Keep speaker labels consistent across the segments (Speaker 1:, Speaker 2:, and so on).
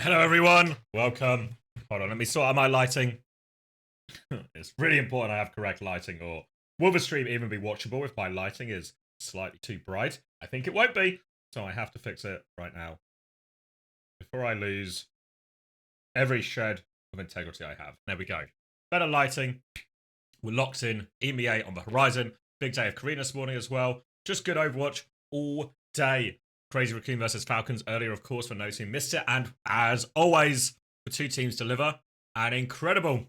Speaker 1: Hello, everyone. Welcome. Hold on, let me sort out my lighting. It's really important I have correct lighting, or will the stream even be watchable if my lighting is slightly too bright? I think it won't be, so I have to fix it right now before I lose every shred of integrity I have. There we go. Better lighting. We're locked in. EMEA on the horizon. Big day of Korea this morning as well. Just good Overwatch all day. Crazy Raccoon versus Falcons earlier, of course, for no team missed it. And as always, the two teams deliver an incredible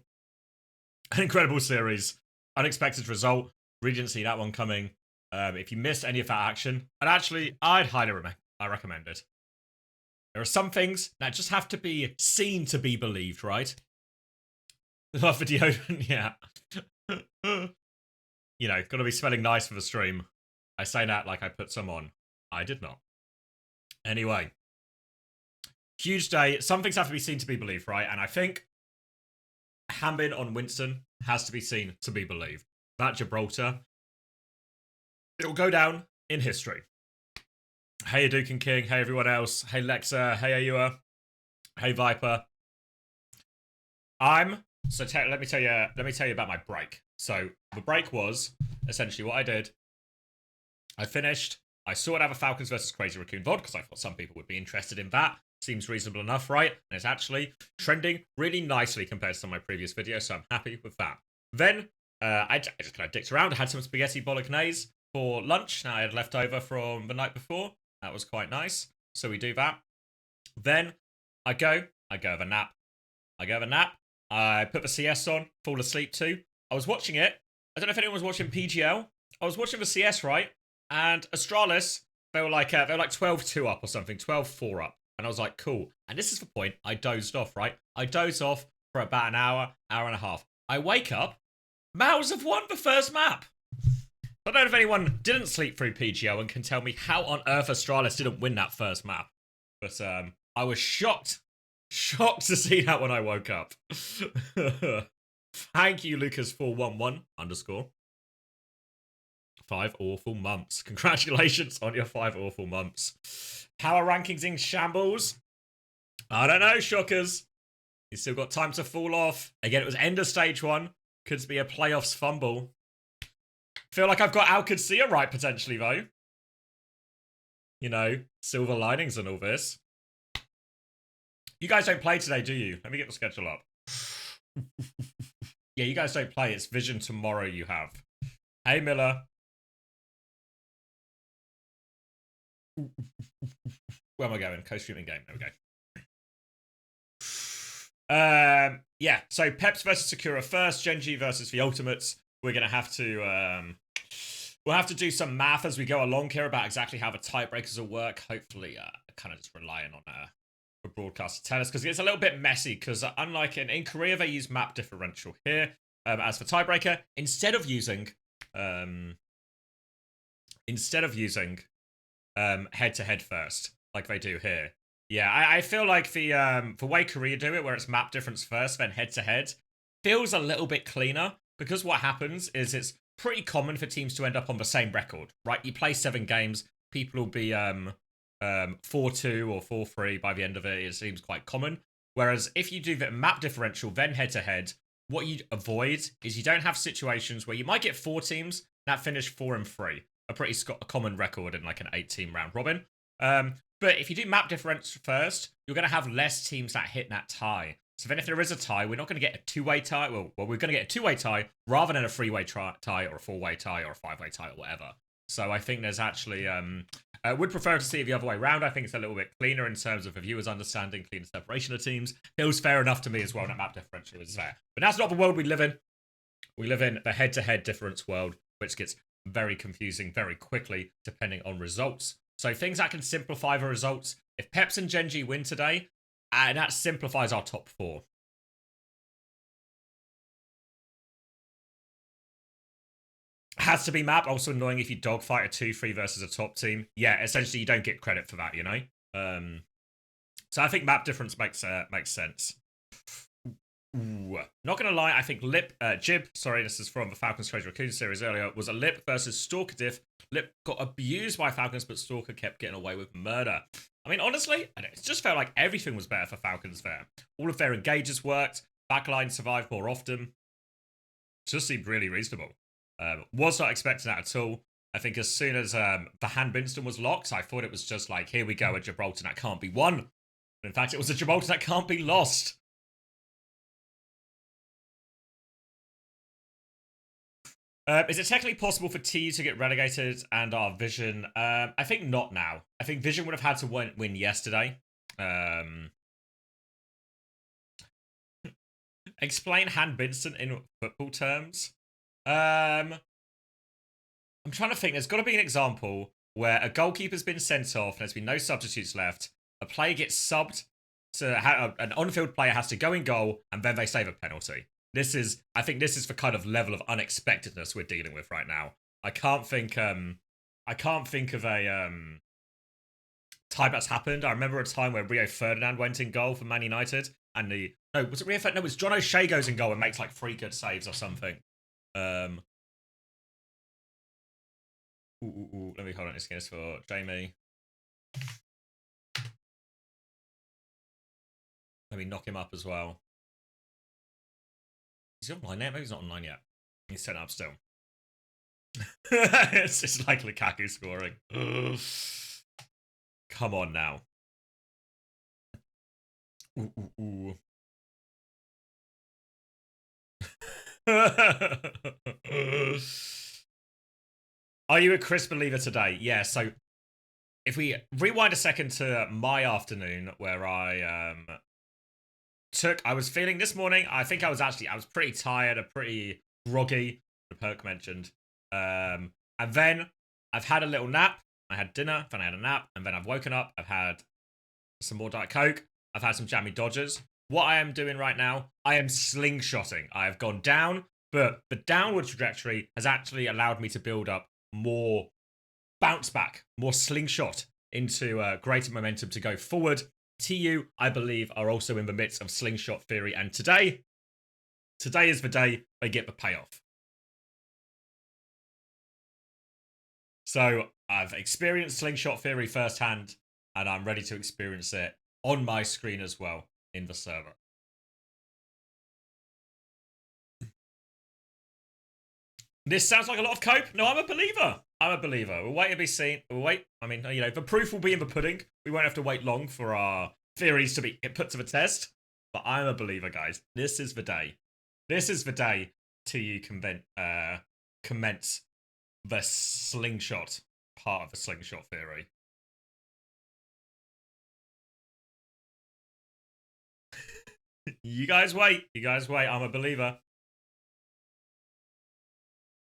Speaker 1: series. Unexpected result. We didn't see that one coming. If you missed any of that action, and actually, I'd highly recommend it. There are some things that just have to be seen to be believed, right? The video, yeah. You know, gotta be smelling nice for the stream. I say that like I put some on. I did not. Anyway. Huge day. Some things have to be seen to be believed, right? And I think Hambin on Winston has to be seen to be believed. That Gibraltar, it'll go down in history. Hey, Duke and King. Hey, everyone else. Hey, Lexa. Hey, Ayua. Hey, Viper. let me tell you about my break. So the break was essentially what I did. I finished. I sorted out the Falcons versus Crazy Raccoon VOD because I thought some people would be interested in that. Seems reasonable enough, right? And it's actually trending really nicely compared to some of my previous videos, so I'm happy with that. Then I just kind of dicked around. I had some spaghetti bolognese for lunch. Now I had left over from the night before. That was quite nice. So we do that. Then I go have a nap. I put the CS on, fall asleep too. I was watching it. I don't know if anyone was watching PGL. I was watching the CS, right? And Astralis, they were like 12-2 up or something, 12-4 up. And I was like, cool. And this is the point. I dozed off, right? I dozed off for about an hour and a half. I wake up. Mouse have won the first map. I don't know if anyone didn't sleep through PGO and can tell me how on earth Astralis didn't win that first map. But I was shocked to see that when I woke up. Thank you, Lucas411 _ 5 awful months. Congratulations on your 5 awful months. Power rankings in shambles. I don't know, shockers. You still got time to fall off. Again, it was end of stage 1. Could be a playoffs fumble. Feel like I've got OWCS right potentially, though. You know, silver linings and all this. You guys don't play today, do you? Let me get the schedule up. Yeah, you guys don't play. It's Vision tomorrow you have. Hey, Miller. Where am I going? Co-streaming game. There we go. Yeah, so Peps versus Sakura first, Genji versus the Ultimates. We're gonna have to we'll have to do some math as we go along here about exactly how the tiebreakers will work. Hopefully, kind of just relying on the broadcast to tell us, because it's a little bit messy. Because unlike in Korea, they use map differential here as for tiebreaker instead of using head-to-head first, like they do here. Yeah, I feel like the way Korea do it, where it's map difference first, then head-to-head, feels a little bit cleaner, because what happens is it's pretty common for teams to end up on the same record, right? You play 7 games, people will be 4-2 or 4-3 by the end of it. It seems quite common. Whereas if you do the map differential, then head-to-head, what you avoid is you don't have situations where you might get 4 teams that finish 4-3. A pretty common record in like an 8-team round robin. But if you do map difference first, you're going to have less teams that hit that tie. So then if there is a tie, we're not going to get a 2-way tie. Well, we're going to get a 2-way tie rather than a 3-way tie or a 4-way tie or a 5-way tie or whatever. So I think there's actually... I would prefer to see it the other way around. I think it's a little bit cleaner in terms of the viewers understanding, cleaner separation of teams. Feels fair enough to me as well that map differential is there. But that's not the world we live in. We live in the head-to-head difference world, which gets very confusing very quickly depending on results. So things that can simplify the results. If Peps and Genji win today, that simplifies our top 4. Has to be map. Also annoying if you dogfight a 2-3 versus a top team. Yeah, essentially you don't get credit for that, you know? So I think map difference makes sense. Ooh. Not gonna lie, I think Jib, sorry, this is from the Falcons Crazy Raccoon series earlier, was a Lip versus Stalker diff. Lip got abused by Falcons, but Stalker kept getting away with murder. I mean, honestly, it just felt like everything was better for Falcons there. All of their engages worked. Backline survived more often. Just seemed really reasonable. Was not expecting that at all. I think as soon as the hand Winston was locked, I thought it was just like, here we go, a Gibraltar that can't be won. But in fact, it was a Gibraltar that can't be lost. Is it technically possible for TU to get relegated and our Vision? I think not now. I think Vision would have had to win yesterday. Explain hand Vincent in football terms. I'm trying to think. There's got to be an example where a goalkeeper's been sent off and there's been no substitutes left. A player gets subbed to an on-field player has to go in goal and then they save a penalty. I think this is the kind of level of unexpectedness we're dealing with right now. I can't think of a time that's happened. I remember a time where Rio Ferdinand went in goal for Man United, and was it Rio Ferdinand? No, it was John O'Shea goes in goal and makes like 3 good saves or something. Let me hold on this again for Jamie. Let me knock him up as well. Is he online yet? Maybe he's not online yet. He's set up still. It's just like Lukaku scoring. Come on now. Are you a Chris believer today? Yeah, so if we rewind a second to my afternoon where I was feeling this morning, I think I was pretty tired, pretty groggy, the perk mentioned. And then I've had a little nap. I had dinner, then I had a nap, and then I've woken up. I've had some more Diet Coke. I've had some Jammy Dodgers. What I am doing right now, I am slingshotting. I have gone down, but the downward trajectory has actually allowed me to build up more bounce back, more slingshot into greater momentum to go forward. TU, I believe, are also in the midst of slingshot theory, and today is the day they get the payoff. So I've experienced slingshot theory firsthand, and I'm ready to experience it on my screen as well in the server. This sounds like a lot of cope. No, I'm a believer. We'll wait to be seen. We'll wait. I mean, you know, the proof will be in the pudding. We won't have to wait long for our theories to be put to the test. But I'm a believer, guys. This is the day. This is the day TU commence the slingshot part of the slingshot theory. You guys wait. I'm a believer.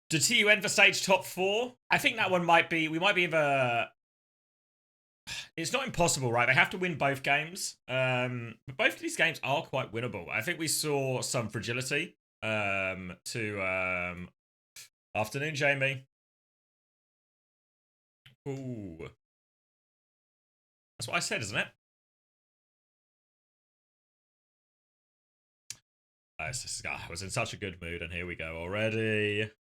Speaker 1: Did TU end the stage top 4? I think that one might be. We might be in the. It's not impossible, right? They have to win both games. But both of these games are quite winnable. I think we saw some fragility. Afternoon, Jamie. Ooh. That's what I said, isn't it? I was in such a good mood, and here we go already.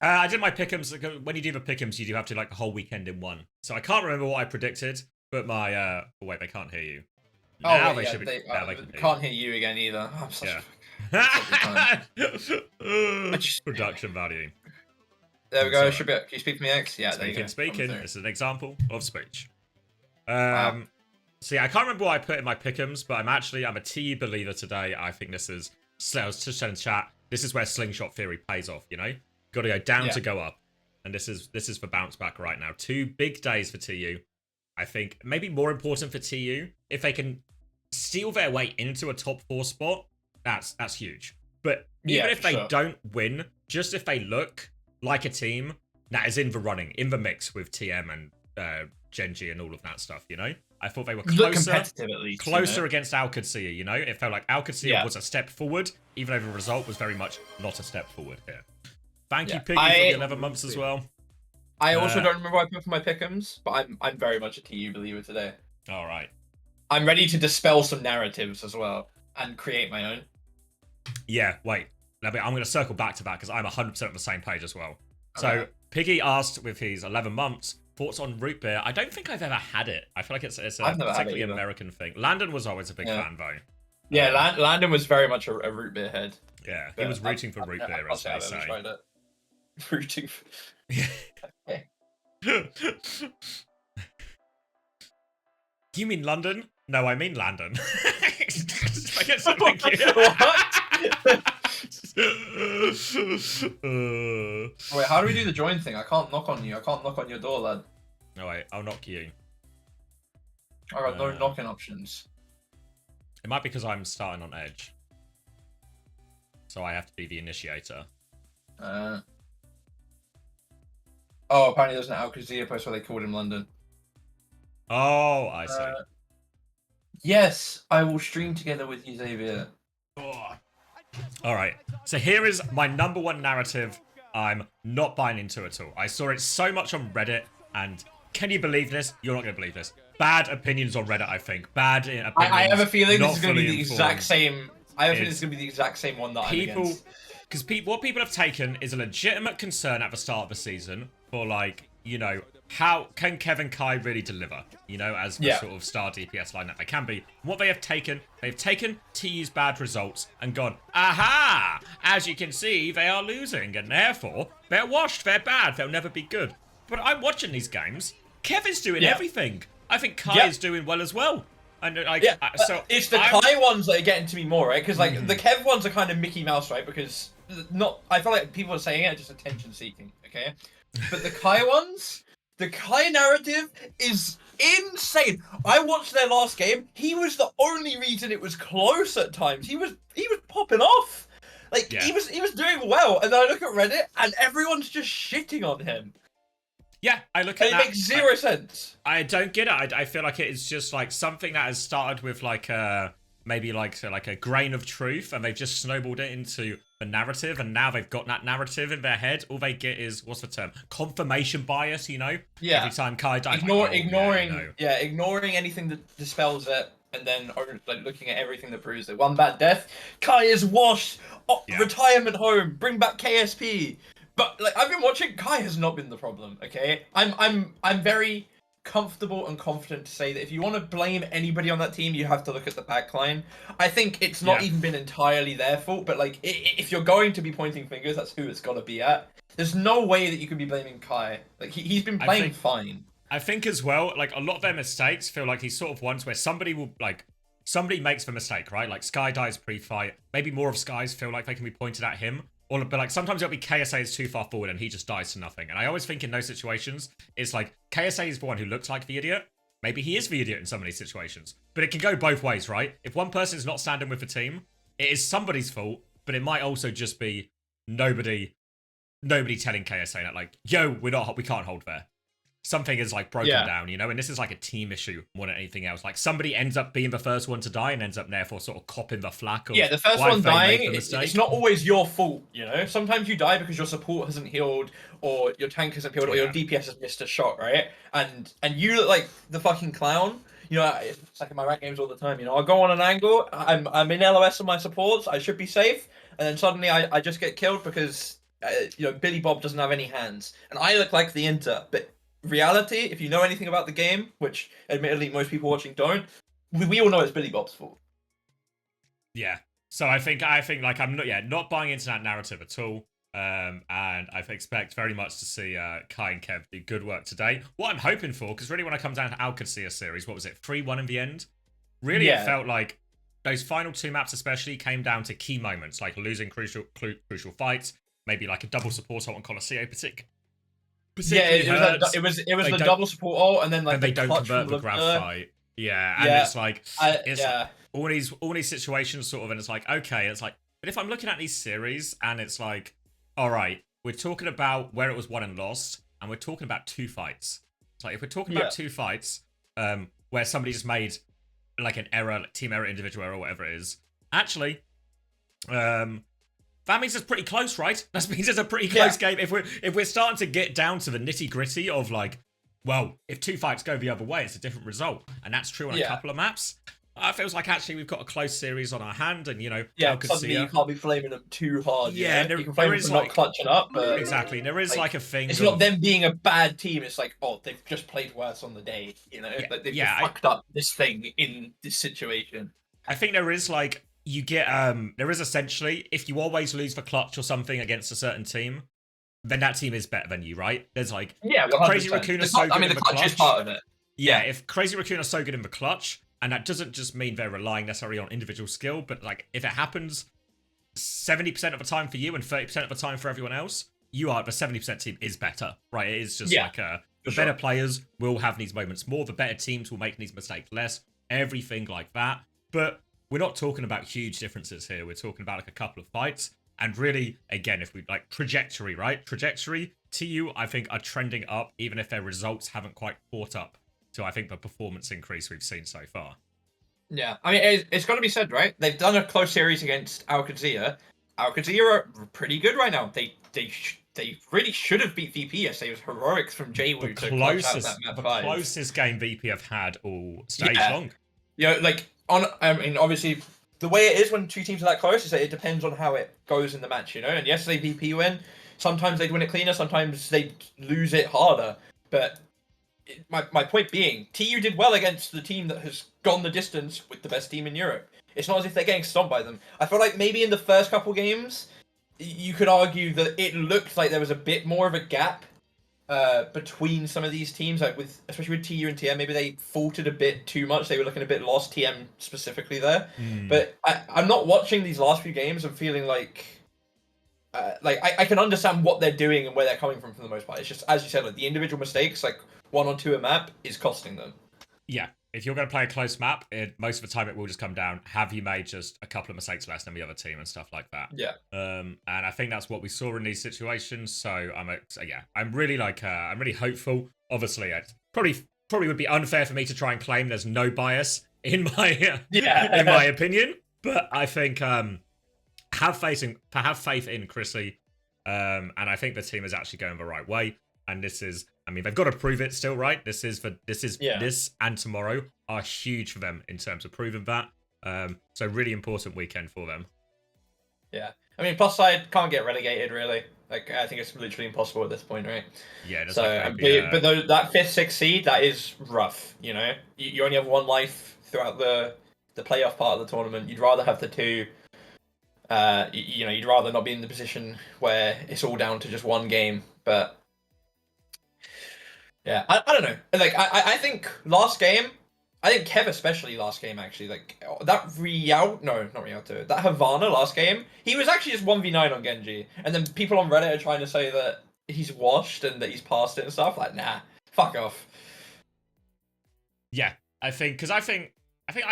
Speaker 1: I did my pick'ems. When you do the pick'ems, you do have to like the whole weekend in one. So I can't remember what I predicted, but my oh wait, they can't hear you.
Speaker 2: Now they should be. They can't hear you again either. I'm such
Speaker 1: Production value.
Speaker 2: There we go. Should be. Can you speak to me, X? Yeah,
Speaker 1: Speaking. This is an example of speech. Wow. So yeah, I can't remember what I put in my pick'ems, but I'm a TU believer today. I think this is. I was just in chat. This is where slingshot theory pays off. You know. Got to go down to go up, and this is the bounce back right now. 2 big days for TU. I think maybe more important for TU if they can steal their way into a top 4 spot. That's huge. But even if they don't win, just if they look like a team that is in the running, in the mix with TM and Genji and all of that stuff, you know, I thought they were closer at least, closer against Alcacia. You know, it felt like Alcacia was a step forward, even though the result was very much not a step forward here. Thank you, Piggy, for the 11 months as well.
Speaker 2: I also don't remember what I put for my pick'ems, but I'm very much a TU believer today.
Speaker 1: All right.
Speaker 2: I'm ready to dispel some narratives as well and create my own.
Speaker 1: Yeah, wait. I'm going to circle back to that because I'm 100% on the same page as well. So
Speaker 2: Okay.
Speaker 1: Piggy asked with his 11 months thoughts on root beer. I don't think I've ever had it. I feel like it's a
Speaker 2: I've never had it
Speaker 1: particularly
Speaker 2: either.
Speaker 1: American thing. Landon was always a big
Speaker 2: Yeah.
Speaker 1: fan though.
Speaker 2: Yeah, Landon was very much a root beer head.
Speaker 1: Yeah, he
Speaker 2: But
Speaker 1: was rooting for root
Speaker 2: I
Speaker 1: beer,
Speaker 2: can't
Speaker 1: as
Speaker 2: say
Speaker 1: they
Speaker 2: I've ever
Speaker 1: say.
Speaker 2: tried it. Rooting for...
Speaker 1: You mean London? No, I mean Landon. I get
Speaker 2: What? Wait, how do we do the join thing? I can't knock on you. I can't knock on your door, lad.
Speaker 1: No, wait, I'll knock you.
Speaker 2: I got no knocking options.
Speaker 1: It might be because I'm starting on edge. So I have to be the initiator.
Speaker 2: Oh, apparently there's an Alcazia post where they called him London.
Speaker 1: Oh, I see.
Speaker 2: Yes, I will stream together with you, Xavier.
Speaker 1: Alright, so here is my number one narrative I'm not buying into at all. I saw it so much on Reddit, and can you believe this? You're not going to believe this. Bad opinions on Reddit, I think. Bad opinions.
Speaker 2: I have a feeling this is going to be the
Speaker 1: informed.
Speaker 2: exact same. I have a feeling this is going to be the exact same one that I'm against.
Speaker 1: Because what people have taken is a legitimate concern at the start of the season for, like, you know, how can Kevin Kai really deliver, you know, as the sort of star DPS lineup they can be. What they've taken TU's bad results and gone, aha! As you can see, they are losing, and therefore, they're washed, they're bad, they'll never be good. But I'm watching these games. Kevin's doing everything. I think Kai is doing well as well. And like, so
Speaker 2: it's the Kai ones that are getting to me more, right? Because like the Kev ones are kind of Mickey Mouse, right? Because I feel like people are saying it just attention seeking, okay? But the Kai ones, the Kai narrative is insane. I watched their last game. He was the only reason it was close at times. He was popping off. Like he was doing well. And then I look at Reddit and everyone's just shitting on him.
Speaker 1: Yeah, I look at
Speaker 2: that. It makes zero sense.
Speaker 1: I don't get it. I feel like it is just like something that has started with like maybe like a grain of truth, and they've just snowballed it into a narrative, and now they've got that narrative in their head. All they get is, what's the term? Confirmation bias, you know?
Speaker 2: Yeah.
Speaker 1: Every time Kai dies,
Speaker 2: ignoring anything that dispels it, and then like looking at everything that proves it. One bad death, Kai is washed. Retirement home. Bring back KSP. But like I've been watching, Kai has not been the problem. Okay, I'm very comfortable and confident to say that if you want to blame anybody on that team, you have to look at the backline. I think it's not even been entirely their fault, but like if you're going to be pointing fingers, that's who it's got to be at. There's no way that you could be blaming Kai. Like he's been playing fine.
Speaker 1: I think as well, like a lot of their mistakes feel like he's sort of ones where somebody makes the mistake, right? Like Sky dies pre-fight. Maybe more of Sky's feel like they can be pointed at him. But like sometimes it'll be KSA is too far forward and he just dies to nothing. And I always think in those situations, it's like KSA is the one who looks like the idiot. Maybe he is the idiot in some of these situations. But it can go both ways, right? If one person is not standing with the team, it is somebody's fault, but it might also just be nobody telling KSA that like, yo, we can't hold there. Something is like broken down, you know, and this is like a team issue more than anything else. Like somebody ends up being the first one to die and ends up therefore sort of copping the flack of
Speaker 2: the first one dying. It's not always your fault, you know. Sometimes you die because your support hasn't healed, or your tank hasn't healed, or your DPS has missed a shot, right? And you look like the fucking clown. You know, it's like in my rank games all the time. You know, I go on an angle. I'm in LOS on my supports. I should be safe, and then suddenly I just get killed because you know Billy Bob doesn't have any hands, and I look like the Inter, but. Reality, if you know anything about the game, which admittedly most people watching don't, we all know it's Billy Bob's fault.
Speaker 1: Yeah. So I think like I'm not buying into that narrative at all. And I expect very much to see Kai and Kev do good work today. What I'm hoping for, because really when I come down to OWCS series, what was it, 3-1 in the end? Really, it felt like those final two maps especially came down to key moments, like losing crucial fights, maybe like a double support ult on Colosseo
Speaker 2: it was the double support ult, and then like
Speaker 1: they don't convert the grab fight. It's like all these situations sort of, and it's like okay, it's like, but if I'm looking at these series and it's like, all right, we're talking about where it was won and lost, and we're talking about two fights. It's like if we're talking about two fights, where somebody just made like an error, like team error, individual error, whatever it is, actually, that means it's pretty close, right? That means it's a pretty close game. If we're starting to get down to the nitty gritty of like, well, if two fights go the other way, it's a different result, and that's true on a couple of maps. it feels like actually we've got a close series on our hand, and
Speaker 2: Yeah, suddenly you can't be flaming them too hard.
Speaker 1: Yeah,
Speaker 2: You can flame them for not clutching up, but
Speaker 1: exactly. There is like a thing.
Speaker 2: It's not them being a bad team. It's like, oh, they've just played worse on the day.
Speaker 1: Yeah,
Speaker 2: like they've just fucked up this thing in this situation.
Speaker 1: I think there is like you get there is essentially if you always lose for clutch or something against a certain team, then that team is better than you, right? There's like
Speaker 2: 100%.
Speaker 1: Crazy Raccoon is so good in the clutch.
Speaker 2: Is part of it.
Speaker 1: Yeah, if Crazy Raccoon are so good in the clutch, and that doesn't just mean they're relying necessarily on individual skill, but like if it happens 70% of the time for you and 30% of the time for everyone else, the 70% team is better, right? It is just the better players will have these moments more, the better teams will make these mistakes less, everything like that. But we're not talking about huge differences here. We're talking about like a couple of fights. And really, again, if we like trajectory, right? Trajectory, TU, I think, are trending up, even if their results haven't quite caught up to, I think, the performance increase we've seen so far.
Speaker 2: Yeah, I mean, it's got to be said, right? They've done a close series against OWCS. OWCS are pretty good right now. They really should have beat VP yesterday. It was heroics from Jaywood to clutch out that map 5.
Speaker 1: Closest game VP have had all stage long.
Speaker 2: I mean, obviously, the way it is when two teams are that close is that it depends on how it goes in the match, And yesterday VP win. Sometimes they'd win it cleaner. Sometimes they'd lose it harder. But my point being, TU did well against the team that has gone the distance with the best team in Europe. It's not as if they're getting stomped by them. I feel like maybe in the first couple games, you could argue that it looked like there was a bit more of a gap between some of these teams, like especially with TU and TM. Maybe they faltered a bit too much. They were looking a bit lost, TM specifically there. But I'm not watching these last few games and feeling like I can understand what they're doing and where they're coming from for the most part. It's just, as you said, like the individual mistakes, like 1 or 2 a map, is costing them.
Speaker 1: Yeah. If you're going to play a close map, most of the time it will just come down, have you made just a couple of mistakes less than the other team and stuff like that.
Speaker 2: Yeah.
Speaker 1: And I think that's what we saw in these situations. So I'm really I'm really hopeful. Obviously, it probably would be unfair for me to try and claim there's no bias in my in my opinion. But I think have faith in Chrissy, and I think the team is actually going the right way. And this is, I mean, they've got to prove it still, right? This and tomorrow are huge for them in terms of proving that. So really important weekend for them.
Speaker 2: Yeah. I mean, plus side can't get relegated, really. Like, I think it's literally impossible at this point, right?
Speaker 1: Yeah.
Speaker 2: So, but that 5th, 6th seed, that is rough, You only have 1 life throughout the playoff part of the tournament. You'd rather have the 2. You'd rather not be in the position where it's all down to just 1 game, but... Yeah, I don't know. Like, I think last game, I think Kev especially last game, actually, like, that that Havana last game, he was actually just 1v9 on Genji. And then people on Reddit are trying to say that he's washed and that he's passed it and stuff. Like, nah, fuck off.
Speaker 1: Yeah, I think I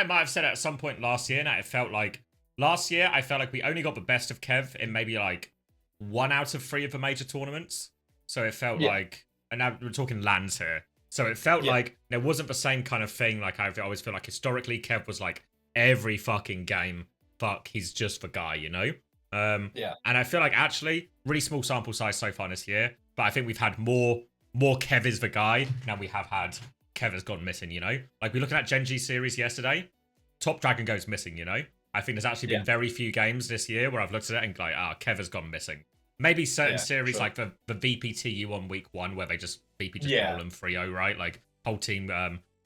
Speaker 1: might have said it at some point last year, and it felt like, last year, I felt like we only got the best of Kev in maybe, like, 1 out of 3 of the major tournaments. So it felt like... And now we're talking lands here. So it felt like there wasn't the same kind of thing. Like, I always feel like historically, Kev was like, every fucking game, he's just the guy, And I feel like actually, really small sample size so far this year, but I think we've had more Kev is the guy than we have had Kev has gone missing, Like, we looked at Genji series yesterday, Top Dragon goes missing, I think there's actually been very few games this year where I've looked at it and like, Kev has gone missing. Maybe certain series like the VPTU on week 1 where VP just roll them 3-0, right? Like, whole team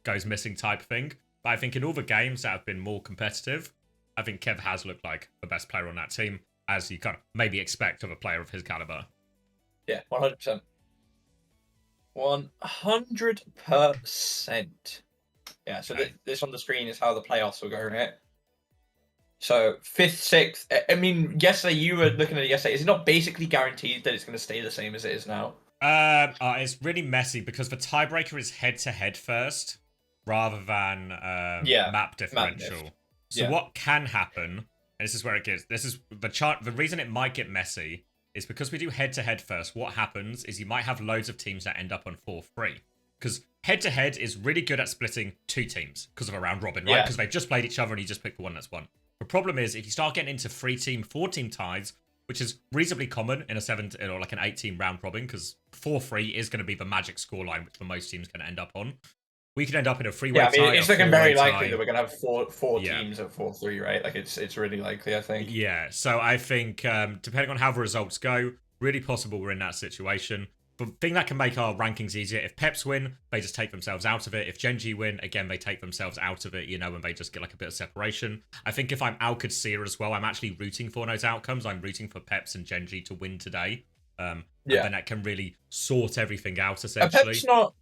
Speaker 1: goes missing type thing. But I think in all the games that have been more competitive, I think Kev has looked like the best player on that team, as you kind of maybe expect of a player of his caliber.
Speaker 2: Yeah, 100%. 100%. Yeah, so this on the screen is how the playoffs will go, right? So 5th, 6th. I mean, yesterday you were looking at it yesterday. Is it not basically guaranteed that it's going to stay the same as it is now?
Speaker 1: It's really messy because the tiebreaker is head-to-head first, rather than map differential. So what can happen? And this is where it gets. This is the chart. The reason it might get messy is because we do head-to-head first. What happens is you might have loads of teams that end up on 4-3 because head-to-head is really good at splitting 2 teams because of a round robin, right? Because they've just played each other and you just pick the one that's won. The problem is if you start getting into 3-team, 4-team ties, which is reasonably common in a 7 or like an 8-team round robin, because 4-3 is going to be the magic scoreline which for most teams can end up on. we could end up in a three-way
Speaker 2: tie. Yeah, I mean, it's looking very likely
Speaker 1: tie.
Speaker 2: that we're gonna have four teams at 4-3, right? Like it's really likely, I think.
Speaker 1: Yeah, so I think depending on how the results go, really possible we're in that situation. But the thing that can make our rankings easier, if Peps win, they just take themselves out of it. If Gen G win, again, they take themselves out of it, and they just get like a bit of separation. I think if I'm OWCS as well, I'm actually rooting for those outcomes. I'm rooting for Peps and Gen G to win today. And then that can really sort everything out, essentially.
Speaker 2: Peps not...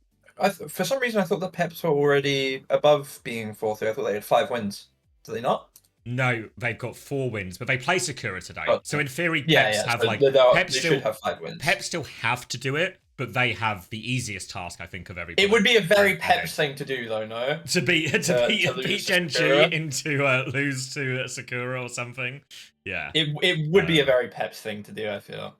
Speaker 2: for some reason, I thought the Peps were already above being 4-3. I thought they had 5 wins. Do they not?
Speaker 1: No, they've got 4 wins, but they play Sakura today. So in theory,
Speaker 2: Peps
Speaker 1: have
Speaker 2: so
Speaker 1: like
Speaker 2: Peps should have 5 wins.
Speaker 1: Peps still have to do it, but they have the easiest task, I think, of everybody.
Speaker 2: It would be a very Peps thing to do, though, no?
Speaker 1: To beat Gen G into lose to Sakura or something. Yeah.
Speaker 2: It would be a very Peps thing to do, I feel.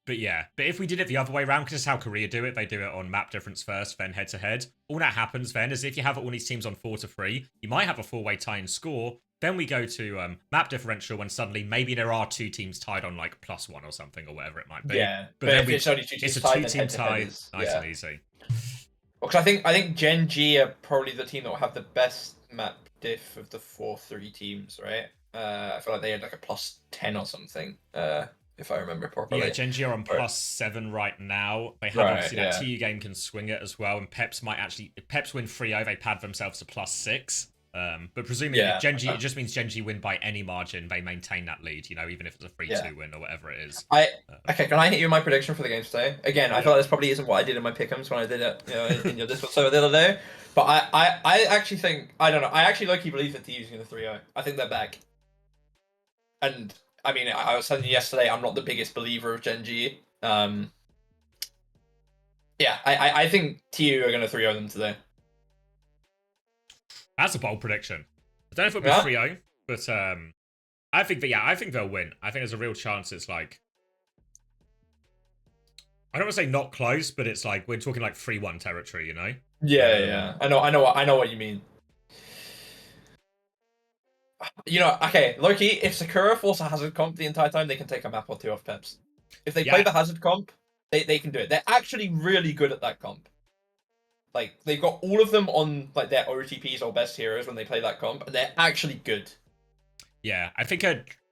Speaker 1: But yeah, but if we did it the other way around, because it's how Korea do it, they do it on map difference first, then head to head. All that happens then is if you have all these teams on 4-3, you might have a 4-way tie in score. Then we go to map differential when suddenly maybe there are 2 teams tied on like +1 or something or whatever it might be.
Speaker 2: Yeah, but then
Speaker 1: it's
Speaker 2: only 2 teams
Speaker 1: it's a
Speaker 2: tied,
Speaker 1: 2-team tie, nice and easy.
Speaker 2: Well, because I think Gen G are probably the team that will have the best map diff of the 4-3 teams, right? I feel like they had like a +10 or something. If I remember properly.
Speaker 1: Yeah, Gen G are on +7 right now. They have obviously that TU game can swing it as well, and Peps might actually... If Peps win 3-0, they pad themselves to +6. But presumably, Gen G, it just means Gen G win by any margin. They maintain that lead, even if it's a 3-2 win or whatever it is.
Speaker 2: Okay, can I hit you my prediction for the game today? Again, I thought this probably isn't what I did in my pick'ems when I did it, in your Discord server the other day. But I actually think... I don't know. I actually low-key believe that TU's going to 3-0. I think they're back. And... I mean, I was telling you yesterday, I'm not the biggest believer of Gen G. Yeah, I think TU are going to 3-0 them today.
Speaker 1: That's a bold prediction. I don't know if it'll be 3-0, but I think they'll win. I think there's a real chance it's like... I don't want to say not close, but it's like, we're talking like 3-1 territory,
Speaker 2: Yeah. I know what you mean. Okay, low-key, if Sakura force a hazard comp the entire time, they can take a map or 2 off Peps. If they play the hazard comp, they can do it. They're actually really good at that comp. Like, they've got all of them on like their OTPs or best heroes when they play that comp, and they're actually good.
Speaker 1: Yeah, I think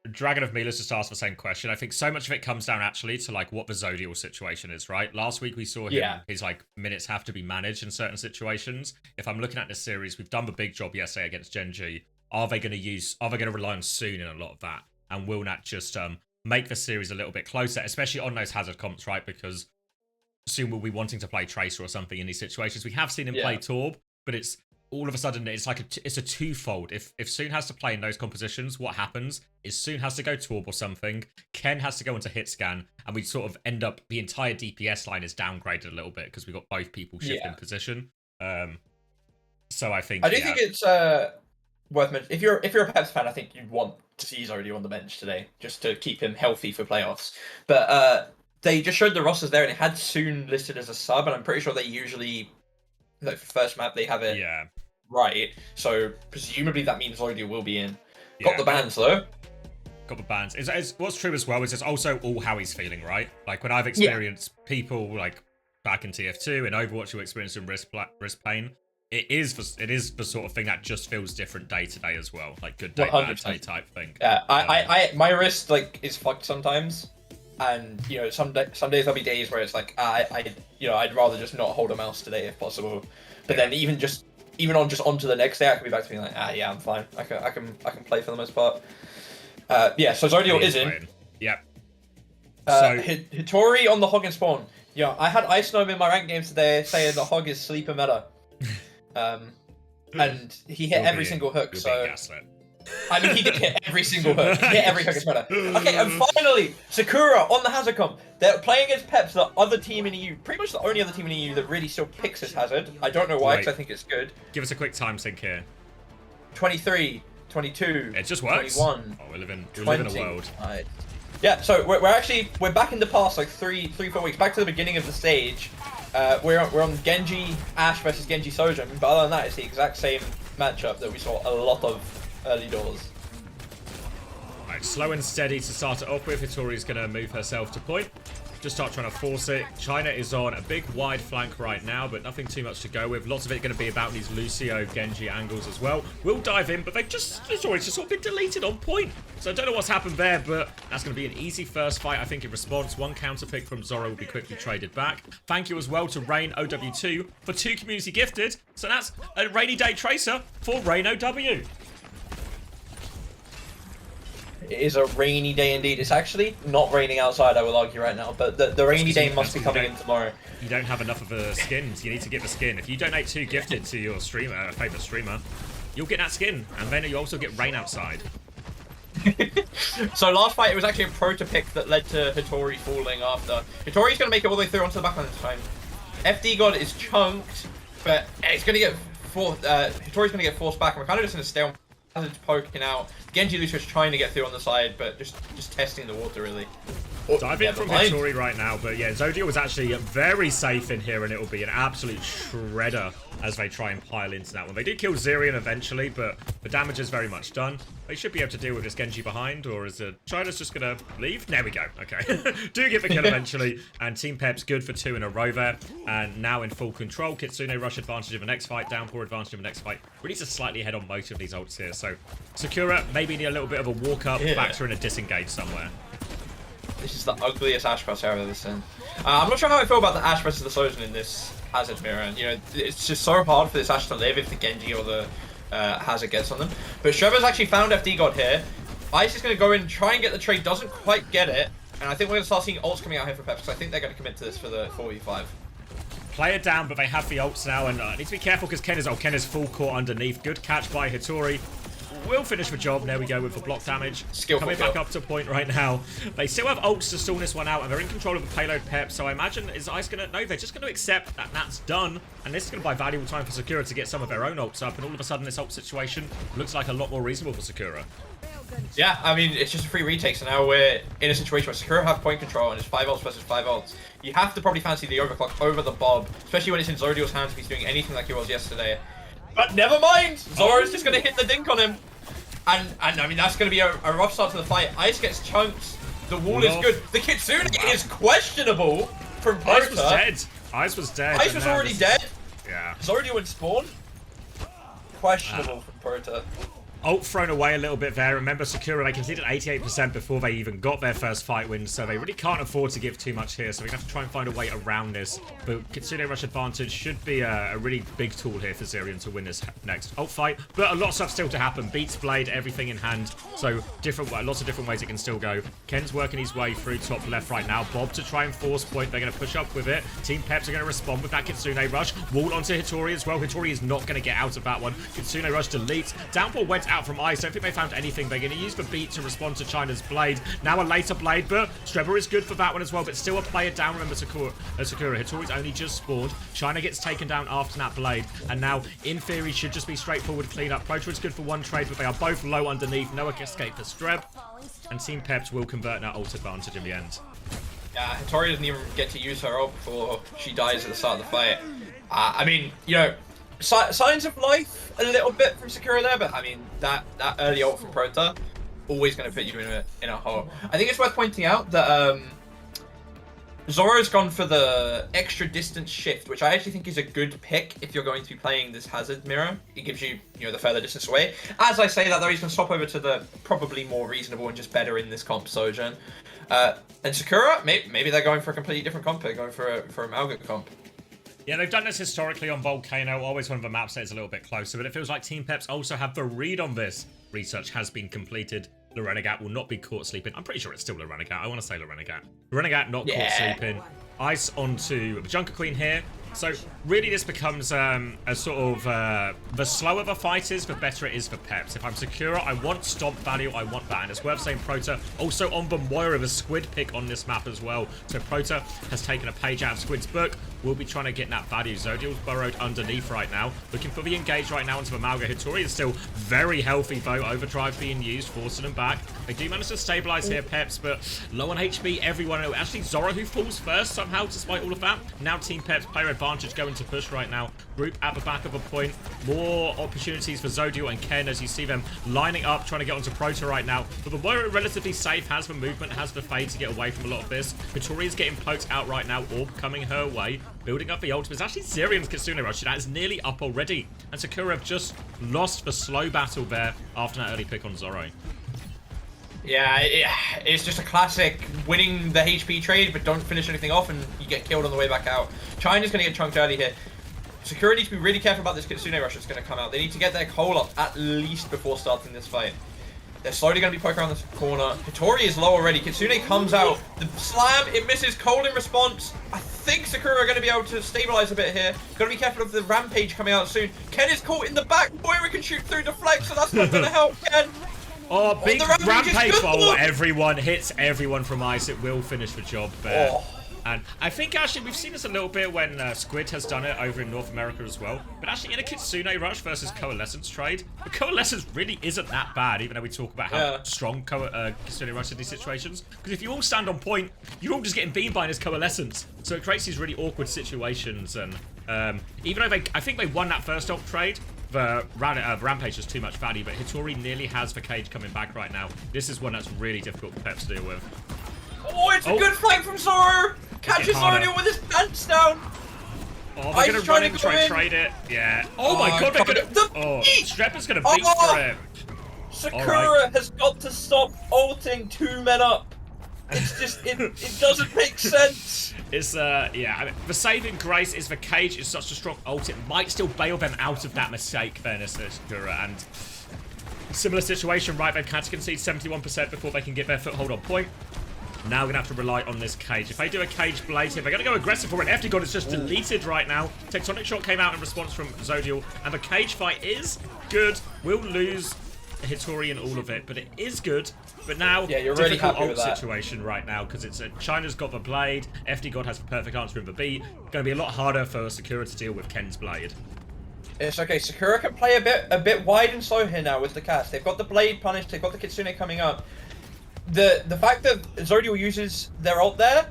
Speaker 1: Dragon of Milas just asked the same question. I think so much of it comes down actually to like what the Zodial situation is, right? Last week we saw him, his like minutes have to be managed in certain situations. If I'm looking at this series, we've done the big job yesterday against Gen G. Are they going to rely on Soon in a lot of that? And will that just make the series a little bit closer, especially on those hazard comps, right? Because Soon will be wanting to play Tracer or something in these situations. We have seen him play Torb, but it's all of a sudden it's like it's a twofold. If Soon has to play in those compositions, what happens is Soon has to go Torb or something. Ken has to go into hit scan, and we sort of end up the entire DPS line is downgraded a little bit because we've got both people shifting position. So I think
Speaker 2: I do think it's worth mentioning. If you're a Peps fan, I think you'd want to see Zodial on the bench today just to keep him healthy for playoffs. But they just showed the rosters there, and it had Soon listed as a sub, and I'm pretty sure they usually, like for first map, they have it right. So presumably that means Zodial will be in. Got the bans though.
Speaker 1: Got the bans. It's what's true as well is it's also all how he's feeling, right? Like when I've experienced people like back in TF2 and Overwatch who experienced in wrist pain. It is the sort of thing that just feels different day to day as well, like good day, 100%. Bad day type thing.
Speaker 2: Yeah, I my wrist like is fucked sometimes, and some days there'll be days where it's like I'd rather just not hold a mouse today if possible, but then even onto the next day I can be back to being like I'm fine, I can play for the most part. So Zodial is in.
Speaker 1: Yep.
Speaker 2: Hitori on the Hog and Spawn. I had Ice Gnome in my rank games today saying the Hog is sleeper meta. And he hit every single hook, so... I mean, he did hit every single hook. He hit every hook as better. Okay, and finally, Sakura on the hazard comp. They're playing against Peps, the other team in EU. Pretty much the only other team in EU that really still picks this hazard. I don't know why, because I think it's good.
Speaker 1: Give us a quick time sync here.
Speaker 2: 23, 22,
Speaker 1: it just works.
Speaker 2: 21,
Speaker 1: we live in a world.
Speaker 2: Yeah, so we're back in the past, like 3-4 weeks, back to the beginning of the stage. We're on Genji Ash versus Genji Sojin, but other than that, it's the exact same matchup that we saw a lot of early doors.
Speaker 1: Right, slow and steady to start it off with. Hitori's going to move herself to point. just start trying to force it. China is on a big wide flank right now, but nothing too much to go with. Lots of it going to be about these Lucio, Genji angles as well. We'll dive in, but it's already just sort of been deleted on point. So I don't know what's happened there, but that's going to be an easy first fight, I think, in response. One counter pick from Zoro will be quickly traded back. Thank you as well to Rain OW2 for 2 community gifted. So that's a rainy day tracer for Rain OW.
Speaker 2: It is a rainy day indeed. It's actually not raining outside, I will argue right now, but the rainy day must be coming in tomorrow.
Speaker 1: You don't have enough of the skins. You need to get the skin. If you donate 2 gifted to your streamer, favourite streamer, you'll get that skin. And then you also get rain outside.
Speaker 2: So last fight, it was actually a Prota pick that led to Hattori falling after. Hattori's going to make it all the way through onto the backline this time. FD God is chunked, but it's going to get forced. Hattori's going to get forced back, and we're kind of just going to stay on. Hazard's poking out. Genji Lucio's trying to get through on the side, but just testing the water, really.
Speaker 1: Diving from Hattori right now, but yeah, Zodiac was actually very safe in here, and it will be an absolute shredder as they try and pile into that one. They do kill Zirian eventually, but the damage is very much done. They should be able to deal with this Genji behind, or is it China's just gonna leave? There we go. Okay. Do get the kill eventually, and Team Peps good for 2 in a row there, and now in full control. Kitsune rush advantage of the next fight, downpour advantage of the next fight. Really just slightly ahead on most of these ults here. So Sakura maybe need a little bit of a walk up, factor in a disengage somewhere.
Speaker 2: This is the ugliest Ashe Press I've ever seen. I'm not sure how I feel about the Ashe versus the Sojourn in this Hazard mirror. And, you know, it's just so hard for this Ashe to live if the Genji or the Hazard gets on them. But Shrever's actually found FD God here. Ice is going to go in, try and get the trade, doesn't quite get it. And I think we're going to start seeing ults coming out here for Peps, because I think they're going to commit to this for the 4v5.
Speaker 1: Play it down, but they have the ults now, and need to be careful because Ken is full court underneath. Good catch by Hattori. Will finish the job. There we go with the block damage. Coming back up to point right now. They still have ults to stall this one out, and they're in control of the payload Pep. So I imagine, is Ice going to... No, they're just going to accept that that's done. And this is going to buy valuable time for Sakura to get some of their own ults up. And all of a sudden, this ult situation looks like a lot more reasonable for Sakura.
Speaker 2: Yeah, I mean, it's just a free retake. So now we're in a situation where Sakura have point control, and it's 5 ults versus 5 ults. You have to probably fancy the overclock over the Bob, especially when it's in Zodiel's hands if he's doing anything like he was yesterday. But never mind! Zoro's just going to hit the dink on him. And I mean, that's going to be a rough start to the fight. Ice gets chunked. The wall is good. The Kitsune is questionable from Prota.
Speaker 1: Ice was dead. Ice was dead.
Speaker 2: Ice was already dead.
Speaker 1: Yeah.
Speaker 2: Zodiel in spawn. Questionable from Prota.
Speaker 1: Ult thrown away a little bit there. Remember, Sakura, they conceded 88% before they even got their first fight win, so they really can't afford to give too much here, so we're going to have to try and find a way around this. But Kitsune rush advantage should be a really big tool here for Zirian to win this next ult fight. But a lot of stuff still to happen. Beats Blade, everything in hand, so lots of different ways it can still go. Ken's working his way through top left right now. Bob to try and force point. They're going to push up with it. Team Peps are going to respond with that Kitsune rush. Wall onto Hattori as well. Hattori is not going to get out of that one. Kitsune rush deletes. Downpour went out from Ice. Don't think they found anything. They're going to use the beat to respond to China's Blade. Now a later Blade, but Strebber is good for that one as well, but still a player down. Remember, Sakura. Hattori's only just spawned. China gets taken down after that Blade, and now, in theory, should just be straightforward cleanup. Prota good for one trade, but they are both low underneath. No escape for Streb, and Team Peps will convert that ult advantage in the end.
Speaker 2: Yeah, Hattori doesn't even get to use her ult before she dies at the start of the fight. I mean, you know, signs of life a little bit from Sakura there, but I mean that early ult from Prota always going to put you in a hole. I think it's worth pointing out that Zoro's gone for the extra distance shift, which I actually think is a good pick if you're going to be playing this Hazard mirror. It gives you, the further distance away. As I say that though, he's going to swap over to the probably more reasonable and just better in this comp Sojourn. And Sakura, maybe they're going for a completely different comp. They're going for a Malga comp.
Speaker 1: Yeah, they've done this historically on Volcano, always one of the maps that is a little bit closer, but it feels like Team Peps also have the read on this. Research has been completed. The Renegade will not be caught sleeping. I'm pretty sure it's still the Renegade. I want to say the Renegade. Renegade not caught sleeping. Ice onto the Junker Queen here. So really this becomes a sort of, the slower the fight is, the better it is for Peps. If I'm Sakura, I want stomp value, I want that. And it's worth saying Prota also on the Moira, the Squid pick on this map as well. So Prota has taken a page out of Squid's book. We'll be trying to get that value. Zodiel's burrowed underneath right now. Looking for the engage right now into the Malga. Hattori is still very healthy though. Overdrive being used, forcing them back. They do manage to stabilize here, Peps, but low on HP, everyone. Actually, Zoro who falls first somehow, despite all of that. Now Team Peps, player advantage going to push right now. Group at the back of a point. More opportunities for Zodial and Ken as you see them lining up, trying to get onto Proto right now. But the Warrior relatively safe, has the movement, has the fade to get away from a lot of this. Victoria's getting poked out right now, Orb coming her way, building up the ultimates. Actually, Zyrion's Kitsune Rush, that is nearly up already. And Sakura have just lost the slow battle there after that early pick on Zoro.
Speaker 2: Yeah, it's just a classic winning the HP trade, but don't finish anything off, and you get killed on the way back out. China's going to get chunked early here. Sakura needs to be really careful about this Kitsune Rush that's going to come out. They need to get their coal up at least before starting this fight. They're slowly going to be poking around this corner. Hitori is low already. Kitsune comes out. The slam, it misses. Cold in response. I think Sakura are going to be able to stabilize a bit here. Got to be careful of the Rampage coming out soon. Ken is caught in the back. Moira can shoot through deflect, so that's not going to help Ken.
Speaker 1: Oh, big Rampage. Oh, everyone hits everyone from ice. It will finish the job there. Oh. And I think actually we've seen this a little bit when Squid has done it over in North America as well. But actually in a Kitsune Rush versus Coalescence trade, the Coalescence really isn't that bad, even though we talk about how strong Kitsune Rush in these situations. Because if you all stand on point, you're all just getting beamed by this Coalescence. So it creates these really awkward situations. And even though I think they won that first ult trade, the Rampage is too much value, but Hitori nearly has the cage coming back right now. This is one that's really difficult for Peps to deal with.
Speaker 2: Oh, it's a good flank from Zoro! Catches Zoro with his pants down!
Speaker 1: Oh, they're gonna run in, try and trade it. Yeah. Oh my god, they're gonna... Oh, Strepper's gonna beat for it.
Speaker 2: Sakura has got to stop ulting 2 men up. It's just, it doesn't make sense.
Speaker 1: It's, yeah, I mean, the saving grace is the cage is such a strong ult, it might still bail them out of that mistake, then, Sakura, and... Similar situation, right? They've had to concede 71% before they can get their foothold on point. Now we're going to have to rely on this cage. If they do a cage blade here, they're going to go aggressive for it. FD is just deleted right now. Tectonic Shot came out in response from Zodial, and the cage fight is good. We'll lose Hitori and all of it, but it is good. But now,
Speaker 2: you're really happy with that
Speaker 1: situation right now, because it's China's got the blade, FD God has the perfect answer in the B. Going to be a lot harder for Sakura to deal with Ken's blade.
Speaker 2: It's okay. Sakura can play a bit wide and slow here now with the cast. They've got the blade punished. They've got the Kitsune coming up. The fact that Zodial uses their ult there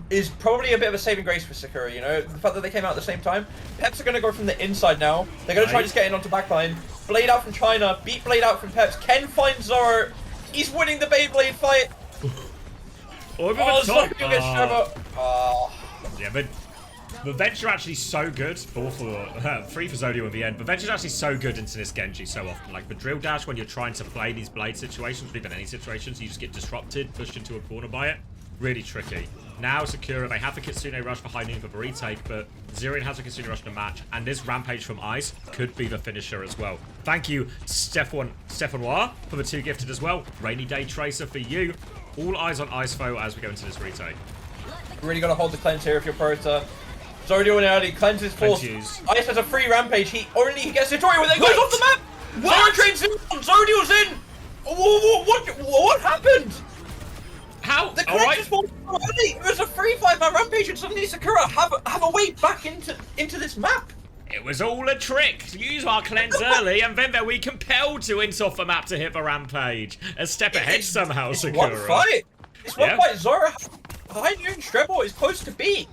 Speaker 2: is probably a bit of a saving grace for Sakura, you know? The fact that they came out at the same time. Peps are going to go from the inside now. They're going to try to just get in onto backline. Blade out from China. Beat Blade out from Peps. Ken finds Zoro. He's winning the Beyblade fight.
Speaker 1: Zoro
Speaker 2: gets Trevor.
Speaker 1: Yeah, but the Venture actually so good, for free for Zodial in the end. The Venture's actually so good into this Genji so often. Like the drill dash when you're trying to play these blade situations, or even any situations, you just get disrupted, pushed into a corner by it. Really tricky. Now Sakura, they have the Kitsune Rush for high noon for the retake, but Zirion has a Kitsune Rush in the match, and this Rampage from Ice could be the finisher as well. Thank you, Stephanois, for the 2 gifted as well. Rainy Day Tracer for you. All eyes on Icefo as we go into this retake.
Speaker 2: Really got to hold the cleanse here if you're Prota. Zodial in early, cleanses force. Ice has a free Rampage. He gets Hitori when it goes off the map. Zoro trains in. Zodial's in. What happened?
Speaker 1: How?
Speaker 2: The cleanse is forced already. It was a free 5-man Rampage, and suddenly Sakura have a way back into this map.
Speaker 1: It was all a trick. Use our cleanse early, and then we compelled to int off the map to hit the Rampage. A step ahead somehow, Sakura.
Speaker 2: One fight. It's one fight. Zoro, high noon Strebel is close to beat.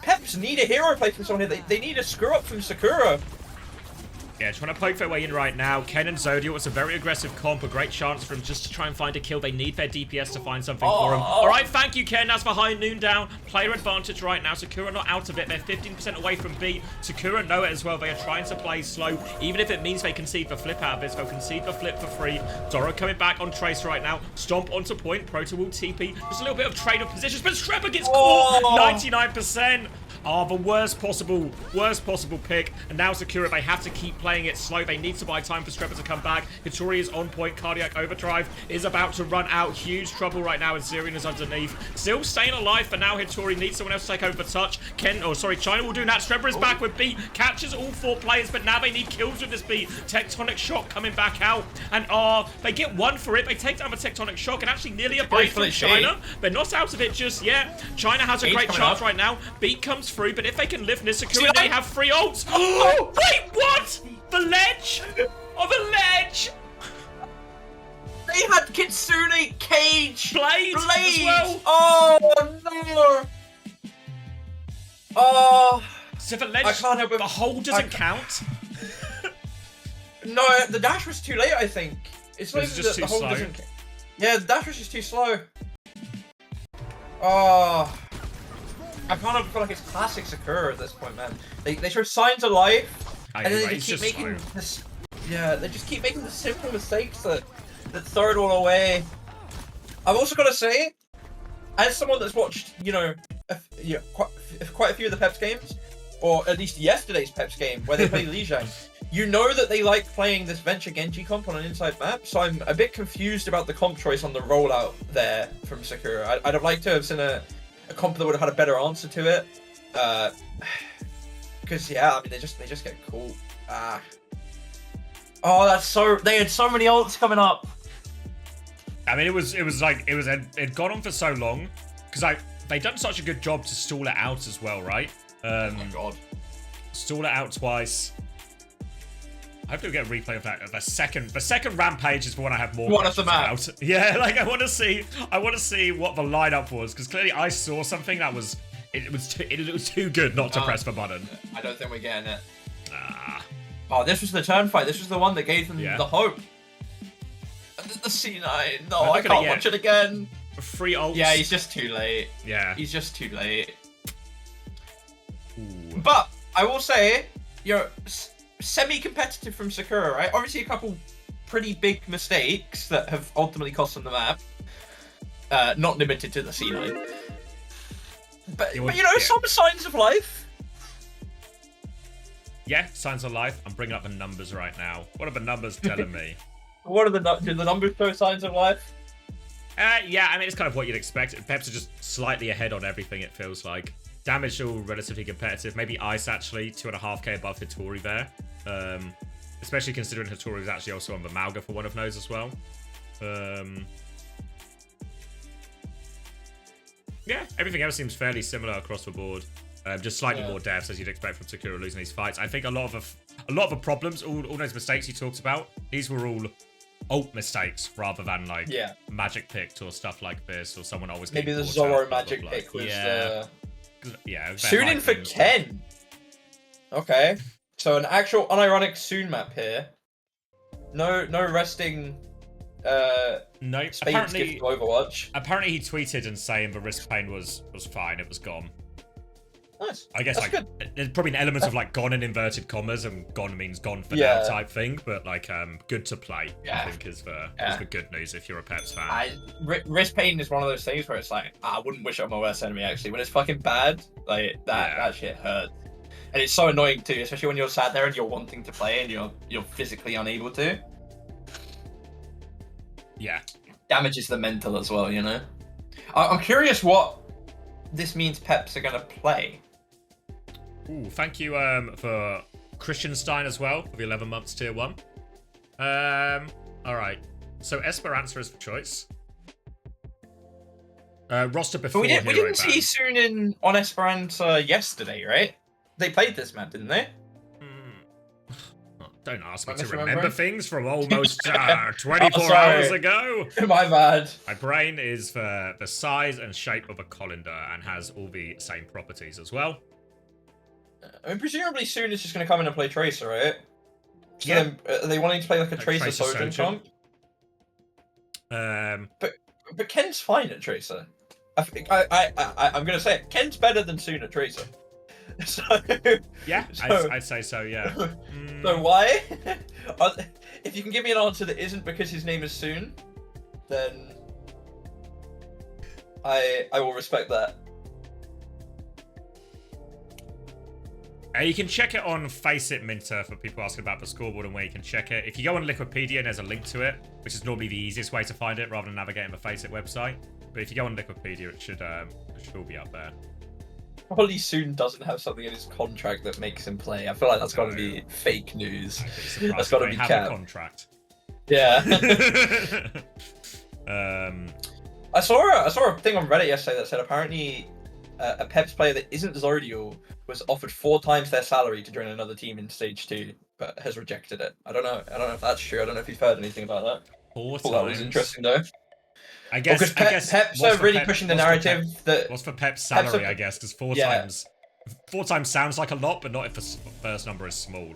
Speaker 2: Peps need a hero play from someone here. They need a screw up from Sakura.
Speaker 1: Yeah, trying to poke their way in right now. Ken and Zodial, it's a very aggressive comp, a great chance for them just to try and find a kill. They need their DPS to find something for them. All right, thank you, Ken. That's for high noon down. Player advantage right now. Sakura not out of it. They're 15% away from B. Sakura know it as well. They are trying to play slow. Even if it means they concede the flip out of this, they'll concede the flip for free. Zoro coming back on Trace right now. Stomp onto point. Proto will TP. Just a little bit of trade of positions, but Strepper gets caught. 99%. Oh, the worst possible pick. And now Sakura, they have to keep playing it slow. They need to buy time for Strepper to come back. Hitori is on point. Cardiac Overdrive is about to run out. Huge trouble right now, and Zirion is underneath. Still staying alive for now. Hitori needs someone else to take over the touch. China will do that. Strepper is back with beat. Catches all 4 players, but now they need kills with this beat. Tectonic Shock coming back out. And they get 1 for it. They take down the Tectonic Shock, and actually nearly a break from China. They're not out of it just yet. China has a great chance right now. Beat comes through, but if they can lift this, Sakura, they have 3 ults. Oh, wait, what? The ledge? Oh, the ledge!
Speaker 2: They had Kitsune, Cage,
Speaker 1: Blade as well.
Speaker 2: Oh, no. Oh,
Speaker 1: So the ledge,
Speaker 2: I can't help it.
Speaker 1: The hole doesn't count?
Speaker 2: No, the dash was too late, I think. It's not even
Speaker 1: just
Speaker 2: that the hole
Speaker 1: slow?
Speaker 2: doesn't count. Yeah, the dash was just too slow. Oh. I kind of feel like it's classic Sakura at this point, man. They show signs of life, and then they just keep making this. Yeah, they just keep making the simple mistakes that throw it all away. I've also got to say, as someone that's watched, you know, quite a few of the Peps games, or at least yesterday's Peps game where they play Lijiang, you know that they like playing this Venture Genji comp on an inside map. So I'm a bit confused about the comp choice on the rollout there from Sakura. I'd have liked to have seen a comp that would have had a better answer to it. Because yeah, I mean they just get caught. Oh, that's so. They had so many ults coming up.
Speaker 1: I mean, it gone on for so long because they done such a good job to stall it out as well, right?
Speaker 2: Oh my god.
Speaker 1: Stall it out twice. I hope to get a replay of that. The second rampage is the one I have more.
Speaker 2: One of the maps.
Speaker 1: Yeah, like I want to see what the lineup was because clearly I saw something that was it was too good not to press the button.
Speaker 2: I don't think we're getting it. Oh, this was the turn fight. This was the one that gave them the hope. The C9. No, I can't watch it again.
Speaker 1: Free ults.
Speaker 2: Yeah, he's just too late.
Speaker 1: Yeah.
Speaker 2: He's just too late.
Speaker 1: Ooh.
Speaker 2: But I will say, you're semi-competitive from Sakura, right? Obviously a couple pretty big mistakes that have ultimately cost them the map. Not limited to the C9. But you know, some signs of life.
Speaker 1: Yeah, signs of life. I'm bringing up the numbers right now. What are the numbers telling me?
Speaker 2: What are do the numbers show signs of life?
Speaker 1: Yeah, I mean, it's kind of what you'd expect. Peps are just slightly ahead on everything, it feels like. Damage all relatively competitive. Maybe Ice, actually, 2.5k above Hitori there. Especially considering Hitori was actually also on the Mauga for one of those as well. Yeah, everything else seems fairly similar across the board. Just slightly more deaths, as you'd expect from Sakura losing these fights. I think a lot of the problems, all those mistakes you talked about, these were all ult mistakes rather than like magic picked or stuff like this, or someone always
Speaker 2: maybe the Zoro magic pick was Soon in for Ken. Okay, so an actual unironic Soon map here. No resting.
Speaker 1: No,
Speaker 2: apparently
Speaker 1: Overwatch. Apparently he tweeted and saying the risk pain was fine, it was gone.
Speaker 2: Nice.
Speaker 1: I guess there's probably an element of like gone in inverted commas, and gone means gone for now type thing, but like good to play. I think is the good news if you're a Peps fan.
Speaker 2: Risk pain is one of those things where it's like I wouldn't wish it on my worst enemy actually. When it's fucking bad, like that shit hurts. And it's so annoying too, especially when you're sat there and you're wanting to play and you're physically unable to.
Speaker 1: Yeah.
Speaker 2: Damages the mental as well, you know? I'm curious what this means Peps are going to play.
Speaker 1: Ooh, thank you for Christian Stein as well for the 11 months tier 1. Alright. So Esperanza is the choice. Roster before
Speaker 2: we didn't see Soon on Esperanza yesterday, right? They played this map, didn't they?
Speaker 1: Don't ask me to remember things from almost 24 hours ago.
Speaker 2: My bad.
Speaker 1: My brain is the size and shape of a colander and has all the same properties as well.
Speaker 2: I mean, presumably Soon is just going to come in and play Tracer, right? So then, are they wanting to play like a Tracer Sojin comp? But Ken's fine at Tracer. I'm going to say it. Ken's better than Soon at Tracer. So,
Speaker 1: I'd say so, yeah.
Speaker 2: So why? If you can give me an answer that isn't because his name is Soon, then I will respect that.
Speaker 1: You can check it on Faceit Minter for people asking about the scoreboard and where you can check it. If you go on Liquipedia, there's a link to it, which is normally the easiest way to find it rather than navigating the Faceit website. But if you go on Liquipedia, it should all be up there.
Speaker 2: Probably Soon doesn't have something in his contract that makes him play. I feel like that's got to be fake news. That's got to be
Speaker 1: a contract.
Speaker 2: Yeah. I saw a thing on Reddit yesterday that said apparently a Peps player that isn't Zodial was offered 4 times their salary to join another team in Stage 2, but has rejected it. I don't know if that's true. I don't know if you've heard anything about that.
Speaker 1: 4
Speaker 2: times. That was interesting though.
Speaker 1: I guess
Speaker 2: Peps are really pushing the narrative that
Speaker 1: what's for Pep's salary, I guess, because 4 times 4 times sounds like a lot, but not if the first number is small.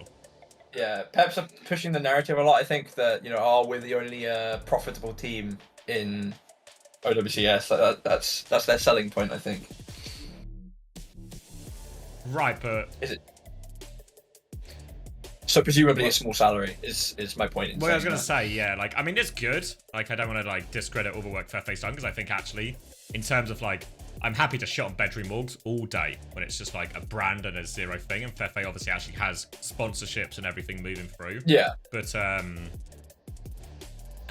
Speaker 2: Yeah, Peps are pushing the narrative a lot. I think that, you know, oh, we're the only profitable team in OWCS. That's their selling point, I think.
Speaker 1: Right, but
Speaker 2: is it? So presumably a small salary is my point. In
Speaker 1: well, I was gonna say, yeah, like I mean, it's good. Like I don't want to like discredit all the work Fefe's done because I think actually, in terms of like, I'm happy to shit on bedroom orgs all day when it's just like a brand and a zero thing, and Fefe obviously actually has sponsorships and everything moving through.
Speaker 2: Yeah.
Speaker 1: But I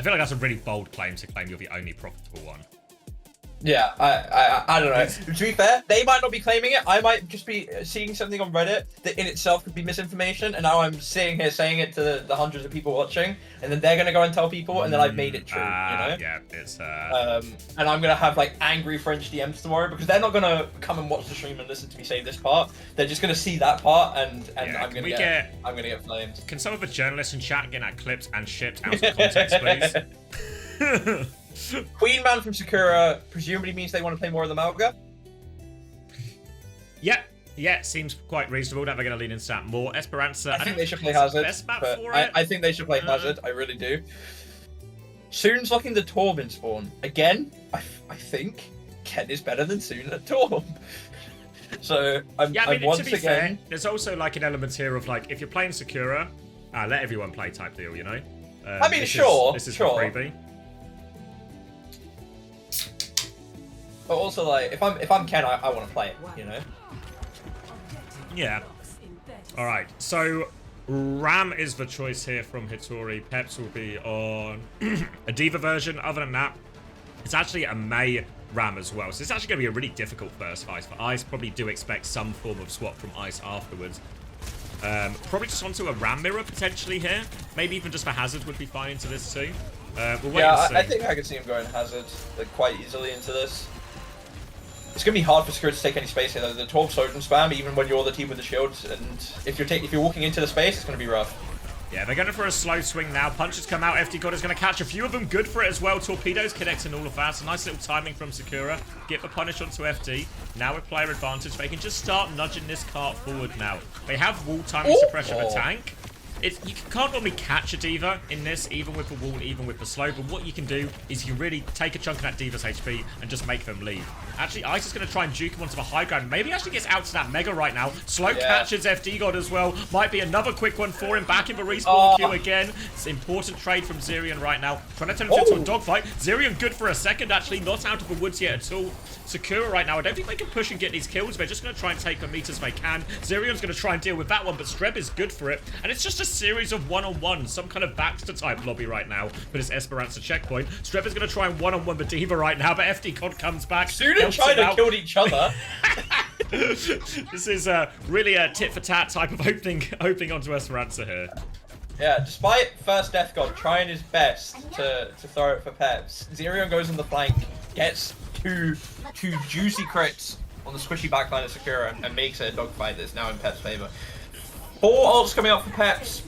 Speaker 1: feel like that's a really bold claim to claim you're the only profitable one.
Speaker 2: Yeah, I don't know. To be fair, they might not be claiming it. I might just be seeing something on Reddit that in itself could be misinformation, and now I'm sitting here saying it to the hundreds of people watching, and then they're gonna go and tell people, and then I've made it true. You know?
Speaker 1: Yeah, it's
Speaker 2: and I'm gonna have like angry French DMs tomorrow because they're not gonna come and watch the stream and listen to me say this part. They're just gonna see that part, and
Speaker 1: yeah,
Speaker 2: I'm gonna get flamed.
Speaker 1: Can some of the journalists in chat get that clipped and shipped out of context, please?
Speaker 2: Queen Man from Sakura presumably means they want to play more of the Malga.
Speaker 1: Yeah, seems quite reasonable that they're going to lean into that more. Esperanza,
Speaker 2: I think they should play Hazard. I think they should play Hazard. I really do. Soon's locking the Torb in spawn again. I think Ken is better than Soon at Torb. So I'm once
Speaker 1: to be
Speaker 2: again.
Speaker 1: Fair, there's also like an element here of like if you're playing Sakura, let everyone play type deal. You know.
Speaker 2: I mean,
Speaker 1: this
Speaker 2: sure.
Speaker 1: This is
Speaker 2: sure.
Speaker 1: a freebie.
Speaker 2: But also, like, if I'm Ken, I want to play it, you know?
Speaker 1: Yeah. Alright, so Ram is the choice here from Hitori. Peps will be on a D.Va version. Other than that, it's actually a May Ram as well. So it's actually going to be a really difficult first fight for Ice. Probably do expect some form of swap from Ice afterwards. Probably just onto a Ram mirror potentially here. Maybe even just for Hazard would be fine into this too. We'll wait and see.
Speaker 2: I think I can see him going Hazard like, quite easily into this. It's gonna be hard for Sakura to take any space here though. The 12 Sojourn spam, even when you're the team with the shields, and if you're walking into the space, it's gonna be rough.
Speaker 1: Yeah, they're going for a slow swing now. Punches come out. FD God is going to catch a few of them. Good for it as well. Torpedoes connecting all of that. So nice little timing from Sakura. Get the punish onto FD. Now with player advantage, they can just start nudging this cart forward now. They have wall timing suppression of a tank. You can't normally catch a D.Va in this, even with the wall, even with the slow, but what you can do is you really take a chunk of that D.Va's HP and just make them leave. Actually, Ice is going to try and juke him onto the high ground. Maybe actually gets out to that Mega right now. Slow catches FD God as well. Might be another quick one for him. Back in the respawn queue again. It's an important trade from Zirion right now. Trying to turn him into a dogfight. Zirion good for a second, actually. Not out of the woods yet at all. Sakura right now, I don't think they can push and get these kills. They're just going to try and take the meters they can. Zirion's going to try and deal with that one, but Streb is good for it. And it's just a series of one-on-ones, some kind of Baxter type lobby right now for this Esperanza checkpoint. Streb is going to try and one-on-one the D.Va right now, but FD God comes back.
Speaker 2: Soon and trying to kill each other.
Speaker 1: This is really a tit-for-tat type of opening onto Esperanza here.
Speaker 2: Yeah, despite first Death God trying his best to throw it for Peps, Zirion goes on the flank, gets two juicy crits on the squishy backline of Sakura and makes it a dogfight that's now in Peps' favor. 4 ults coming up for Peps.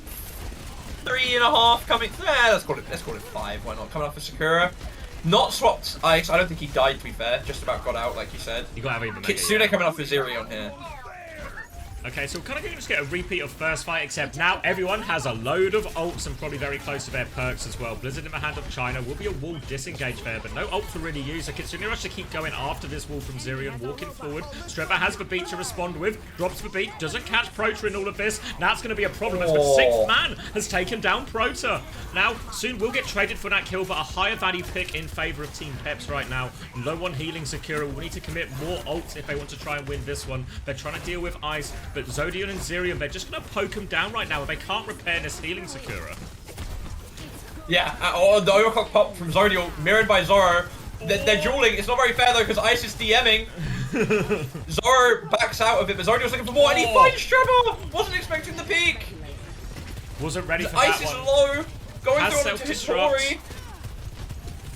Speaker 2: 3.5 coming. Let's call it 5. Why not? Coming up for Sakura. Not swapped Ice. I don't think he died, to be fair. Just about got out, like you said.
Speaker 1: You got to have
Speaker 2: Kitsune coming off for Zirion here.
Speaker 1: Okay, so we're kind of going to just get a repeat of first fight, except now everyone has a load of ults and probably very close to their perks as well. Blizzard in the hand of China will be a wall disengage there, but no ult to really use. So Kitsune Rush to keep going after this wall from Zirion, walking forward. Streba has the beat to respond with, drops the beat, doesn't catch Prota in all of this. Now it's going to be a problem as the 6th man has taken down Prota. Now, soon we'll get traded for that kill, but a higher value pick in favor of Team Peps right now. No one healing Sakura. We need to commit more ults if they want to try and win this one. They're trying to deal with Ice, but Zodion and Zirion, they're just going to poke him down right now, and they can't repair this healing Sakura.
Speaker 2: Yeah, the overclock pop from Zodion, mirrored by Zoro. They're dueling. It's not very fair, though, because Ice is DMing. Zoro backs out of it, but Zodion's looking for more, and he finds Trevor! Wasn't expecting the peek!
Speaker 1: Wasn't ready for
Speaker 2: Ice
Speaker 1: that one.
Speaker 2: Ice is low, going through onto Hitori.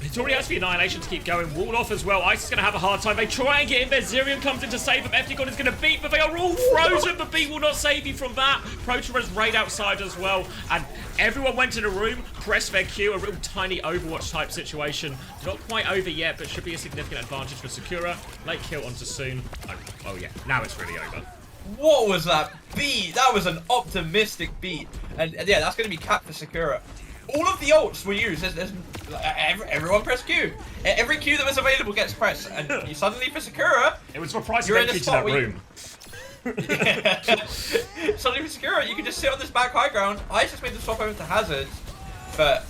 Speaker 1: Hitori has the Annihilation to keep going. Walled off as well. Ice is going to have a hard time. They try and get in there. Zirion comes in to save them. FD God is going to beat, but they are all frozen. The beat will not save you from that. Prota is right outside as well. And everyone went in a room, pressed their Q, a real tiny Overwatch type situation. Not quite over yet, but should be a significant advantage for Sakura. Late kill onto Soon. Oh yeah, now it's really over.
Speaker 2: What was that beat? That was an optimistic beat. And yeah, that's going to be capped for Sakura. All of the ults were used. Everyone press Q. Every Q that was available gets pressed. And you suddenly, for Sakura,
Speaker 1: it was for price of entry to that room.
Speaker 2: Suddenly for Sakura, you can just sit on this back high ground. I just made the swap over to Hazard. But,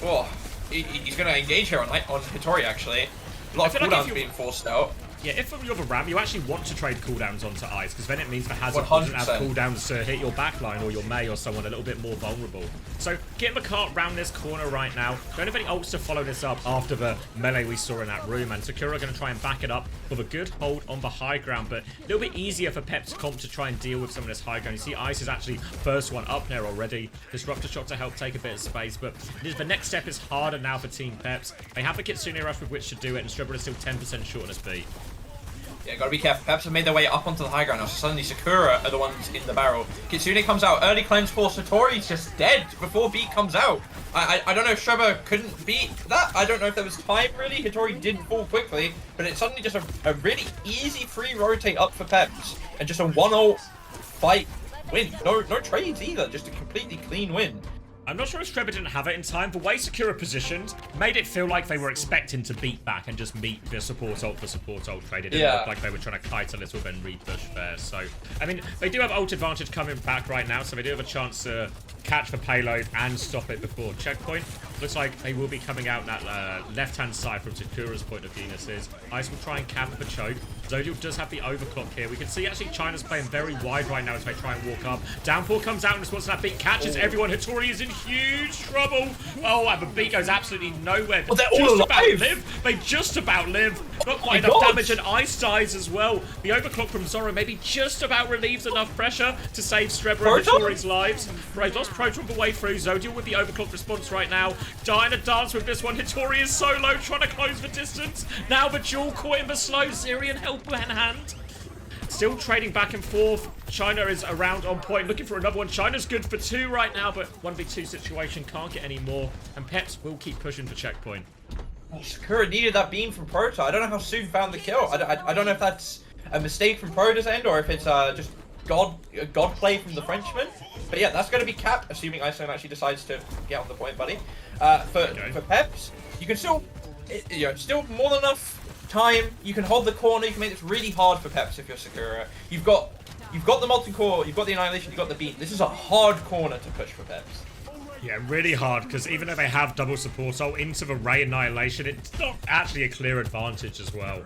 Speaker 2: oh, he's going to engage here on Hitori, actually. A lot of cooldowns being forced out.
Speaker 1: Yeah, if you're the RAM, you actually want to trade cooldowns onto Ice, because then it means the Hazard doesn't have cooldowns to hit your backline or your Mei or someone a little bit more vulnerable. So, getting the cart round this corner right now. Don't have any ults to follow this up after the melee we saw in that room, and Sakura going to try and back it up with a good hold on the high ground, but a little bit easier for Peps comp to try and deal with some of this high ground. You see Ice is actually first one up there already. Disruptor shot to help take a bit of space, but the next step is harder now for Team Peps. They have the Kitsune Rush with which to do it, and Strebber is still 10% short on his beat.
Speaker 2: Yeah, gotta be careful. Peps have made their way up onto the high ground now, so suddenly Sakura are the ones in the barrel. Kitsune comes out, early cleanse force, Hitori's just dead before beat comes out. I don't know if Strebber couldn't beat that. I don't know if there was time, really. Hitori did fall quickly, but it's suddenly just a really easy free rotate up for Peps, and just a 1-0 fight win. No trades either, just a completely clean win.
Speaker 1: I'm not sure if Strebber didn't have it in time. The way Sakura positioned made it feel like they were expecting to beat back and just meet the support ult for support ult trade. It didn't look like they were trying to kite a little bit and repush there. So, I mean, they do have ult advantage coming back right now, so they do have a chance to catch the payload and stop it before checkpoint. Looks like they will be coming out that left-hand side from Sakura's point of view. This is Ice will try and cap the choke. Zodiel does have the overclock here. We can see actually China's playing very wide right now as they try and walk up. Downpour comes out in response to that beat, catches everyone. Hitori is in huge trouble. Oh, and the beat goes absolutely nowhere.
Speaker 2: Well, they're all alive.
Speaker 1: They just about live. Not quite enough damage, and Ice dies as well. The overclock from Zoro maybe just about relieves enough pressure to save Strebber and Hitori's lives. Right, lost Proton the way through. Zodiel with the overclock response right now. Dying to dance with this one. Hitori is so low, trying to close the distance. Now the Jewel caught in the slow. Zirian help in hand. Still trading back and forth. China is around on point, looking for another one. China's good for 2 right now, but 1v2 situation, can't get any more. And Peps will keep pushing for checkpoint.
Speaker 2: Oh, Sakura needed that beam from Proto. I don't know how Soon found the kill. I don't know if that's a mistake from Proto's end or if it's just god play from the Frenchman. But yeah, that's going to be capped, assuming Iceland actually decides to get on the point, buddy. For Peps, you can still, still more than enough time. You can hold the corner. You can make this really hard for Peps if you're Sakura. You've got the molten core, you've got the annihilation, you've got the beam. This is a hard corner to push for Peps.
Speaker 1: Yeah, really hard, because even though they have double support ult into the Ray Annihilation, it's not actually a clear advantage as well.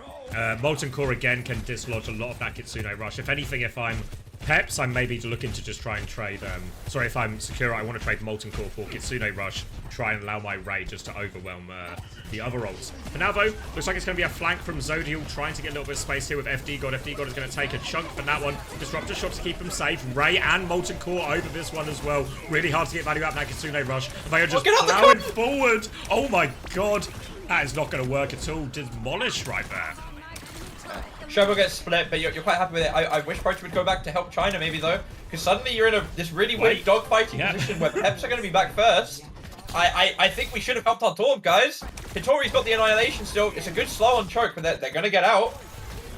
Speaker 1: Molten Core again can dislodge a lot of that Kitsune Rush. If anything, if I'm Peps, I'm maybe looking to just try and trade, sorry, if I'm Sakura, I want to trade Molten Core for Kitsune Rush, try and allow my Ray just to overwhelm the other ults. For now, though, looks like it's going to be a flank from Zodiel, trying to get a little bit of space here with FD God. FD God is going to take a chunk from that one. Disruptor shot to keep them safe. Ray and Molten Core over this one as well. Really hard to get value out of that Kitsune Rush. They are just plowing forward. Oh my god. That is not going to work at all. Demolished right there.
Speaker 2: Shovel gets split, but you're quite happy with it. I wish Proto would go back to help China, maybe, though. Because suddenly you're in this really weird dogfighting position where Peps are going to be back first. I think we should have helped our Torb, guys. Hitori's got the Annihilation still. It's a good slow on choke, but they're going to get out.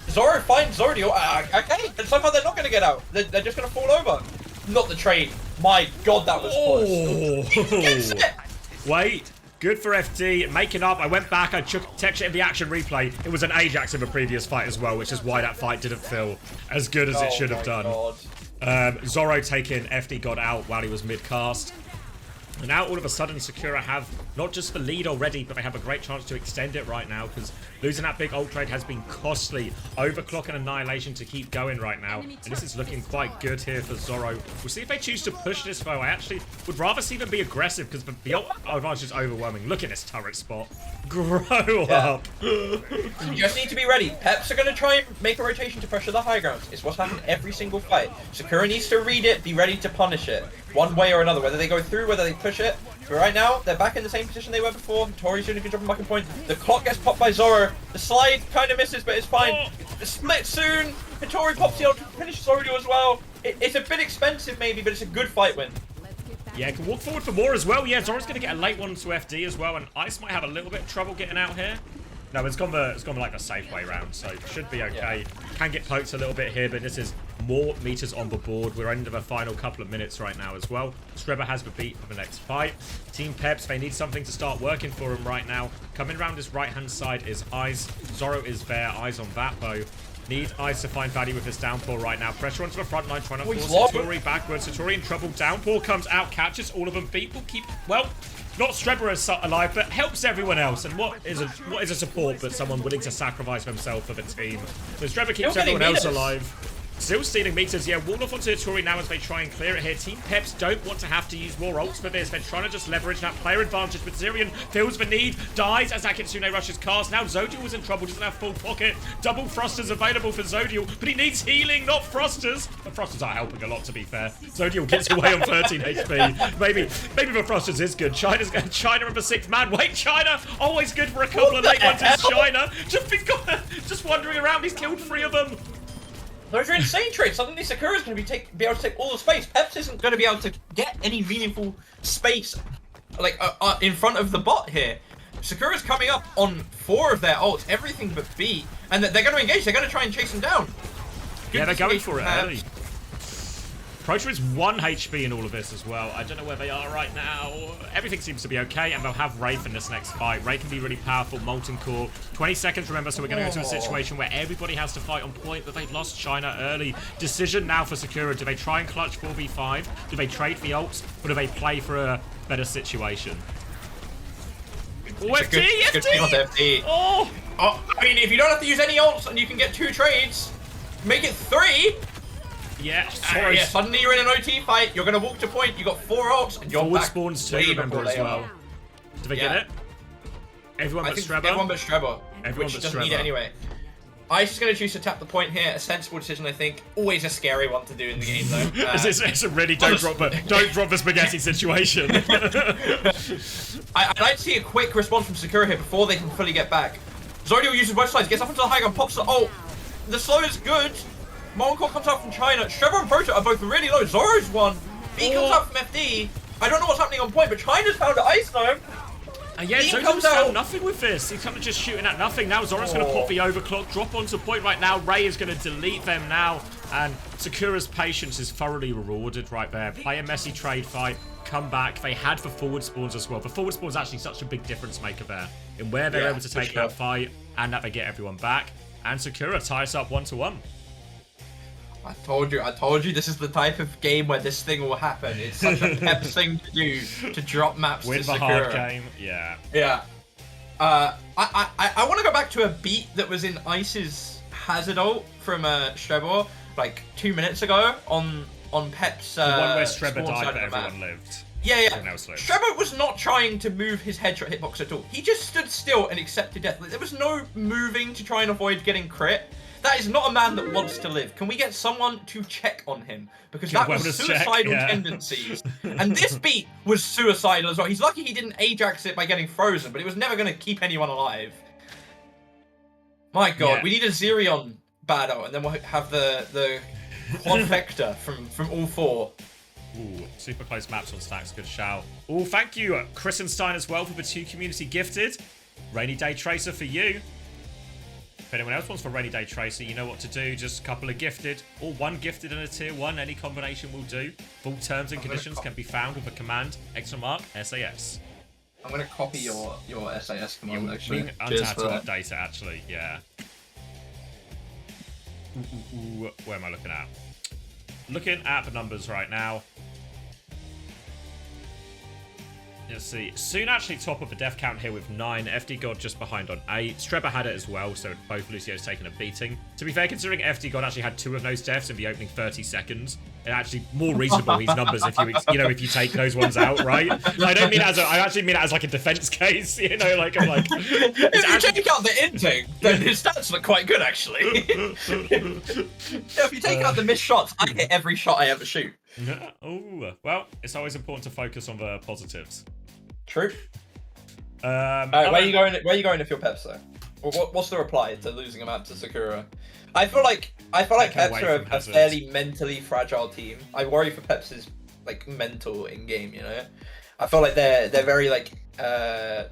Speaker 2: Zoro finds Zodiel. Okay, and somehow they're not going to get out. They're just going to fall over. Not the trade. My god, that was close.
Speaker 1: Wait. Good for FD, making up. I went back, I checked it in the action replay. It was an Ajax in the previous fight as well, which is why that fight didn't feel as good as it should have done. Zoro taking FD God out while he was mid-cast. And now all of a sudden Sakura have not just the lead already, but they have a great chance to extend it right now, because losing that big ult trade has been costly. Overclock and Annihilation to keep going right now. And this is looking quite good here for Zoro. We'll see if they choose to push this though. I actually would rather see them be aggressive, because the ult advantage is overwhelming. Look at this turret spot. Grow up.
Speaker 2: You just need to be ready. Peps are going to try and make a rotation to pressure the high ground. It's what's happened every single fight. Sakura needs to read it, be ready to punish it. One way or another, whether they go through, whether they push it. But right now, they're back in the same position they were before. Tori's doing a good job of marking point. The clock gets popped by Zoro. The slide kind of misses, but it's fine. The split soon. Hitori pops the ult to finish Zoro as well. It's a bit expensive maybe, but it's a good fight win.
Speaker 1: Yeah, can walk forward for more as well. Yeah, Zoro's going to get a late one to FD as well, and Ice might have a little bit of trouble getting out here. No, it's gone like a safe way round, so it should be okay. Can get poked a little bit here, but this is more meters on the board. We're into the final couple of minutes right now as well. Strebber has the beat for the next fight. Team Peps, they need something to start working for him right now. Coming around his right-hand side is Eyes. Zoro is there. Eyes on that bow. Need Eyes to find value with his downpour right now. Pressure onto the front line, trying to force Satori backwards. Satori in trouble. Downpour comes out, catches all of them. Beat will keep, well, not Strebber as alive, but helps everyone else. And what is a support but someone willing to sacrifice himself for the team? So Strebber keeps everyone else alive. Still stealing meters. Yeah, wall off onto Satori now as they try and clear it here. Team Peps don't want to have to use more ults for this. They're trying to just leverage that player advantage, but Zirian feels the need, dies as Akitsune rushes cast. Now Zodiel was in trouble, doesn't have full pocket. Double thrusters available for Zodiel, but he needs healing, not thrusters. The thrusters are helping a lot, to be fair. Zodiel gets away on 13 HP. Maybe the thrusters is good. China in the 6th man. Wait, China! Always good for a couple of late ones. It's China. Just wandering around. He's killed 3 of them.
Speaker 2: Those are insane trades. Suddenly Sakura's going to be able to take all the space. Peps isn't going to be able to get any meaningful space like in front of the bot here. Sakura's coming up on 4 of their ults, everything but beat, and they're going to engage. They're going to try and chase him down.
Speaker 1: Yeah, they're going for it early. Proto is 1 HP in all of this as well. I don't know where they are right now. Everything seems to be okay, and they'll have Wraith in this next fight. Wraith can be really powerful, Molten Core. 20 seconds, remember, so we're going to go to a situation where everybody has to fight on point, but they've lost China early. Decision now for Sakura. Do they try and clutch 4v5? Do they trade the ults? Or do they play for a better situation? Oh, FD!
Speaker 2: Oh, I mean, if you don't have to use any ults and you can get 2 trades, make it 3.
Speaker 1: Yeah,
Speaker 2: yeah, suddenly you're in an OT fight, you're going to walk to point, you got 4 ults, and you're
Speaker 1: forward
Speaker 2: back
Speaker 1: spawns too, remember, as well. Did they get it? Everyone but Strebber?
Speaker 2: Everyone but Strebber, which doesn't need it anyway. Ice is going to choose to tap the point here, a sensible decision, I think. Always a scary one to do in the game, though.
Speaker 1: It's a really don't drop the spaghetti situation.
Speaker 2: I'd like to see a quick response from Sakura here before they can fully get back. Zodiel uses both sides, gets up into the high ground, pops the ult. The slow is good. Molten Core comes out from China. Strebber and Proto are both really low. Zoro's 1. B comes out from FD. I don't know what's happening on point, but China's found an Ice Gnome.
Speaker 1: Yeah, Zoro's found nothing with this. He's kind of just shooting at nothing. Now Zoro's going to pop the overclock, drop onto point right now. Ray is going to delete them now. And Sakura's patience is thoroughly rewarded right there. Play a messy trade fight. Come back. They had the forward spawns as well. The forward spawns actually such a big difference maker there in where they're able to take that fight and that they get everyone back. And Sakura ties up 1-1.
Speaker 2: I told you this is the type of game where this thing will happen. It's such a Peps thing to do, to drop maps
Speaker 1: Win
Speaker 2: to
Speaker 1: the
Speaker 2: Sakura.
Speaker 1: hard game, yeah.
Speaker 2: Yeah. I want to go back to a beat that was in Ice's Hazard ult from Strebber like 2 minutes ago on Peps.
Speaker 1: The one where Strebber died but everyone lived.
Speaker 2: Yeah. Strebber was not trying to move his headshot hitbox at all. He just stood still and accepted death. There was no moving to try and avoid getting crit. That is not a man that wants to live. Can we get someone to check on him? Because that was suicidal tendencies. And this beat was suicidal as well. He's lucky he didn't Ajax it by getting frozen, but it was never going to keep anyone alive. My god, we need a Zirion battle, and then we'll have the quadfecta from all 4.
Speaker 1: Ooh, super close maps on stacks. Good shout. Ooh, thank you, Chrisenstein, as well, for the 2 community gifted. Rainy Day Tracer for you. If anyone else wants for Rainy Day Tracer, you know what to do. Just a couple of gifted, or 1 gifted and a tier 1. Any combination will do. Full terms and conditions can be found with the command !SAS.
Speaker 2: I'm going to copy your SAS command, actually.
Speaker 1: To update it, actually, yeah. Ooh, where am I looking at? Looking at the numbers right now. Let's see. Soon actually top of the death count here with 9. FD God just behind on 8. Strebber had it as well, so both Lucio's taken a beating. To be fair, considering FD God actually had 2 of those deaths in the opening 30 seconds, it's actually more reasonable these numbers if if you take those ones out, right? I don't mean it as I actually mean it as like a defense case, I'm like.
Speaker 2: If you take out the inting, then his stats look quite good actually. If you take out the missed shots, I hit every shot I ever shoot.
Speaker 1: Oh, well, it's always important to focus on the positives.
Speaker 2: True. Where are you going if you're Peps though? What's the reply to losing a map to Sakura? I feel like Peps are a fairly mentally fragile team. I worry for Peps' like mental in game. I feel like they're very like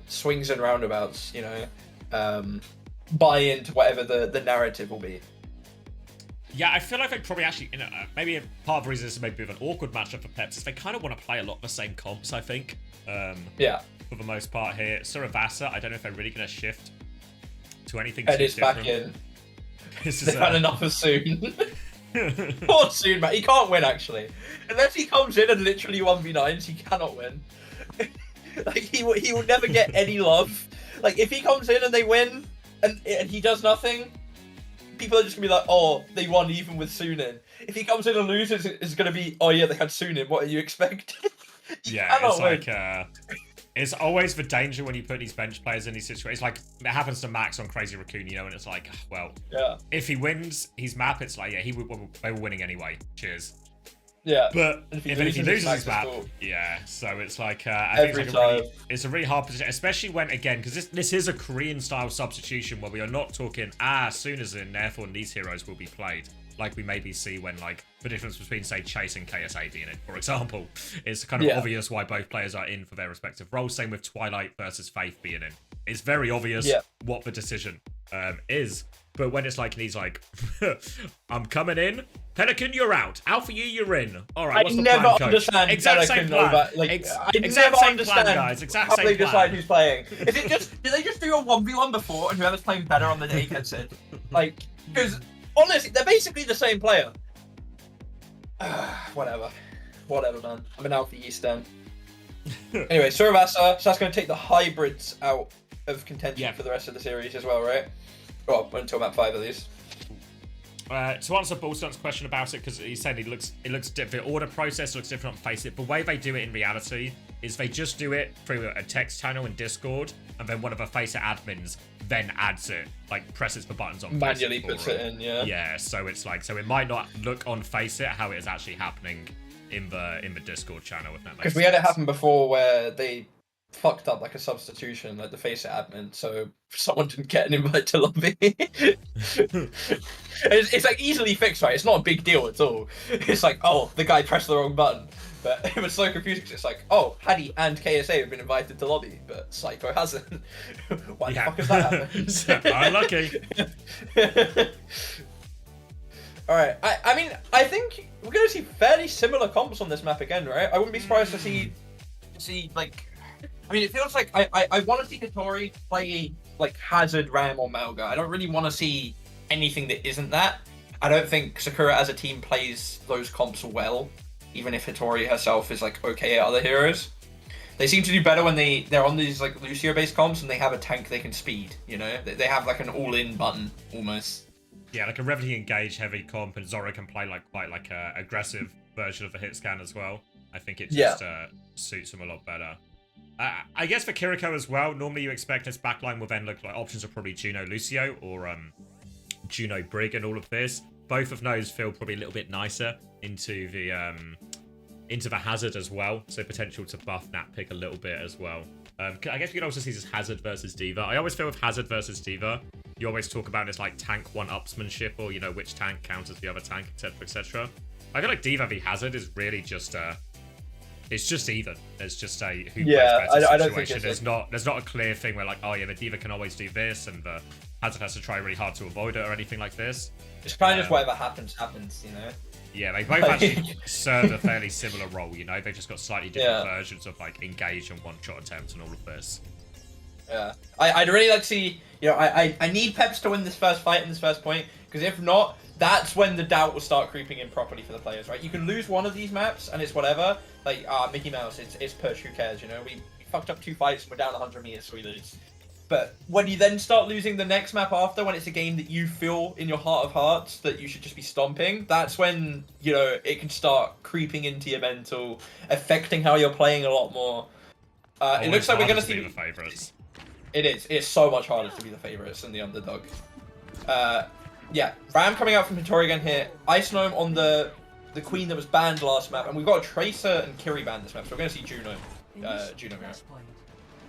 Speaker 2: swings and roundabouts. Buy into whatever the narrative will be.
Speaker 1: Yeah, I feel like they probably actually, maybe a part of the reason this is maybe a bit of an awkward matchup for Peps is they kind of want to play a lot of the same comps, I think.
Speaker 2: Yeah.
Speaker 1: For the most part here. Suravasa, I don't know if they're really going to shift to anything
Speaker 2: too
Speaker 1: different.
Speaker 2: back in. They've had enough of Soon. Poor Soon, man. He can't win, actually. Unless he comes in and literally 1v9s, he cannot win. Like, he will never get any love. Like, if he comes in and they win, and he does nothing, people are just going to be like, oh, they won even with Soon in. If he comes in and loses, it's going to be, oh yeah, they had Soon in. What are you expecting?
Speaker 1: Yeah, it's win. Like... It's always the danger when you put these bench players in these situations. Like, it happens to Max on Crazy Raccoon, you know, and it's like, well, yeah. If he wins his map, it's like, yeah, they were winning anyway. Cheers.
Speaker 2: Yeah.
Speaker 1: But if he loses his map, yeah. So it's like, I think it's a really hard position, especially when, again, because this is a Korean-style substitution where we are not talking, Soon as in, therefore these heroes will be played. Like we maybe see when, like, the difference between, say, Chase and KSA being in, for example. It's kind of obvious why both players are in for their respective roles. Same with Twilight versus Faith being in. It's very obvious what the decision is. But when it's like, he's like, I'm coming in. Pelican, you're out. Alpha U, you're in. All right, what's the plan, coach?
Speaker 2: Understand
Speaker 1: exact
Speaker 2: Pelican
Speaker 1: same plan.
Speaker 2: Over, like,
Speaker 1: exact same plan, guys. Exact same plan.
Speaker 2: How they decide who's playing. Is it just, do they just do a 1v1 before and whoever's playing better on the day gets it? Like, because... honestly, they're basically the same player. Whatever, man. I'm an Alpha Eastern. Anyway, Suravasa, so that's going to take the hybrids out of contention for the rest of the series as well, right? Well, until map 5 at least.
Speaker 1: To answer Bullstun's question about it, because he said it looks different. The order process looks different on Face It. The way they do it in reality is they just do it through a text channel in Discord, and then one of the Face It admins then adds it, like presses the buttons on
Speaker 2: manually puts it in,
Speaker 1: yeah. So it's like, so it might not look on Face It how it is actually happening in the Discord channel, if that makes sense.
Speaker 2: Because we had it happen before where they fucked up like a substitution, like the Face It admin, so someone didn't get an invite to lobby. It's like easily fixed, right? It's not a big deal at all. It's like, oh, the guy pressed the wrong button. But it was so confusing because it's like, oh, Hattie and KSA have been invited to lobby, but Psycho hasn't. Why the fuck has that happened?
Speaker 1: Unlucky.
Speaker 2: Alright, I mean, I think we're going to see fairly similar comps on this map again, right? I wouldn't be surprised to see like... I mean, it feels like I want to see Hitori play like Hazard, Ram, or Melga. I don't really want to see anything that isn't that. I don't think Sakura as a team plays those comps well, even if Hitori herself is like okay at other heroes. They seem to do better when they're on these like Lucio-based comps and they have a tank they can speed, you know? They have like an all-in button, almost.
Speaker 1: Yeah, like a Revenue Engage heavy comp, and Zora can play like quite like a aggressive version of the hit scan as well. I think it just suits them a lot better. I guess for Kiriko as well, normally you expect his backline will then look like options are probably Juno Lucio or Juno Brig and all of this. Both of those feel probably a little bit nicer into the Hazard as well, so potential to buff Nat pick a little bit as well. I guess you can also see this Hazard versus Diva. I always feel with Hazard versus Diva, you always talk about this like tank one-upsmanship, or you know which tank counters the other tank, etc., etc. I feel like Diva v Hazard is really just it's just even. There's just a who plays better
Speaker 2: I don't think
Speaker 1: there's not a clear thing where like, oh yeah, the Diva can always do this and the Hazard has to try really hard to avoid it or anything like this.
Speaker 2: It's kind of just whatever happens, you know?
Speaker 1: Yeah, they both actually serve a fairly similar role, you know? They've just got slightly different versions of like engage and one-shot attempts and all of this.
Speaker 2: Yeah. I'd really like to see, you know, I need Peps to win this first fight in this first point, because if not, that's when the doubt will start creeping in properly for the players, right? You can lose one of these maps and it's whatever. Like, Mickey Mouse, it's push, who cares, you know? We fucked up 2 fights and we're down 100 meters, so we lose. But when you then start losing the next map after, when it's a game that you feel in your heart of hearts that you should just be stomping, that's when, you know, it can start creeping into your mental, affecting how you're playing a lot more. It looks like we're going to see
Speaker 1: the favorites.
Speaker 2: It is. It's so much harder to be the favorites than the underdog. Yeah, Ram coming out from Hitori again here. Ice Gnome on the Queen that was banned last map, and we've got a Tracer and Kiri banned this map, so we're going to see Juno here.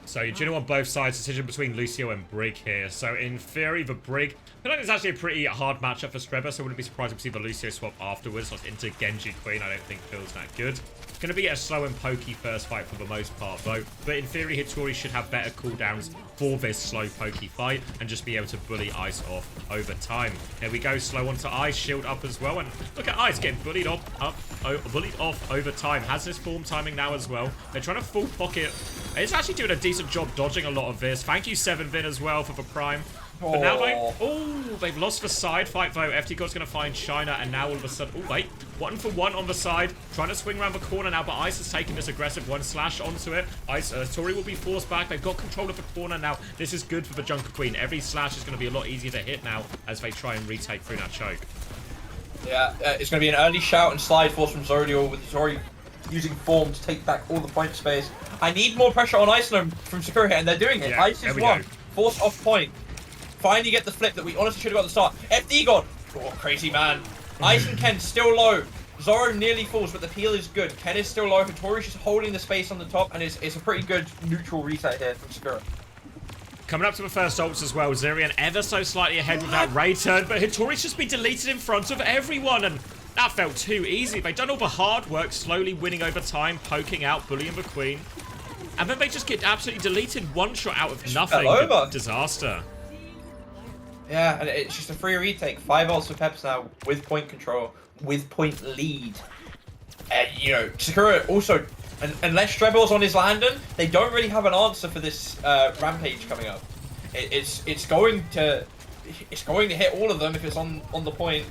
Speaker 1: So Juno on both sides, decision between Lucio and Brig here. So in theory, the Brig, I feel like it's actually a pretty hard matchup for Streba, so I wouldn't be surprised to see the Lucio swap afterwards, like into Genji Queen. I don't think feels that good. It's going to be a slow and pokey first fight for the most part, though. But in theory, Hitori should have better cooldowns for this slow pokey fight and just be able to bully Ice off over time. There we go, slow onto Ice, shield up as well, and look at Ice getting bullied off over time. Has this form timing now as well. They're trying to full pocket. It's actually doing a decent job dodging a lot of this. Thank you, 7vin as well for the prime. But now they've lost the side fight though. FT God's going to find China, and now all of a sudden, oh wait, 1-for-1 on the side, trying to swing around the corner now, but Ice is taking this aggressive one slash onto it. Ice, Tori will be forced back. They've got control of the corner now. This is good for the Junker Queen. Every slash is going to be a lot easier to hit now as they try and retake through that choke.
Speaker 2: Yeah, it's going to be an early shout and slide force from Zodial, with Zori using form to take back all the point space. I need more pressure on Ice from Sakura here, and they're doing it.
Speaker 1: Yeah,
Speaker 2: Ice is one, force off point. Finally get the flip that we honestly should have got at the start. FD God! Oh, crazy man. Ice and Ken still low. Zoro nearly falls, but the peel is good. Ken is still low. Hitori's just holding the space on the top, and it's a pretty good neutral reset here from Sakura.
Speaker 1: Coming up to the first ults as well. Zirian ever so slightly ahead with that raid turn, but Hitori's just been deleted in front of everyone, and that felt too easy. They've done all the hard work, slowly winning over time, poking out, bullying the Queen. And then they just get absolutely deleted, one shot out of nothing. Disaster.
Speaker 2: Yeah, and it's just a free retake. 5 ults for Peps now, with point control, with point lead. And, you know, Sakura also, unless Strebel's on his Landon, they don't really have an answer for this Rampage coming up. It's going to hit all of them if it's on the point,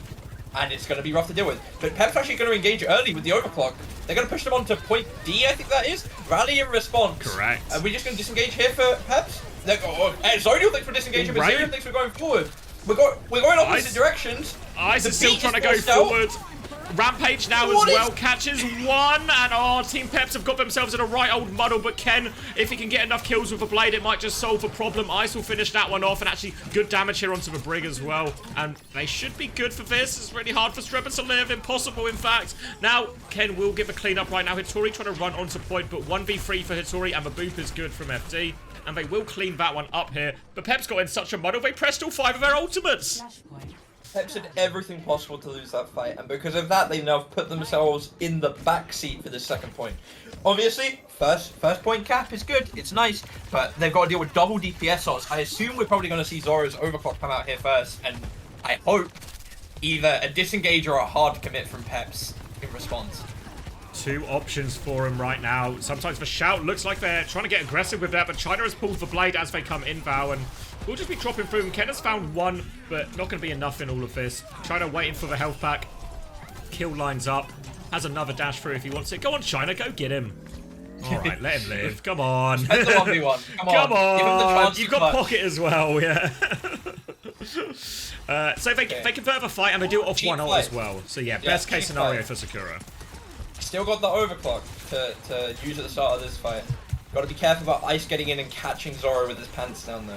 Speaker 2: and it's going to be rough to deal with. But Peps actually going to engage early with the overclock. They're going to push them onto point D, I think that is. Rally and response.
Speaker 1: Correct.
Speaker 2: Are we just going to disengage here for Peps? Zodial thinks we're disengaging, but Zirian thinks we're going forward. We're going opposite directions.
Speaker 1: Ice is still trying to go forward. Rampage now as well, catches one, and Team Peps have got themselves in a right old muddle, but Ken, if he can get enough kills with a blade, it might just solve the problem. Ice will finish that one off, and actually good damage here onto the Brig as well, and they should be good for this. It's really hard for Strebber to live, impossible in fact. Now, Ken will give a clean up right now. Hitori trying to run onto point, but 1v3 for Hitori, and the boop is good from FD. And they will clean that one up here. But Peps got in such a muddle, they pressed all 5 of their ultimates.
Speaker 2: Peps did everything possible to lose that fight, and because of that, they now have put themselves in the backseat for this second point. Obviously, first point cap is good, it's nice, but they've got to deal with double DPS odds. I assume we're probably going to see Zoro's overclock come out here first, and I hope either a disengage or a hard commit from Peps in response.
Speaker 1: 2 options for him right now. Sometimes the shout looks like they're trying to get aggressive with that, but China has pulled the blade as they come in, Val, and we'll just be dropping through him. Ken has found 1, but not going to be enough in all of this. China waiting for the health pack. Kill lines up. Has another dash through if he wants it. Go on, China. Go get him. All right, let him live. Come on.
Speaker 2: That's the 1v1. Come on.
Speaker 1: Give
Speaker 2: him the chance.
Speaker 1: You've got pocket as well, yeah. So they convert the fight, and they do it off 1 ult as well. So yeah, best case scenario for Sakura.
Speaker 2: Still got the overclock to use at the start of this fight. Got to be careful about Ice getting in and catching Zoro with his pants down though.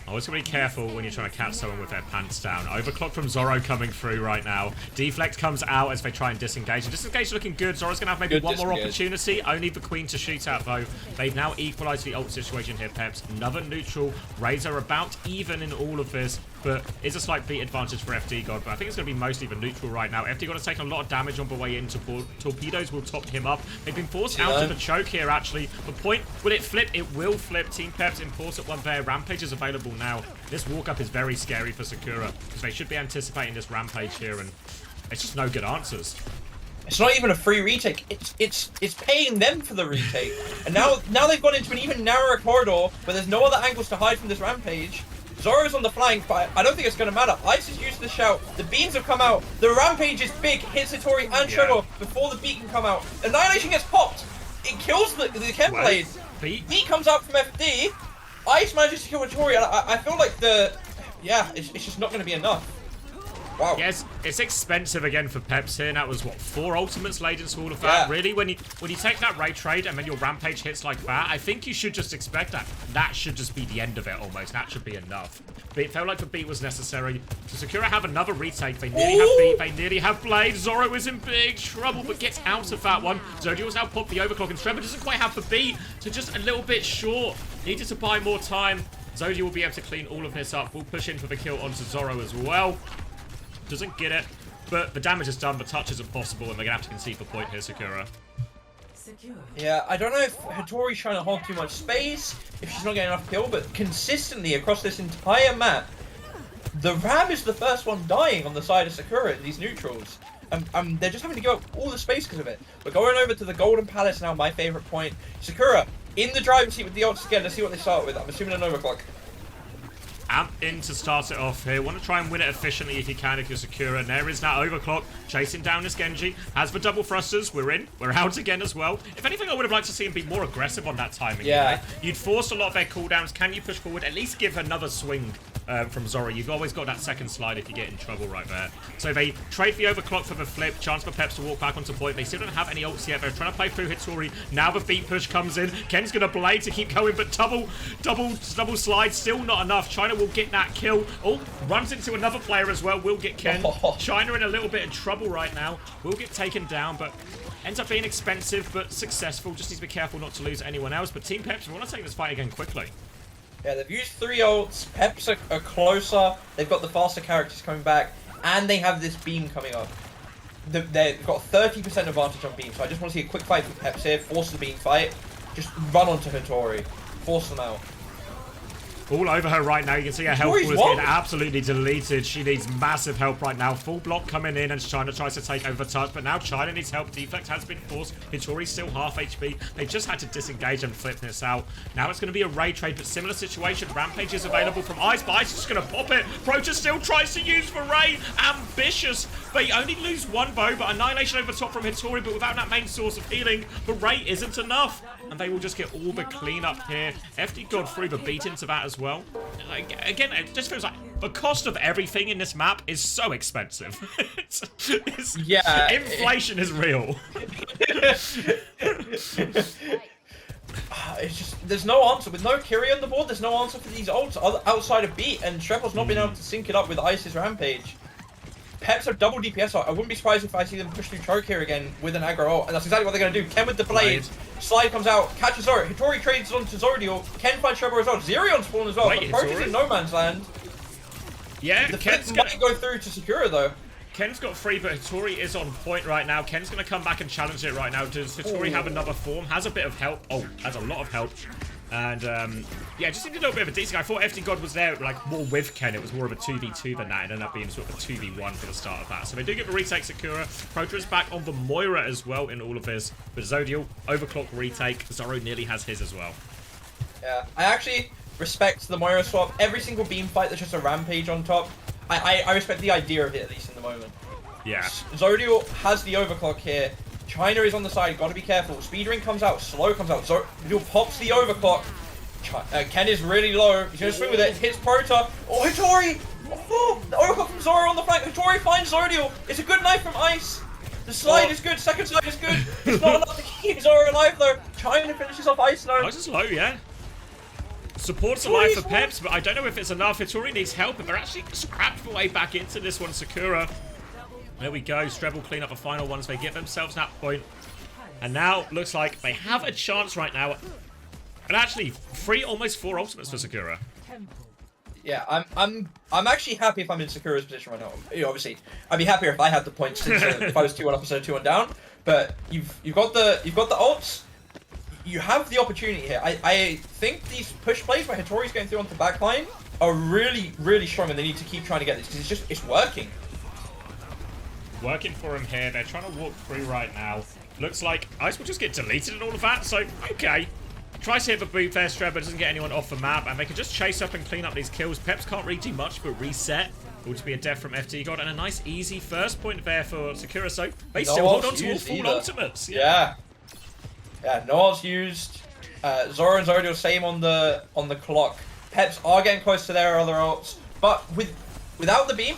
Speaker 1: Always gotta be careful when you're trying to catch someone with their pants down. Overclock from Zoro coming through right now. Deflect comes out as they try and disengage. And disengage looking good. Zoro's gonna have maybe one more opportunity. Only the Queen to shoot at though. They've now equalized the ult situation here, Peps. Another neutral. Raids are about even in all of this, but is a slight beat advantage for FD God. But I think it's gonna be mostly the neutral right now. FD God has taken a lot of damage on the way into torpedoes will top him up. They've been forced out of the choke here actually. The point, will it flip? It will flip. Team Peps important one there. Rampage is available now. This walk-up is very scary for Sakura, because they should be anticipating this Rampage here, and it's just no good answers.
Speaker 2: It's not even a free retake. It's paying them for the retake. And now they've gone into an even narrower corridor where there's no other angles to hide from this Rampage. Zoro's on the flank, but I don't think it's going to matter. Ice is used the shout. The beans have come out. The Rampage is big. Hits Hitori and Shredder before the beat can come out. Annihilation gets popped. It kills the Ken blade. Beat comes out from FD. Ice manages to kill Hitori, and I feel like it's just not going to be enough. Wow.
Speaker 1: Yes, it's expensive again for Peps here. That was, what, 4 ultimates laid into all of that? Yeah. Really, when you take that raid trade and then your Rampage hits like that, I think you should just expect that. That should just be the end of it almost. That should be enough. But it felt like the beat was necessary. So Sakura have another retake. They nearly have beat. They nearly have blade. Zoro is in big trouble, but gets out of that one. Zodiac's now popped the overclock, and Trevor doesn't quite have the beat, so just a little bit short. Needed to buy more time. Zodiac will be able to clean all of this up. We'll push in for the kill onto Zoro as well. Doesn't get it, but the damage is done. The touch isn't possible, and they're going to have to concede the point here, Sakura.
Speaker 2: Yeah, I don't know if Hattori's trying to hold too much space, if she's not getting enough kill, but consistently across this entire map, the Ram is the first one dying on the side of Sakura in these neutrals. They're just having to give up all the space because of it. We're going over to the Golden Palace now, my favorite point. Sakura in the driving seat with the ults again. Let's see what they start with. I'm assuming an overclock.
Speaker 1: Amp in to start it off here. Want to try and win it efficiently if you can, if you're Sakura. And there is that overclock, chasing down this Genji. As for double thrusters, we're in. We're out again as well. If anything, I would have liked to see him be more aggressive on that timing.
Speaker 2: Yeah.
Speaker 1: You know? You'd forced a lot of their cooldowns. Can you push forward? At least give another swing from Zoro. You've always got that second slide if you get in trouble right there. So they trade the overclock for the flip. Chance for Peps to walk back onto point. They still don't have any ults yet. They're trying to play through Hattori. Now the beat push comes in. Ken's going to blade to keep going, but double slide. Still not enough. China will get that kill. Oh, runs into another player as well. Will get Ken. China in a little bit of trouble right now. Will get taken down, but ends up being expensive, but successful. Just need to be careful not to lose anyone else. But Team Peps, we want to take this fight again quickly.
Speaker 2: Yeah, they've used 3 ults. Peps are closer. They've got the faster characters coming back, and they have this beam coming up. They've got 30% advantage on beam, so I just want to see a quick fight for Peps here. Force the beam fight. Just run onto Hattori. Force them out.
Speaker 1: All over her right now. You can see her health pool is getting absolutely deleted. She needs massive help right now. Full block coming in, and China tries to take over touch, but now China needs help. Deflect has been forced. Hattori's still half HP. They just had to disengage and flip this out. Now it's going to be a raid trade, but similar situation. Rampage is available from Ice, but Ice is just going to pop it. Protoss still tries to use for Ray. Ambitious. They only lose one bow, but Annihilation over top from Hattori, but without that main source of healing, the Ray isn't enough. And they will just get all the cleanup here. FD God threw the beat into that as well. Again, it just feels like the cost of everything in this map is so expensive.
Speaker 2: Yeah,
Speaker 1: inflation is real.
Speaker 2: It's just, there's no answer. With no Kyrie on the board, there's no answer for these ults outside of beat, and Shrevel's not been able to sync it up with Ice's Rampage. Peps are double DPS. I wouldn't be surprised if I see them push through choke here again with an aggro ult, and that's exactly what they're going to do. Ken with the blade. Slide comes out, catches Zoro. Hattori trades onto Zodiel. Ken finds Trevor as well. Zerion's spawn as well. But Protoss in no man's land.
Speaker 1: Yeah,
Speaker 2: the Ken's might go through to Sakura though.
Speaker 1: Ken's got free, but Hattori is on point right now. Ken's going to come back and challenge it right now. Does Hattori have another form? Has a bit of help. Oh, has a lot of help. And, yeah, just needed a little bit of a decent guy. I thought FD God was there, like, more with Ken. It was more of a 2v2 than that. It ended up being sort of a 2v1 for the start of that. So they do get the retake Sakura. Protoss is back on the Moira as well in all of this. But Zodiel, overclock retake. Zoro nearly has his as well.
Speaker 2: Yeah, I actually respect the Moira swap. Every single beam fight that's just a Rampage on top. I respect the idea of it, at least in the moment.
Speaker 1: Yeah.
Speaker 2: Zodiel has the overclock here. China is on the side, gotta be careful. Speedring comes out, slow comes out. Zodiel pops the overclock. Ken is really low. He's gonna swing with it. Hits Prota. Oh, Hattori! Oh, the overclock from Zoro on the flank. Hattori finds Zodiel. It's a good knife from Ice. The slide is good. Second slide is good. It's not enough to keep Zoro alive though. China finishes off Ice though.
Speaker 1: Ice is low, yeah. Support's alive for Peps, but I don't know if it's enough. Hattori needs help, but they're actually scrapped their way back into this one. Sakura. There we go. Strebel clean up the final ones. They get themselves that point. And now, looks like they have a chance right now. And actually, almost 4 ultimates for Sakura.
Speaker 2: Yeah, I'm actually happy if I'm in Sakura's position right now. You know, obviously, I'd be happier if I had the points if I was 2-1 up instead of 2-1 down. But you've got the ults. You have the opportunity here. I think these push plays where Hattori's going through onto the backline are really, really strong, and they need to keep trying to get this because it's working.
Speaker 1: Working for him here. They're trying to walk through right now. Looks like Ice will just get deleted and all of that, so okay. Tries to hit the boot there, Streb, but doesn't get anyone off the map, and they can just chase up and clean up these kills. Peps can't really do much but reset. Will to be a death from FD God, and a nice easy first point there for Sakura, so they still hold on to all full ultimates.
Speaker 2: Yeah, no ults used. Zoro and Zodiel same on the clock. Peps are getting close to their other ults, but without the beam,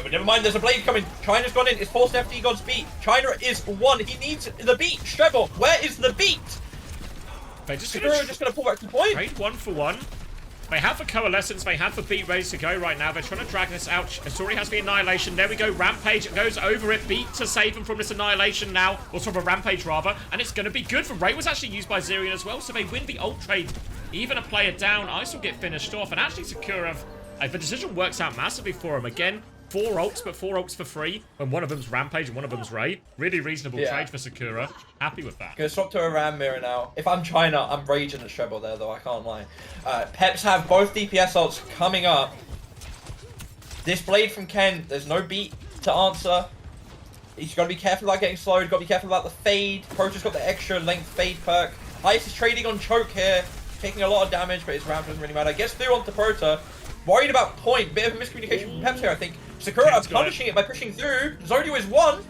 Speaker 2: never mind, there's a blade coming. China's gone in, it's forced FD God's beat. China is 1, he needs the beat. Strebel, where is the beat?
Speaker 1: They're just
Speaker 2: gonna pull back to the point.
Speaker 1: Trade 1 for 1. They have the Coalescence, they have the beat ready to go right now. They're trying to drag this out. Hattori has the Annihilation. There we go, Rampage goes over it. Beat to save them from this Annihilation now. Or sort of a Rampage rather. And it's going to be good for Ray was actually used by Zerion as well. So they win the ult trade. Even a player down. Ice will get finished off. And actually Sakura, the decision works out massively for him. Again, 4 ults, but 4 ults for free, when one of them's Rampage and one of them's Ray. Really reasonable trade for Sakura. Happy with that.
Speaker 2: Gonna swap to a Ram mirror now. If I'm China, I'm raging at Treble there, though, I can't lie. Peps have both DPS ults coming up. This Blade from Ken, there's no beat to answer. He's got to be careful about getting slowed, got to be careful about the fade. Proto's got the extra length fade perk. Ice is trading on choke here, taking a lot of damage, but his ramp doesn't really matter. Gets through onto Prota. Worried about point. Bit of a miscommunication from Peps here, I think. Sakura are punishing it by pushing through. Zodio is 1,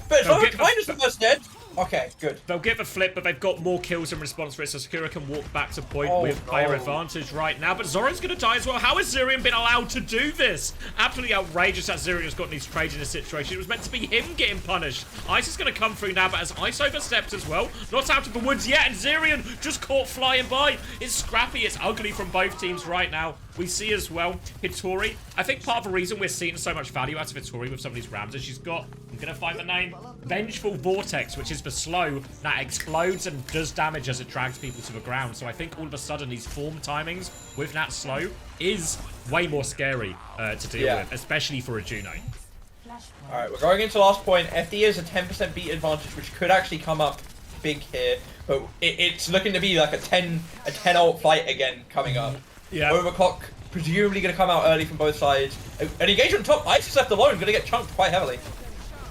Speaker 2: but Zodio kind of the first dead. Okay, good.
Speaker 1: They'll get the flip, but they've got more kills in response for it, so Sakura can walk back to point with player advantage right now. But Zoro's going to die as well. How has Zirian been allowed to do this? Absolutely outrageous that Zirian has gotten these trades in this situation. It was meant to be him getting punished. Ice is going to come through now, but as Ice overstepped as well, not out of the woods yet, and Zirian just caught flying by. It's scrappy, it's ugly from both teams right now. We see as well, Hitori. I think part of the reason we're seeing so much value out of Hitori with some of these Rams is she's got, I'm going to find the name, Vengeful Vortex, which is the slow that explodes and does damage as it drags people to the ground. So I think all of a sudden these form timings with that slow is way more scary to deal with, especially for a Juno.
Speaker 2: Alright, we're going into last point. FD is a 10% beat advantage, which could actually come up big here. But it's looking to be like a 10 ult fight again coming up. Yeah. Overclock presumably going to come out early from both sides. An engagement top, Ice is left alone, going to get chunked quite heavily.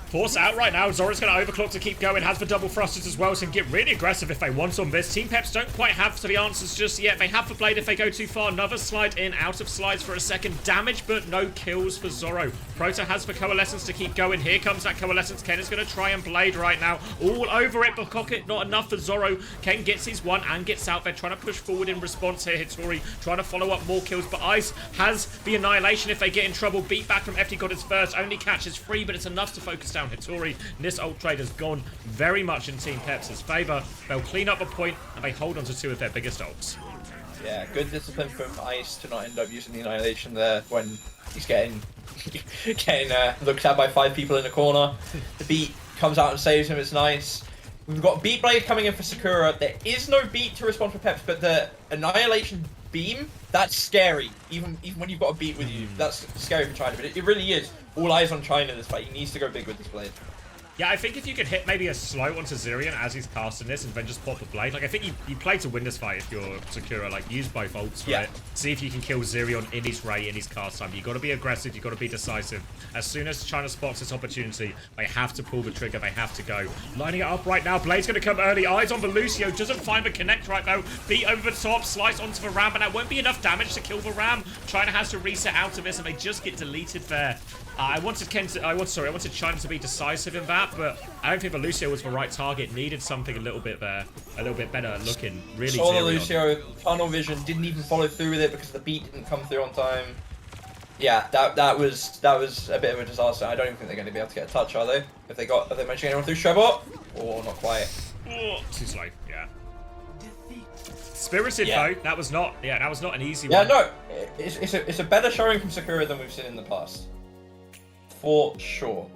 Speaker 1: Force out right now. Zora's going to overclock to keep going. Has the double thrusters as well, so can get really aggressive if they want on this. Team Peps don't quite have the answers just yet. They have the blade if they go too far. Another slide in, out of slides for a second. Damage, but no kills for Zoro. Prota has the coalescence to keep going. Here comes that coalescence. Ken is going to try and blade right now. All over it, but Cocket not enough for Zoro. Ken gets his one and gets out there, trying to push forward in response here. Hitori trying to follow up more kills, but Ice has the annihilation if they get in trouble. Beat back from FD got his first. Only catches 3, but it's enough to focus down Hitori. And this ult trade has gone very much in Team Peps' favour. They'll clean up a point and they hold on to 2 of their biggest ults.
Speaker 2: Yeah, good discipline from Ice to not end up using the annihilation there when he's getting looked at by 5 people in the corner. The beat comes out and saves him. It's nice. We've got Beat Blade coming in for Sakura. There is no beat to respond for Peps, but the annihilation beam, that's scary. Even when you've got a beat with you, that's scary for China. But it really is. All eyes on China in this fight. He needs to go big with this blade.
Speaker 1: Yeah, I think if you could hit maybe a slow onto Zirian as he's casting this and then just pop a blade, like I think you play to win this fight if you're Sakura, like use both ults for it. See if you can kill Zirion in his Ray, in his cast time. You got to be aggressive, you got to be decisive. As soon as China spots this opportunity, they have to pull the trigger, they have to go. Lining it up right now, Blade's going to come early, eyes on the Lucio, doesn't find the connect right now. Beat over the top, slice onto the Ram, but that won't be enough damage to kill the Ram. China has to reset out of this and they just get deleted there. I wanted China to be decisive in that, but I don't think the Lucio was the right target. Needed something a little bit better looking. Really
Speaker 2: saw the Lucio, tunnel vision, didn't even follow through with it because the beat didn't come through on time. Yeah, that was a bit of a disaster. I don't even think they're going to be able to get a touch, are they? Have they managed to get anyone through Shrebot? Or not quite.
Speaker 1: Oh, too slow. Yeah. Spirited though, that was not an easy one.
Speaker 2: Yeah, no, it's a better showing from Sakura than we've seen in the past. For sure.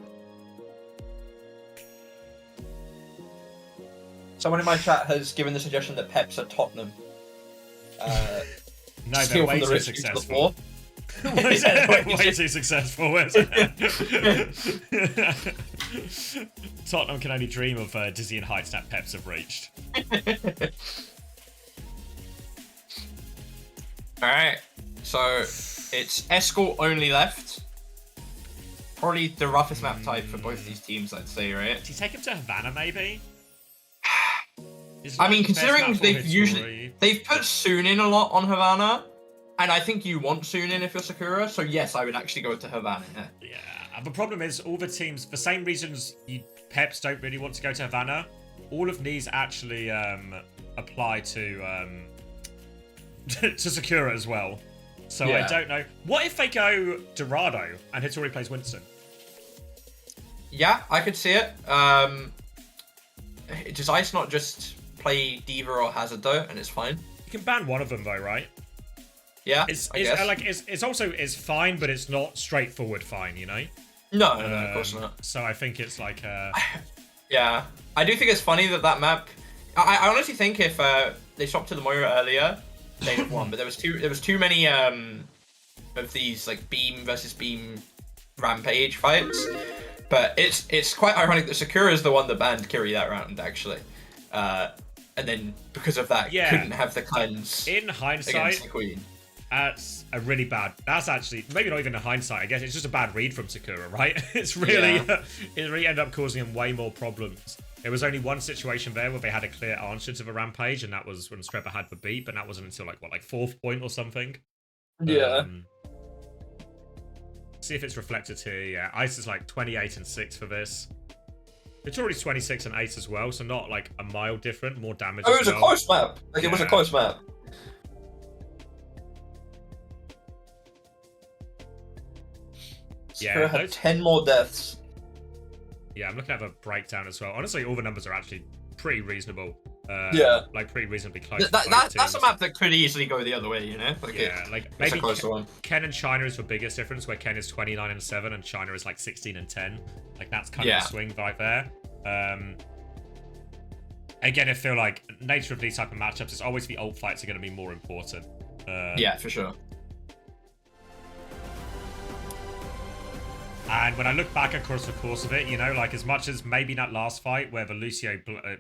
Speaker 2: Someone in my chat has given the suggestion that Peps are Tottenham.
Speaker 1: No, they're way too successful. Way too successful. Tottenham can only dream of dizzying heights that Peps have reached.
Speaker 2: Alright, so it's Escort only left. Probably the roughest map type for both these teams, I'd say, right?
Speaker 1: Do you take him to Havana, maybe?
Speaker 2: I mean, considering they've put Soon in a lot on Havana, and I think you want Soon in if you're Sakura, so yes, I would actually go to Havana.
Speaker 1: Yeah, the problem is all the teams, for same reasons Peps don't really want to go to Havana, all of these actually apply to to Sakura as well. So I don't know. What if they go Dorado and Hitori plays Winston?
Speaker 2: Yeah, I could see it. Does Ice not just play Diva or Hazard though, and it's fine?
Speaker 1: You can ban one of them though, right?
Speaker 2: Yeah,
Speaker 1: it's also fine, but it's not straightforward fine, you know?
Speaker 2: No, of course not.
Speaker 1: So I think it's like
Speaker 2: yeah, I do think it's funny that map. I honestly think if they swapped to the Moira earlier, they'd have won. But there was too many of these like beam versus beam Rampage fights. But it's quite ironic that Sakura is the one that banned Kiri that round, actually. And then, because of that, couldn't have the cleanse
Speaker 1: in hindsight
Speaker 2: against the Queen.
Speaker 1: That's a really bad... That's actually... Maybe not even in hindsight, I guess. It's just a bad read from Sakura, right? It's really... It really ended up causing him way more problems. There was only one situation there where they had a clear answer to the Rampage, and that was when Streba had the beat, but that wasn't until, like, what, like 4th point or something?
Speaker 2: Yeah.
Speaker 1: See if it's reflected here. Yeah, Ice is like 28 and 6 for this. It's already 26 and 8 as well, so not like a mile different, more damage.
Speaker 2: Oh, it was a close map. Like, it was a close map.
Speaker 1: Yeah,
Speaker 2: had 10 more deaths.
Speaker 1: Yeah, I'm looking at a breakdown as well. Honestly, all the numbers are actually pretty reasonable. Like pretty reasonably close.
Speaker 2: That's a map that could easily go the other way, you know? Like
Speaker 1: like maybe Ken and China is the biggest difference, where Ken is 29 and 7 and China is like 16 and 10. Like that's kind of a swing right there. Again, I feel like nature of these type of matchups is always the ult fights are going to be more important.
Speaker 2: Yeah, for sure.
Speaker 1: And when I look back across the course of it, you know, like as much as maybe that last fight where the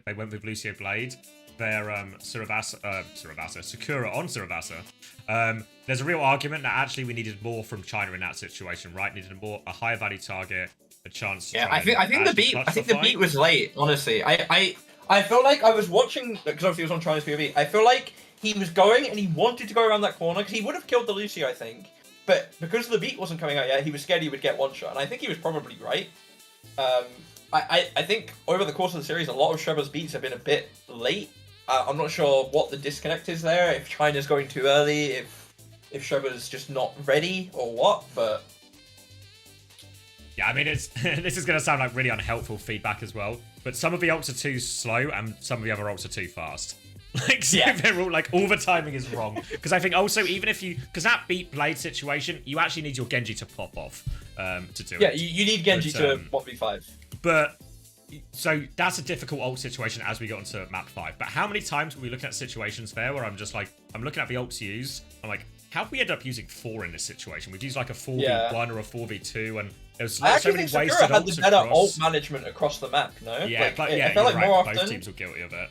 Speaker 1: they went with Lucio Blade, their Sakura on Surabasa, there's a real argument that actually we needed more from China in that situation, right? Needed a higher value target, a chance.
Speaker 2: Yeah, I think the beat was late. Honestly, I felt like I was watching because obviously it was on China's POV. I feel like he was going and he wanted to go around that corner because he would have killed the Lucio, I think. But because the beat wasn't coming out yet, he was scared he would get one shot, and I think he was probably right. I think over the course of the series, a lot of Shreba's beats have been a bit late. I'm not sure what the disconnect is there, if China's going too early, if Shreba's just not ready, or what, but...
Speaker 1: Yeah, I mean, it's this is going to sound like really unhelpful feedback as well, but some of the ults are too slow, and some of the other ults are too fast. Like, so they're all, like, all the timing is wrong. Because I think also, even if you... Because that beat Blade situation, you actually need your Genji to pop off to do it.
Speaker 2: Yeah, you need Genji to 1v5.
Speaker 1: But... So, that's a difficult ult situation as we got into map 5. But how many times were we looking at situations there where I'm just like... I'm looking at the ults used. I'm like, how have we ended up using 4 in this situation? We'd use, like, a 4v1 or a 4v2, and... There's so many wasted ults
Speaker 2: Sakura had the better ult management across the map, no?
Speaker 1: Yeah,
Speaker 2: I felt like more often...
Speaker 1: Both teams were guilty of it.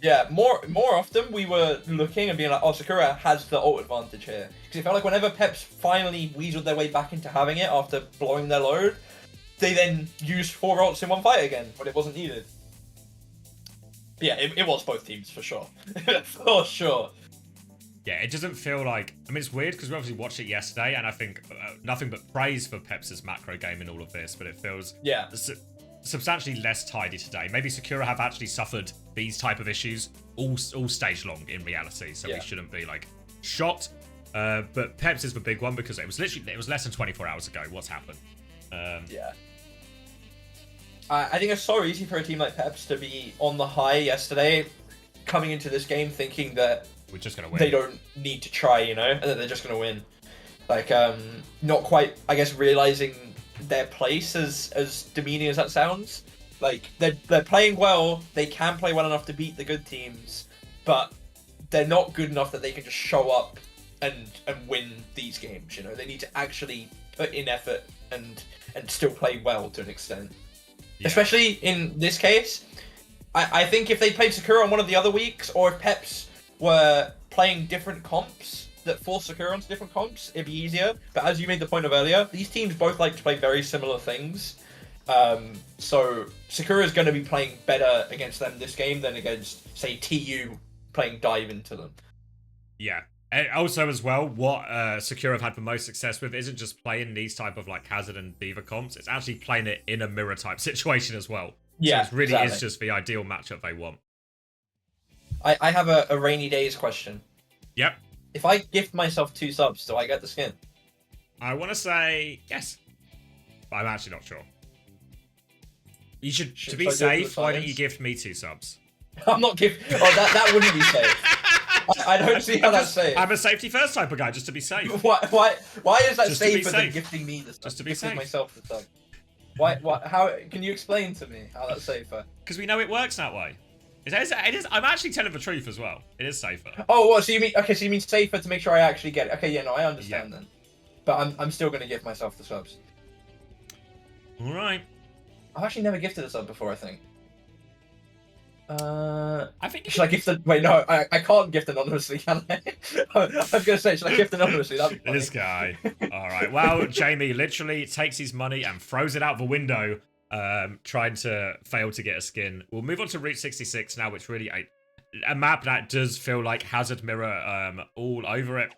Speaker 2: Yeah, more often we were looking and being like, oh, Sakura has the ult advantage here. Because it felt like whenever Peps finally weaseled their way back into having it after blowing their load, they then used 4 ults in one fight again, when it wasn't needed. But yeah, it was both teams, for sure. For sure.
Speaker 1: Yeah, it doesn't feel like... I mean, it's weird, because we obviously watched it yesterday, and I think nothing but praise for Peps' macro game in all of this, but it feels...
Speaker 2: Yeah.
Speaker 1: Substantially less tidy today. Maybe Sakura have actually suffered these type of issues all stage long in reality, so we shouldn't be like shocked. But Peps is the big one because it was less than 24 hours ago. What's happened?
Speaker 2: Yeah. I think it's so easy for a team like Peps to be on the high yesterday, coming into this game thinking that
Speaker 1: we're just gonna win.
Speaker 2: They don't need to try, you know, and that they're just gonna win. Like, not quite, I guess, realizing their place, as demeaning as that sounds. Like, they're playing well, they can play well enough to beat the good teams, but they're not good enough that they can just show up and win these games, you know? They need to actually put in effort and still play well to an extent. Yeah. Especially in this case, I think if they played Sakura on one of the other weeks, or if Peps were playing different comps that force Sakura onto different comps, it'd be easier. But as you made the point of earlier, these teams both like to play very similar things. So Sakura is going to be playing better against them this game than against, say, TU playing dive into them.
Speaker 1: Yeah. And also as well, what Sakura have had the most success with isn't just playing these type of like Hazard and Diva comps, it's actually playing it in a mirror type situation as well.
Speaker 2: Yeah,
Speaker 1: so it really is just the ideal matchup they want.
Speaker 2: I have a rainy days question.
Speaker 1: Yep.
Speaker 2: If I gift myself 2 subs, do I get the skin?
Speaker 1: I want to say yes, but I'm actually not sure. You should to be safe, why don't you gift me 2 subs?
Speaker 2: I'm not gift. Oh, that wouldn't be safe. I don't see how that's safe.
Speaker 1: I'm a safety first type of guy, just to be safe.
Speaker 2: Why is that safer than gifting me the sub?
Speaker 1: Just to be safe.
Speaker 2: Myself the sub. Why? How? Can you explain to me how that's safer?
Speaker 1: Because we know it works that way. It is. I'm actually telling the truth as well. It is safer.
Speaker 2: Oh, what? So you mean? Okay, so you mean safer to make sure I actually get it? Okay, yeah, no, I understand then. But I'm still gonna give myself the subs.
Speaker 1: All right.
Speaker 2: I've actually never gifted a sub before, I think.
Speaker 1: I think
Speaker 2: should I gift it? Wait, no, I can't gift anonymously, can I? I was gonna say, should I gift anonymously? That'd be funny.
Speaker 1: This guy. All right. Well, Jamie literally takes his money and throws it out the window, trying to fail to get a skin. We'll move on to Route 66 now, which really a map that does feel like Hazard Mirror all over it.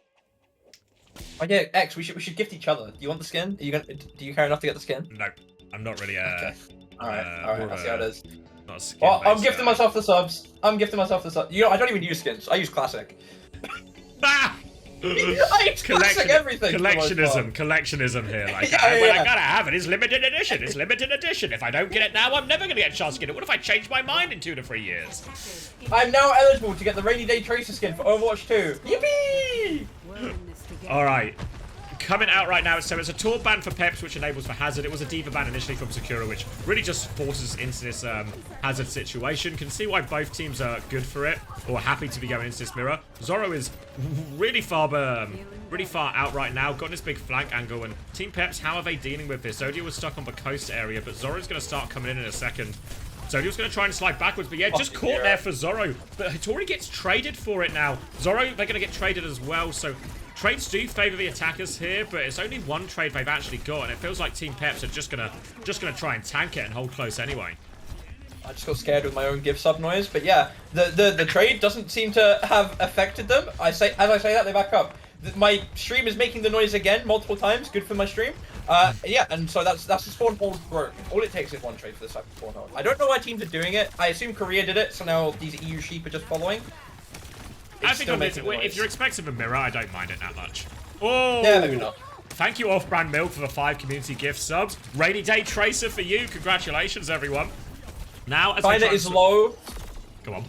Speaker 2: Oh yeah, X. We should gift each other. Do you want the skin? Do you care enough to get the skin?
Speaker 1: No, I'm not really.
Speaker 2: Okay. All right. I'll see how it is.
Speaker 1: Not a skin.
Speaker 2: Well, I'm gifting myself the subs. You know, I don't even use skins. I use classic.
Speaker 1: Ah!
Speaker 2: I use classic everything.
Speaker 1: Collectionism here. Like,
Speaker 2: Yeah.
Speaker 1: I gotta have it. It's limited edition. It's limited edition. If I don't get it now, I'm never gonna get a chance to get it. What if I change my mind in 2 to 3 years?
Speaker 2: I'm now eligible to get the Rainy Day Tracer skin for Overwatch 2. Yippee!
Speaker 1: All right. Coming out right now, so it's a Taunt ban for Peps, which enables for Hazard. It was a Diva ban initially from Sakura, which really just forces us into this Hazard situation. Can see why both teams are good for it, or happy to be going into this mirror. Zoro is really far out right now, got this big flank angle, and Team Peps, how are they dealing with this? Zodiac was stuck on the coast area, but Zoro's going to start coming in a second. Zodiac's going to try and slide backwards, but yeah, just caught there for Zoro. But Hattori gets traded for it now. Zoro, they're going to get traded as well, so trades do favour the attackers here, but it's only one trade they've actually got, and it feels like Team Peps are just gonna try and tank it and hold close anyway.
Speaker 2: I just got scared with my own gift sub noise, but yeah, the trade doesn't seem to have affected them. As I say that, they back up. My stream is making the noise again multiple times. Good for my stream. Yeah, and so that's the spawn hold broke. All it takes is one trade for this type of spawn hold. I don't know why teams are doing it. I assume Korea did it, so now these EU sheep are just following.
Speaker 1: I think if you're expecting a mirror, I don't mind it that much. Oh,
Speaker 2: yeah, maybe not.
Speaker 1: Thank you, Off-Brand Milk, for the 5 community gift subs. Rainy Day Tracer for you. Congratulations, everyone. Now, as
Speaker 2: China is low.
Speaker 1: Go on.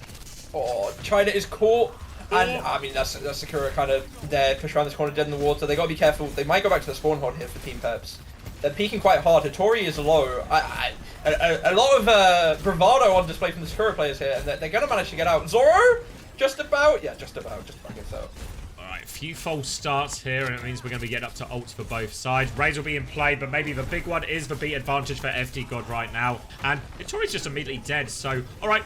Speaker 2: Oh, China is caught. And, I mean, that's Sakura kind of there, push around this corner, dead in the water. They got to be careful. They might go back to the spawn hold here for Team Peps. They're peeking quite hard. Hattori is low. A lot of bravado on display from the Sakura players here, and they're going to manage to get out. Zoro? Just about. Yeah, just about gets out.
Speaker 1: Alright, few false starts here, and it means we're going to be getting up to ults for both sides. Raze will be in play, but maybe the big one is the beat advantage for FD God right now. And Hattori's just immediately dead, so, alright.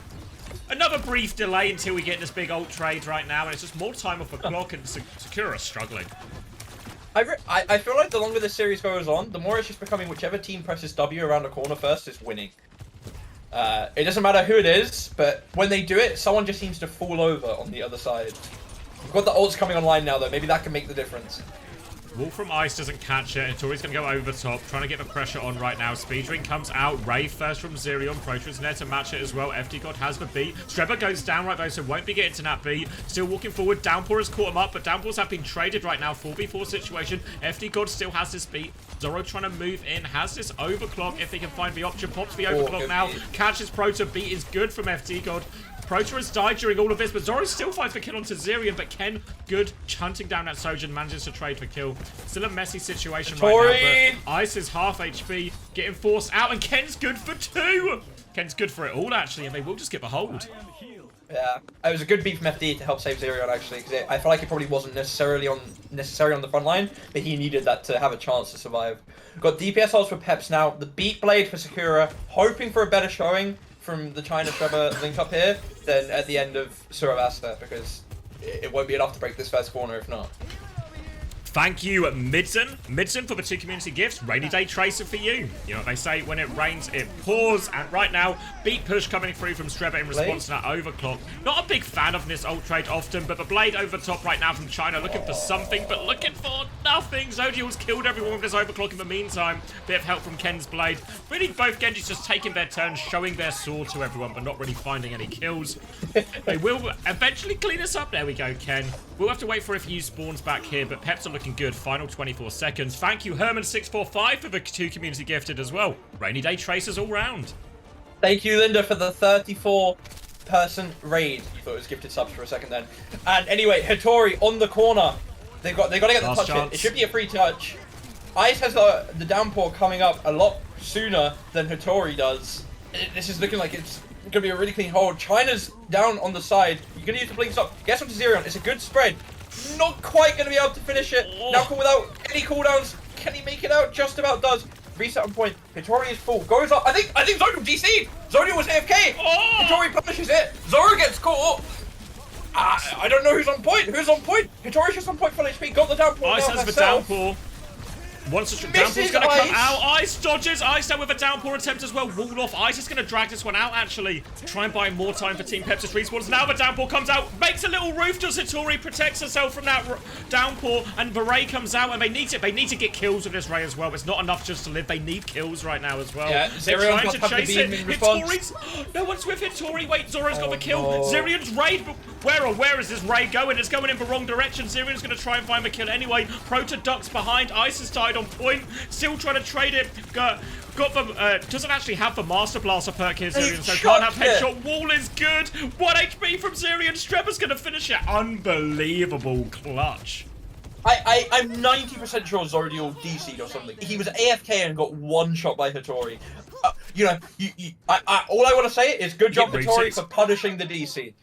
Speaker 1: Another brief delay until we get this big ult trade right now, and it's just more time off the clock, and Sakura is struggling.
Speaker 2: I feel like the longer this series goes on, the more it's just becoming whichever team presses W around the corner first is winning. It doesn't matter who it is, but when they do it, someone just seems to fall over on the other side. We've got the ults coming online now, though. Maybe that can make the difference.
Speaker 1: Wolf from Ice doesn't catch it. Hattori's going to go over top, trying to get the pressure on right now. Speedring comes out. Ray first from Zerion. Protra's there to match it as well. FD God has the beat. Strebber goes down right though, so won't be getting to that beat. Still walking forward. Downpour has caught him up, but Downpours have been traded right now. 4v4 situation. FD God still has this beat. Zoro trying to move in. Has this overclock if he can find the option. Pops the overclock now. Catches Prota. Beat is good from FD God. Prota has died during all of this, but Zoro still finds the kill onto Zerion, but Ken, good, hunting down that Sojourn, manages to trade for kill. Still a messy situation right now, but Ice is half HP, getting forced out, and Ken's good for 2! Ken's good for it all, actually, and they will just get the hold.
Speaker 2: Yeah, it was a good beat from FD to help save Zerion, actually, because I feel like it probably wasn't necessary on the front line, but he needed that to have a chance to survive. Got DPS ults for Peps now, the beat blade for Sakura, hoping for a better showing from the China Trevor link up here than at the end of Suravasta, because it won't be enough to break this first corner if not.
Speaker 1: Thank you, Midson, for the 2 community gifts. Rainy Day Tracer for you. You know what they say, when it rains, it pours. And right now, beat push coming through from Strebber in response to that overclock. Not a big fan of this ult trade often, but the blade over top right now from China, looking for something, but looking for nothing. Zodiac's killed everyone with this overclock in the meantime. Bit of help from Ken's blade. Really, both Genjis just taking their turns, showing their sword to everyone, but not really finding any kills. They will eventually clean us up. There we go, Ken. We'll have to wait for a few spawns back here, but Peps are looking good. Final 24 seconds. Thank you, Herman645, for the 2 community gifted as well. Rainy Day Tracers all round.
Speaker 2: Thank you, Linda, for the 34-person raid. You thought it was gifted subs for a second then. And anyway, Hattori on the corner. They got to get the touch in. It should be a free touch. Ice has the downpour coming up a lot sooner than Hattori does. This is looking like it's going to be a really clean hold. China's down on the side. You're going to use the blink stop. Guess onto Zerion. It's a good spread. Not quite going to be able to finish it. Now without any cooldowns. Can he make it out? Just about does. reset on point. Hittori is full. Goes up. I think Zodial DC. Zodial was AFK.
Speaker 1: Oh!
Speaker 2: Hittori punishes it. Zoro gets caught. I don't know who's on point. Who's on point? Hittori's just on point for HP. Got the downpour.
Speaker 1: Ice has the downpour. Once the downpour's going to come out, Ice dodges. Ice down with a downpour attempt as well. Wall off. Ice is going to drag this one out, actually. Try and buy more time for Team Peps' respawns. Now the downpour comes out. Makes a little roof. Does Hittori protects herself from that downpour. And the Ray comes out. And they need to get kills with this Ray as well. It's not enough just to live. They need kills right now as well.
Speaker 2: Yeah,
Speaker 1: they're trying to chase it. Hittori's... No one's with Hittori. Wait, Zoro's got the kill. No. Zirion's raid. Where is this raid going? It's going in the wrong direction. Zirion's going to try and find the kill anyway. Proto ducks behind. Ice is tied on point. Still trying to trade it. Got the doesn't actually have the Master Blaster perk here, Zirion, so can't have headshot. Wall is good. 1 HP from Zirion. Streber's gonna finish it. Unbelievable clutch.
Speaker 2: I'm 90% sure Zodial DC'd or something. He was AFK and got one shot by Hittori. You know, all I want to say is good job, Hittori, for punishing the DC.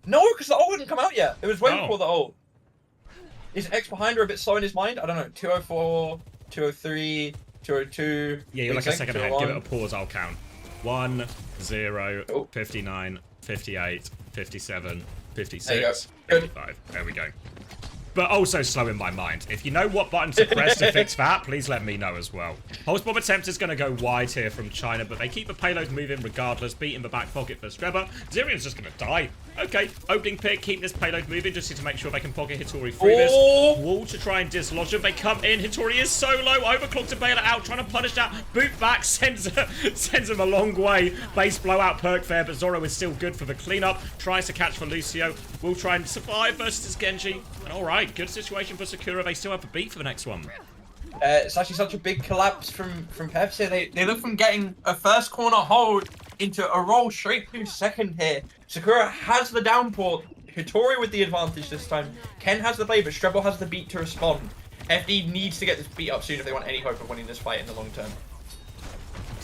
Speaker 2: No, because the ult hadn't come out yet. It was waiting for the ult. Is X behind her a bit slow in his mind? I don't know. 204, 203, 202.
Speaker 1: Yeah, you're like a second ahead. Give it a pause, I'll count. 1, 0, 59, 58, 57, 56, 55. There we go. But also slow in my mind. If you know what button to press to fix that, please let me know as well. Pulse bomb attempt is going to go wide here from China, but they keep the payload moving regardless, beating the back pocket for Streber. Zirion's just going to die. Okay, opening pick, keep this payload moving just to make sure they can pocket Hittori through this. Wall to try and dislodge him. They come in. Hittori is so low. Overclock to bail it out, trying to punish that. Boot back, sends him a long way. Base blowout perk there, but Zoro is still good for the cleanup. Tries to catch for Lucio. Will try and survive versus his Genji. And all right, good situation for Sakura. They still have a beat for the next one.
Speaker 2: It's actually such a big collapse from Peps here. They look from getting a first corner hold into a roll straight through second here. Sakura has the downpour. Hittori with the advantage this time. Ken has the blade, but Strebel has the beat to respond. FD needs to get this beat up soon if they want any hope of winning this fight in the long term.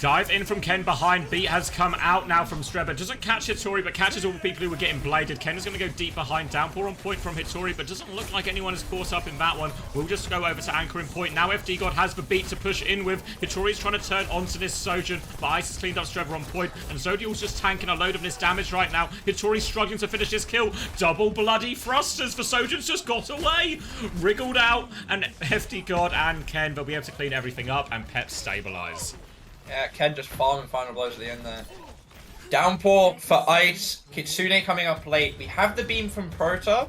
Speaker 1: Dive in from Ken behind. Beat has come out now from Streber. Doesn't catch Hittori, but catches all the people who were getting bladed. Ken is going to go deep behind. Downpour on point from Hittori, but doesn't look like anyone is caught up in that one. We'll just go over to anchor in point. Now FD God has the beat to push in with. Hittori's trying to turn onto this Sojourn, but Ice has cleaned up Streber on point, and Zodial's just tanking a load of this damage right now. Hittori's struggling to finish his kill. Double bloody thrusters for Sojourn's just got away. Wriggled out, and FD God and Ken will be able to clean everything up, and Peps stabilize.
Speaker 2: Yeah, Ken just farming final blows at the end there. Downpour for Ice. Kitsune coming up late. We have the beam from Proto.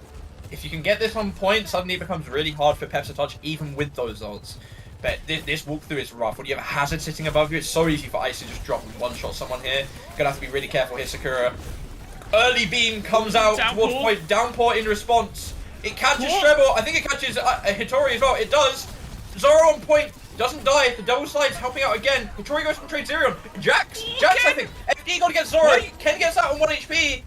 Speaker 2: If you can get this on point, suddenly it becomes really hard for Peps to touch, even with those ults. But this walkthrough is rough. When you have a hazard sitting above you, it's so easy for Ice to just drop and one-shot someone here. Gonna have to be really careful here, Sakura. Early beam comes out towards point. Downpour in response. It catches Treble. I think it catches Hittori as well. It does. Zoro on point. Doesn't die. The double slide's helping out again. Hittori goes from trade Zirion. Jax, I think. FD got to get Zoro. Ken gets out on 1 HP.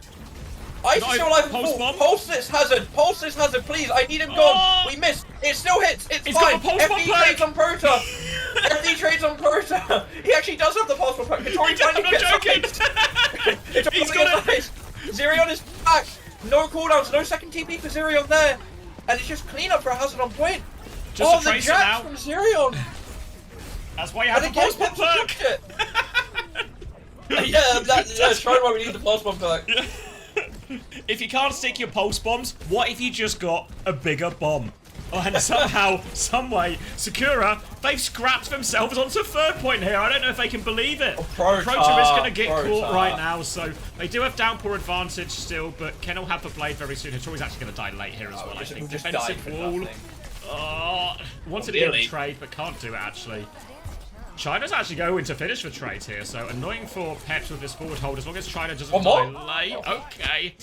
Speaker 2: Ice is still alive. Pulse this hazard. Pulse this hazard, please. I need him gone. We missed. It still hits. It's fine. FD trades on Proto. FD trades on Proto. He actually does have the pulse bomb perk. Hittori finally gets Ice. He's got it. Zirion is back. No cooldowns. No second TP for Zirion there. And it's just cleanup for a hazard on point.
Speaker 1: Just
Speaker 2: the Jax from Zirion.
Speaker 1: That's why you have the pulse bomb perk.
Speaker 2: Yeah, that's right why we need the pulse bomb perk.
Speaker 1: If you can't stick your pulse bombs, what if you just got a bigger bomb? Oh, and somehow, someway, Sakura, they've scrapped themselves onto third point here. I don't know if they can believe it. Proto is going to get caught right now, so they do have downpour advantage still, but Ken will have the blade very soon. Hittori's actually going to die late here as well, I think. Defensive wall. Wanted to get a trade, but can't do it, actually. China's actually going to finish the trade here, so annoying for Peps with this forward hold, as long as China doesn't die late. Okay.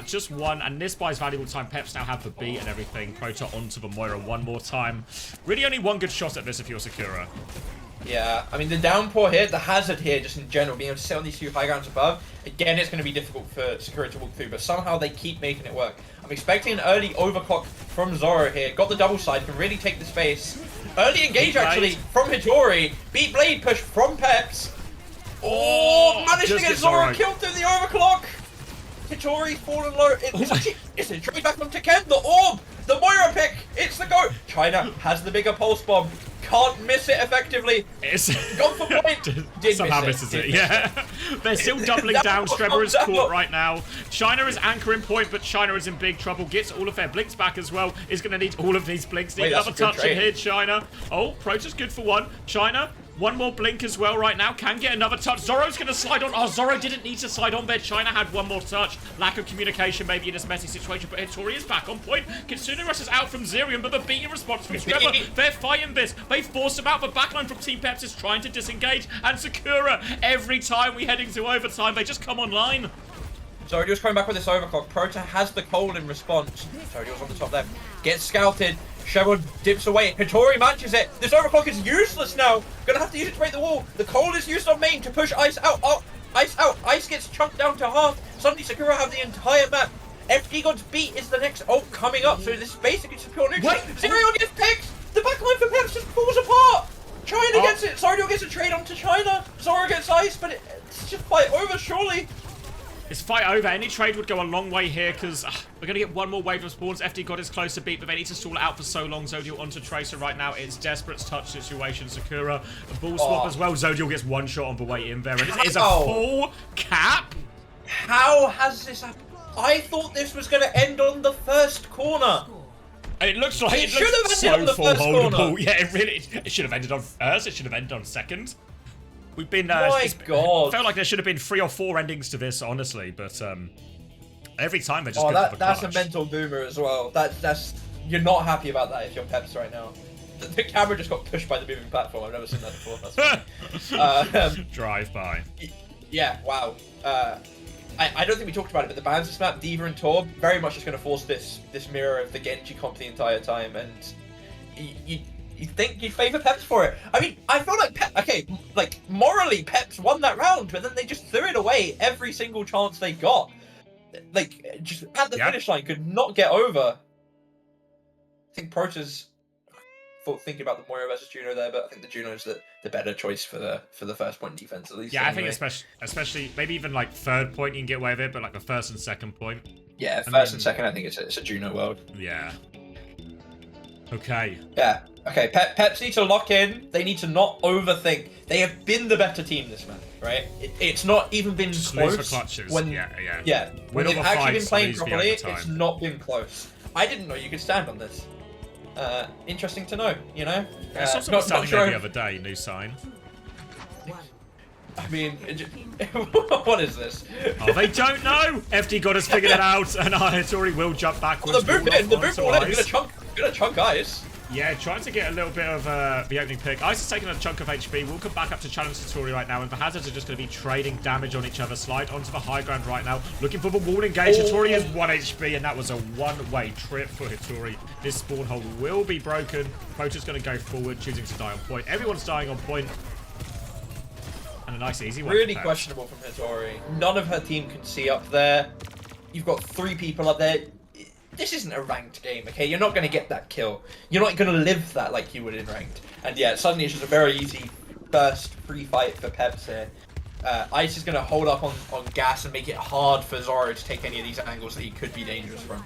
Speaker 1: Just one, and this buys valuable time. Peps now have the beat and everything. Proto onto the Moira one more time. Really only one good shot at this if you're Sakura.
Speaker 2: Yeah, I mean, the downpour here, the hazard here, just in general, being able to sit on these two high grounds above, again, it's going to be difficult for Sakura to walk through, but somehow they keep making it work. I'm expecting an early overclock from Zoro here. Got the double side, can really take the space. Early engage, actually, from Hittori. Beat blade push from Peps. Oh, managed to get Zoro killed through the overclock. Hittori fallen low. It's a trade back onto Ken. The orb, the Moira pick. It's the go. China has the bigger pulse bomb. can't miss it effectively.
Speaker 1: It's
Speaker 2: gone for point. Did
Speaker 1: somehow
Speaker 2: miss
Speaker 1: misses it. Yeah, they're still doubling down. Strebber is caught right now. China is anchoring point, but China is in big trouble. Gets all of their blinks back as well. Is going to need all of these blinks. Need another touch in here, China. Oh, Protoss good for one. China. One more blink as well right now. Can get another touch. Zoro's going to slide on. Oh, Zoro didn't need to slide on there. China had one more touch. Lack of communication maybe in this messy situation. But Hitori is back on point. Kitsune rushes out from Zerion, but the beating response from Trevor. They're fighting this. They force him out. The backline from Team Peps is trying to disengage. And Sakura, every time we head into overtime, they just come online.
Speaker 2: Zordio's coming back with this overclock. Prota has the cold in response. Zordio's on the top left. Gets scouted. Sherwood dips away. Hitori matches it. This overclock is useless now. Gonna have to use it to break the wall. The cold is used on main to push Ice out. Oh, Ice out. Ice gets chunked down to half. Suddenly Sakura have the entire map. FD God's beat is the next ult coming up. So this is basically just pure neutral. Zerion gets picked. The backline for Peps just falls apart. China gets it. Zardio gets a trade onto China. Zoro gets Ice, but it's just fight over surely.
Speaker 1: It's fight over. Any trade would go a long way here because we're going to get one more wave of spawns. FD God is close to beat, but they need to stall it out for so long. Zodiel onto Tracer right now. It's desperate touch situation. Sakura, a ball swap as well. Zodiel gets one shot on the way in there. And it is a full cap.
Speaker 2: How has this happened? I thought this was going to end on the first corner.
Speaker 1: It looks like it should have ended on the first corner. Yeah, it should have ended on first. It should have ended on second. We've been.
Speaker 2: My God.
Speaker 1: Felt like there should have been 3 or 4 endings to this, honestly, but every time they're just.
Speaker 2: That's a mental boomer as well. That's you're not happy about that if you're Peps right now. The camera just got pushed by the moving platform. I've never seen that before. That's funny.
Speaker 1: Drive by.
Speaker 2: Yeah. Wow. I don't think we talked about it, but the balance of this map, Diva and Torb, very much just going to force this mirror of the Genji comp the entire time, and you think you'd favour Peps for it? I mean, I feel like morally Peps won that round, but then they just threw it away every single chance they got. Like, just at the finish line, could not get over. I think Protoss thinking about the Moira versus Juno there, but I think the Juno's the better choice for the first point defense at least.
Speaker 1: Yeah, anyway. I think especially maybe even like third point you can get away with it, but like the first and second point.
Speaker 2: Yeah, first and second, I think it's a Juno world.
Speaker 1: Yeah. Okay.
Speaker 2: Yeah. Okay, Peps need to lock in. They need to not overthink. They have been the better team this match, right? It's not even been
Speaker 1: just
Speaker 2: close.
Speaker 1: For clutches.
Speaker 2: When they've actually been playing properly, it's not been close. I didn't know you could stand on this. Interesting to know, you know?
Speaker 1: I saw someone standing there the other day, new sign.
Speaker 2: I mean, what is this?
Speaker 1: Oh, they don't know! FD God has figured it out, and Hitori will jump backwards.
Speaker 2: Oh, the boot ball in, gonna chunk Ice.
Speaker 1: Yeah, trying to get a little bit of the opening pick. Ice is taking a chunk of HP. We'll come back up to challenge Hitori right now, and the Hazards are just going to be trading damage on each other. Slide onto the high ground right now, looking for the wall engage. Hitori is 1 HP, and that was a one-way trip for Hitori. This spawn hole will be broken. Protoss going to go forward, choosing to die on point. Everyone's dying on point. And a nice easy one.
Speaker 2: Really questionable from Hitori. None of her team can see up there. You've got 3 people up there. This isn't a ranked game, okay? You're not going to get that kill. You're not going to live that like you would in ranked. And yeah, suddenly it's just a very easy first free fight for Peps here. Ice is going to hold up on gas and make it hard for Zoro to take any of these angles that he could be dangerous from.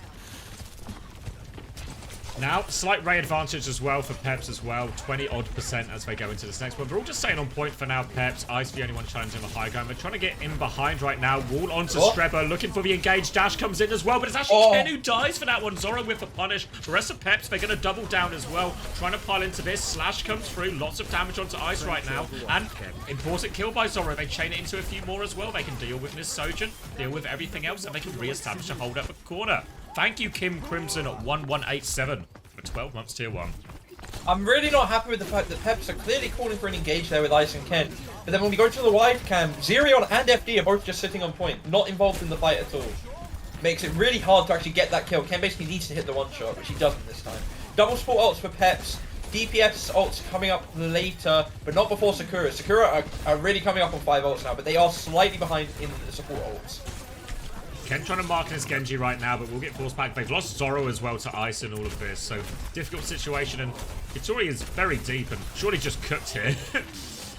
Speaker 1: Now, slight ray advantage as well for Peps as well. 20-odd% as they go into this next one. They're all just staying on point for now, Peps. Ice the only one challenging the high ground. They're trying to get in behind right now. Wall onto Strebber, looking for the engaged dash. Comes in as well, but it's actually Ken who dies for that one. Zoro with the punish. The rest of Peps, they're going to double down as well. Trying to pile into this. Slash comes through. Lots of damage onto Ice right now. And important kill by Zoro. They chain it into a few more as well. They can deal with Miss Sojin, deal with everything else, and they can re-establish a hold up the corner. Thank you, Kim Crimson at 1187. For 12 months tier 1.
Speaker 2: I'm really not happy with the fact that Peps are clearly calling for an engage there with Ice and Ken. But then when we go to the wide cam, Zerion and FD are both just sitting on point, not involved in the fight at all. Makes it really hard to actually get that kill. Ken basically needs to hit the one shot, which he doesn't this time. Double support ults for Peps. DPS ults coming up later, but not before Sakura. Sakura are really coming up on 5 ults now, but they are slightly behind in the support ults.
Speaker 1: Ken trying to mark his Genji right now, but we'll get forced back. They've lost Zoro as well to Ice in all of this, so difficult situation, and Hitori is very deep and surely just cooked here.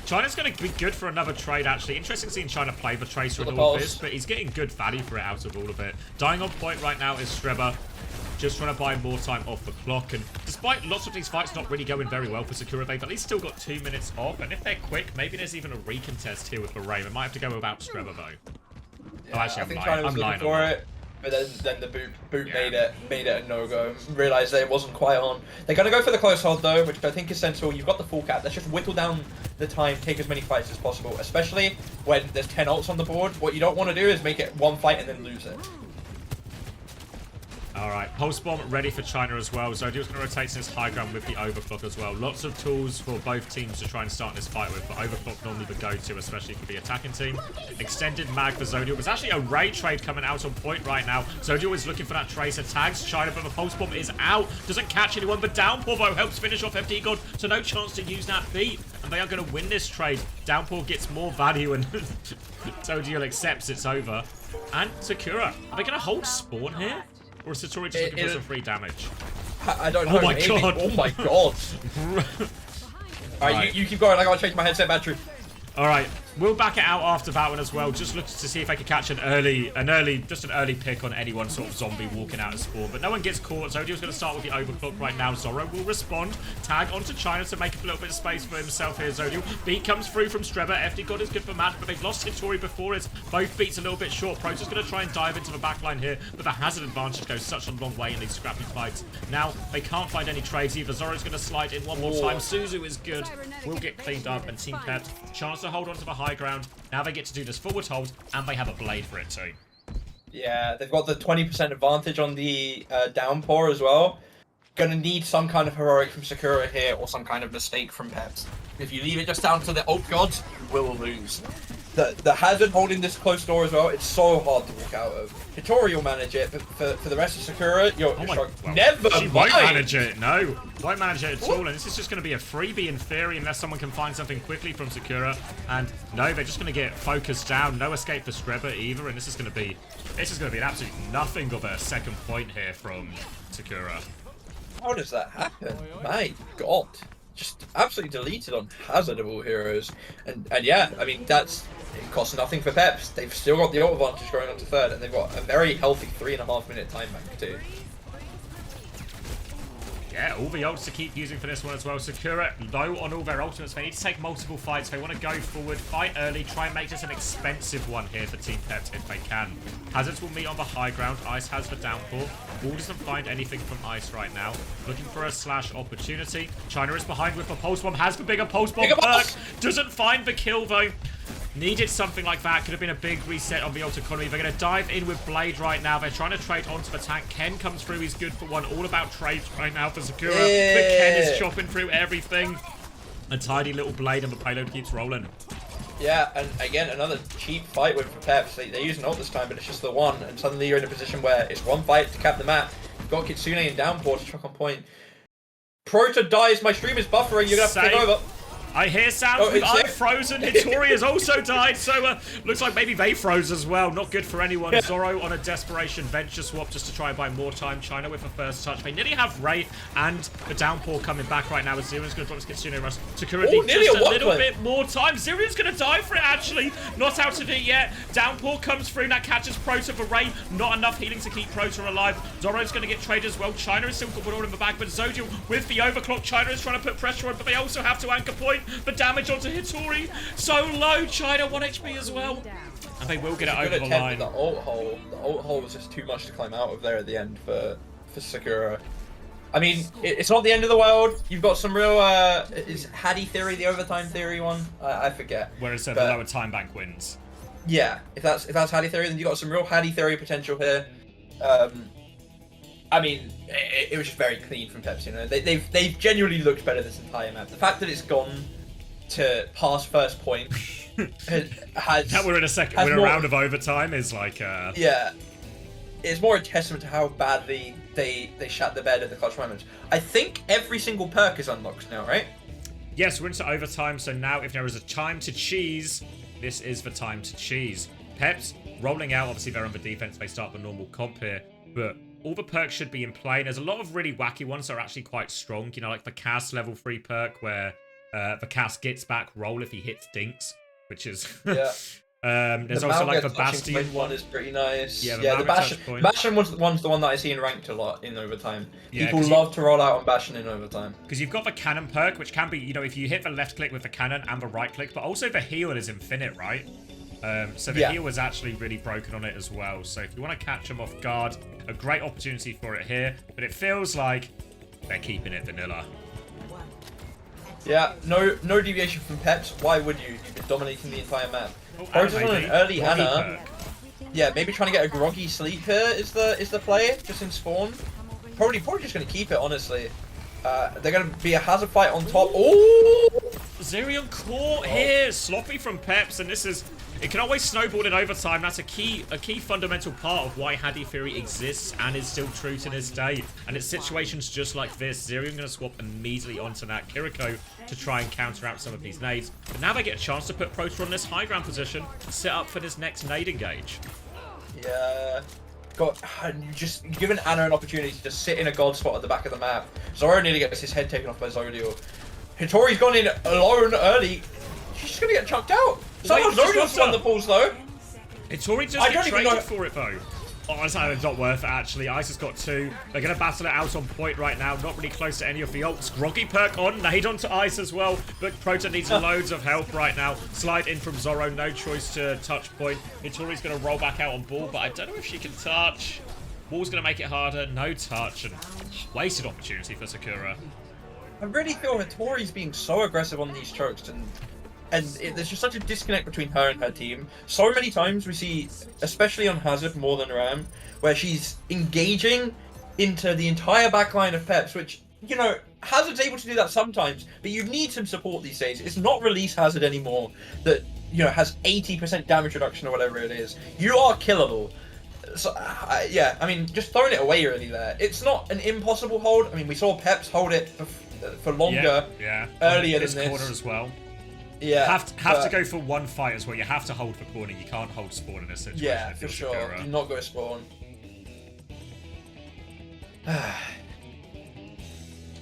Speaker 1: China's going to be good for another trade, actually. Interesting seeing China play the Tracer and all of this, but he's getting good value for it out of all of it. Dying on point right now is Strebber. just trying to buy more time off the clock. And despite lots of these fights not really going very well for Sakura, they've at least still got 2 minutes off. And if they're quick, maybe there's even a recontest here with Beret. We might have to go without Streba, though.
Speaker 2: Yeah, I think China was looking for it, but then the boot made it a no-go. Realised that it wasn't quite on. They're going to go for the close hold, though, which I think is sensible. You've got the full cap. Let's just whittle down the time, take as many fights as possible, especially when there's 10 ults on the board. What you don't want to do is make it one fight and then lose it.
Speaker 1: Alright, Pulse Bomb ready for China as well. Zodiac's going to rotate to his high ground with the Overclock as well. Lots of tools for both teams to try and start this fight with, but Overclock normally the go-to, especially for the attacking team. Extended mag for Zodiac. There's actually a Ray trade coming out on point right now. Zodiac is looking for that Tracer. Tags China, but the Pulse Bomb is out. Doesn't catch anyone, but Downpour, though, helps finish off FD God, so no chance to use that beat. And they are going to win this trade. Downpour gets more value, and Zodiac accepts it's over. And Sakura, are they going to hold spawn here? Or is Satori just looking for some free damage?
Speaker 2: I don't know.
Speaker 1: Oh my god.
Speaker 2: Oh my god. Alright, you keep going. I gotta change my headset battery.
Speaker 1: Alright, we'll back it out after that one as well. Just look to see if I can catch an early pick on anyone sort of zombie walking out of spawn. But no one gets caught. Zodiac's going to start with the Overclock right now. Zorro will respond. Tag onto China to make a little bit of space for himself here, Zodiac. Beat comes through from Streba. FD God is good for match, but they've lost Hitori before it. Both beats a little bit short. Pro's just going to try and dive into the backline here, but the hazard advantage goes such a long way in these scrappy fights. Now, they can't find any trades either. Zorro's going to slide in one more time. Suzu is good. Will get cleaned up, and Team Peps chance to hold on to the high ground. Now they get to do this forward hold, and they have a blade for it too.
Speaker 2: Yeah, they've got the 20% advantage on the downpour as well. Gonna need some kind of heroic from Sakura here, or some kind of mistake from Peps. If you leave it just down to the ult gods, we'll lose. The hazard holding this close door as well, it's so hard to walk out of. Hitori will manage it, but for the rest of Sakura, you're
Speaker 1: well,
Speaker 2: never
Speaker 1: she won't manage it, no. Won't manage it at all, and this is just going to be a freebie in theory unless someone can find something quickly from Sakura. And no, they're just going to get focused down. No escape for Streba either, and this is going to be an absolute nothing of a second point here from Sakura.
Speaker 2: How does that happen? My god. Just absolutely deleted on hazard of all heroes. And yeah, I mean, it costs nothing for Peps. They've still got the ult advantage going on to third, and they've got a very healthy 3.5 minute time bank too.
Speaker 1: Yeah, all the ults to keep using for this one as well. Sakura low on all their ultimates. They need to take multiple fights. They want to go forward, fight early, try and make this an expensive one here for Team Peps if they can. Hazards will meet on the high ground. Ice has the downpour. Wall doesn't find anything from Ice right now. Looking for a slash opportunity. China is behind with the Pulse Bomb. Has the bigger Pulse Bomb perk. Doesn't find the kill though. Needed something like that. Could have been a big reset on the ult economy. They're going to dive in with Blade right now. They're trying to trade onto the tank. Ken comes through. He's good for one. All about trades right now for Sakura. Yeah. But Ken is chopping through everything. A tidy little Blade, and the payload keeps rolling.
Speaker 2: Yeah, and again, another cheap fight with Peps. They use an ult this time, but it's just the one. And suddenly you're in a position where it's one fight to cap the map. You've got Kitsune and Downpour to chuck on point. Prota dies. My stream is buffering. You're going to have to take over.
Speaker 1: I hear sounds with unfrozen. Hitori has also died, so looks like maybe they froze as well. Not good for anyone. Yeah. Zorro on a desperation venture swap just to try and buy more time. China with the first touch. They nearly have Ray and the downpour coming back right now as Zirion's going to drop his Kitsune Rush. Sakura needs just a little bit more time. Zirion's going to die for it, actually. Not out of it yet. Downpour comes through. That catches Prota for Ray. Not enough healing to keep Prota alive. Zorro's going to get traded as well. China is still got one all in the back, but Zodiac with the overclock. China is trying to put pressure on, but they also have to anchor point. The damage onto Hitori so low. China 1 HP as well, and they will get it over the line.
Speaker 2: The ult hole was just too much to climb out of there at the end for Sakura. I mean, it's not the end of the world. You've got some real is Hattie theory the overtime theory one? I forget.
Speaker 1: Where it said the lower time bank wins.
Speaker 2: Yeah, if that's Hattie theory, then you got some real Hattie theory potential here. I mean, it was just very clean from Peps. You know, they've genuinely looked better this entire map. The fact that it's gone to pass first point has
Speaker 1: now we're in a round of overtime is like
Speaker 2: yeah, it's more a testament to how badly they shat the bed at the clutch moments. I think every single perk is unlocked now, right?
Speaker 1: Yes, we're into overtime, so now if there is a time to cheese, this is the time to cheese. Peps rolling out, obviously they're on the defense, they start the normal comp here, but all the perks should be in play. There's a lot of really wacky ones that are actually quite strong, you know, like the Cass level 3 perk where the Cass gets back roll if he hits dinks, which is There's also like the Bastion
Speaker 2: one is pretty nice.
Speaker 1: Yeah,
Speaker 2: the Bastion was the one that I see in ranked a lot in overtime.
Speaker 1: Yeah,
Speaker 2: people love to roll out on Bastion in overtime.
Speaker 1: Because you've got the cannon perk, which can be, you know, if you hit the left click with the cannon and the right click, but also the heal is infinite, right? So the heal was actually really broken on it as well. So if you want to catch them off guard, a great opportunity for it here. But it feels like they're keeping it vanilla.
Speaker 2: Yeah, no deviation from Peps. Why would you? You've been dominating the entire map. Proto's on an early Ana. Yeah, maybe trying to get a groggy sleep here is the play, just in spawn. Probably just going to keep it, honestly. They're going to be a hazard fight on top. Oh!
Speaker 1: Zerion caught here, sloppy from Peps, and this is... It can always snowball in overtime. That's a key fundamental part of why Hadi Fury exists and is still true to this day. And it's situations just like this. Zerion going to swap immediately onto that Kiriko to try and counter out some of these nades. But now they get a chance to put Proto on this high ground position and set up for this next nade engage.
Speaker 2: Yeah. Just giving Ana an opportunity to just sit in a god spot at the back of the map. Zoro nearly gets his head taken off by Zodiel. Hitori's gone in alone early. She's just going to get chucked out. Somehow Zodiel's won the pulls though.
Speaker 1: Hitori just get traded for it though. Oh, it's not worth it actually. Ice has got 2. They're going to battle it out on point right now. Not really close to any of the ults. Groggy perk on. Nade onto Ice as well. But Proto needs loads of help right now. Slide in from Zoro. No choice to touch point. Hitori's going to roll back out on ball, but I don't know if she can touch. Ball's going to make it harder. No touch. And wasted opportunity for Sakura.
Speaker 2: I really feel Hitori's being so aggressive on these chokes, and there's just such a disconnect between her and her team. So many times we see, especially on Hazard more than Ram, where she's engaging into the entire backline of Peps, which, you know, Hazard's able to do that sometimes, but you need some support these days. It's not release Hazard anymore that, you know, has 80% damage reduction or whatever it is. You are killable. So, yeah, I mean, just throwing it away really there. It's not an impossible hold. I mean, we saw Peps hold it for longer earlier than this.
Speaker 1: Corner as well.
Speaker 2: Yeah,
Speaker 1: have to go for one fight as well. You have to hold for corner. You can't hold spawn in this situation.
Speaker 2: Yeah, for sure. Do not go spawn.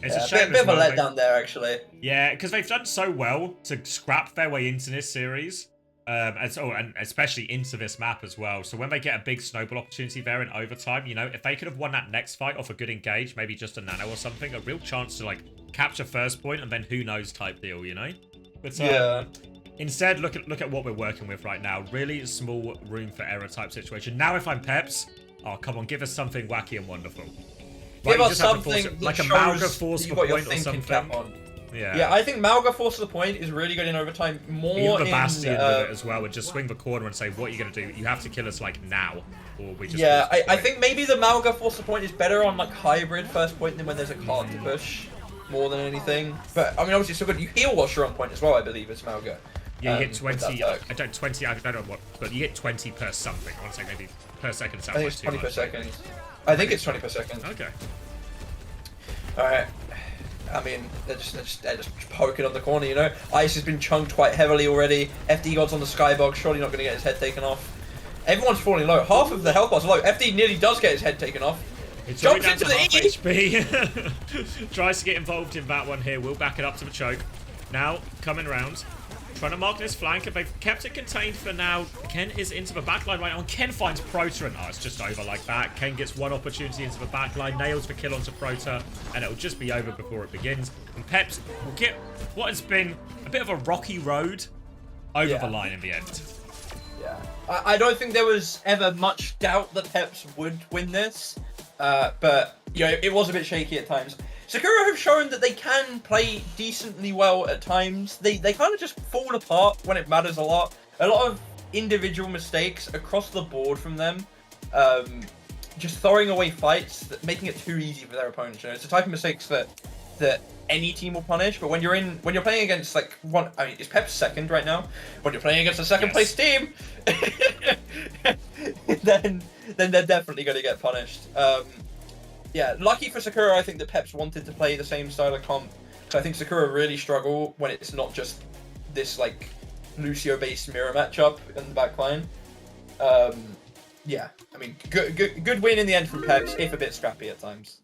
Speaker 1: It's a shame.
Speaker 2: Bit of a letdown there, actually.
Speaker 1: Yeah, because they've done so well to scrap their way into this series, and especially into this map as well. So when they get a big snowball opportunity there in overtime, you know, if they could have won that next fight off a good engage, maybe just a nano or something, a real chance to like capture first point and then who knows type deal, you know. But instead, look at what we're working with right now. Really small room for error type situation. Now, if I'm Peps, oh come on, give us something wacky and wonderful.
Speaker 2: Give us something
Speaker 1: like a Malga force for point or something.
Speaker 2: Yeah, I think Malga force to the point is really good in overtime. More
Speaker 1: even the Bastion with it as well, and just swing the corner and say, what are you going to do? You have to kill us like now, or we just.
Speaker 2: Yeah, I think maybe the Malga force to the point is better on like hybrid first point than when there's a card to push. More than anything, but I mean, obviously, it's so good. You heal whilst you're on point as well, I believe. It's Malga.
Speaker 1: Yeah, you get 20. I don't know what, but you get 20 per something. I want to say maybe per second.
Speaker 2: I think it's 20 per second. I think it's 20 per second.
Speaker 1: Okay.
Speaker 2: All right. I mean, they're just poking on the corner, you know. Ice has been chunked quite heavily already. FD God's on the skybox. Surely not going to get his head taken off. Everyone's falling low. Half of the health bars are low. FD nearly does get his head taken off.
Speaker 1: It's jumps into the HP. Tries to get involved in that one here. We'll back it up to the choke. Now, coming round. Trying to mark this flank, and they've kept it contained for now. Ken is into the backline right now, and Ken finds Proto, and it's just over like that. Ken gets one opportunity into the backline, nails the kill onto Proto, and it'll just be over before it begins. And Peps will get what has been a bit of a rocky road over the line in the end.
Speaker 2: Yeah. I don't think there was ever much doubt that Peps would win this. But you know, it was a bit shaky at times. Sakura have shown that they can play decently well at times. They kind of just fall apart when it matters a lot. A lot of individual mistakes across the board from them. Just throwing away fights, making it too easy for their opponents. You know, it's the type of mistakes that any team will punish. But when you're playing against like one, I mean, it's Peps second right now. When you're playing against a second place team, then they're definitely going to get punished. Yeah, lucky for Sakura, I think that Peps wanted to play the same style of comp. So I think Sakura really struggle when it's not just this like Lucio-based mirror matchup in the backline. Yeah, I mean, good win in the end from Peps, if a bit scrappy at times.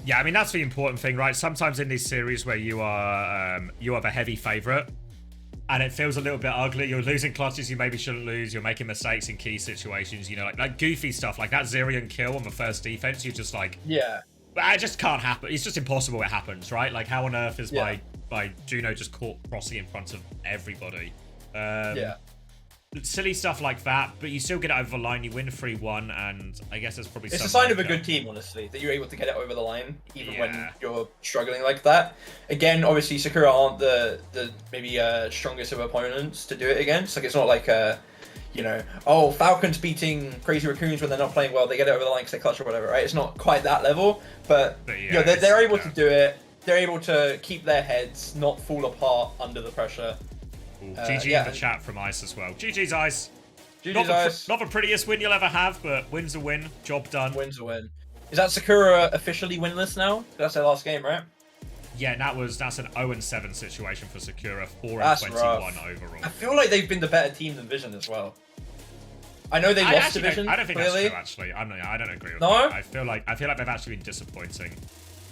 Speaker 1: Yeah, I mean, that's the important thing, right? Sometimes in these series where you are the heavy favourite, and it feels a little bit ugly. You're losing clutches you maybe shouldn't lose. You're making mistakes in key situations. You know, like goofy stuff like that Zerion kill on the first defense. You're just like,
Speaker 2: yeah,
Speaker 1: it just can't happen. It's just impossible. It happens, right? Like, how on earth is my Juno just caught crossing in front of everybody?
Speaker 2: Yeah.
Speaker 1: Silly stuff like that, but you still get it over the line. You win 3-1, and I guess it's probably.
Speaker 2: It's a sign of a good team, honestly, that you're able to get it over the line, even when you're struggling like that. Again, obviously, Sakura aren't the maybe strongest of opponents to do it against. Like, it's not like you know, oh, Falcons beating Crazy Raccoons when they're not playing well. They get it over the line because they clutch or whatever, right? It's not quite that level, but yeah, you know, they're able to do it. They're able to keep their heads, not fall apart under the pressure.
Speaker 1: GG in the chat from Ice as well. GG's Ice.
Speaker 2: GG's Ice.
Speaker 1: Not the prettiest win you'll ever have, but win's a win. Job done.
Speaker 2: Win's a win. Is that Sakura officially winless now? That's their last game, right?
Speaker 1: Yeah, that's an 0-7 situation for Sakura. 4-21 overall.
Speaker 2: I feel like they've been the better team than Vision as well. I know they lost to Vision.
Speaker 1: I don't think
Speaker 2: clearly.
Speaker 1: that's true. Actually, I don't agree with
Speaker 2: no?
Speaker 1: that. I feel like they've actually been disappointing.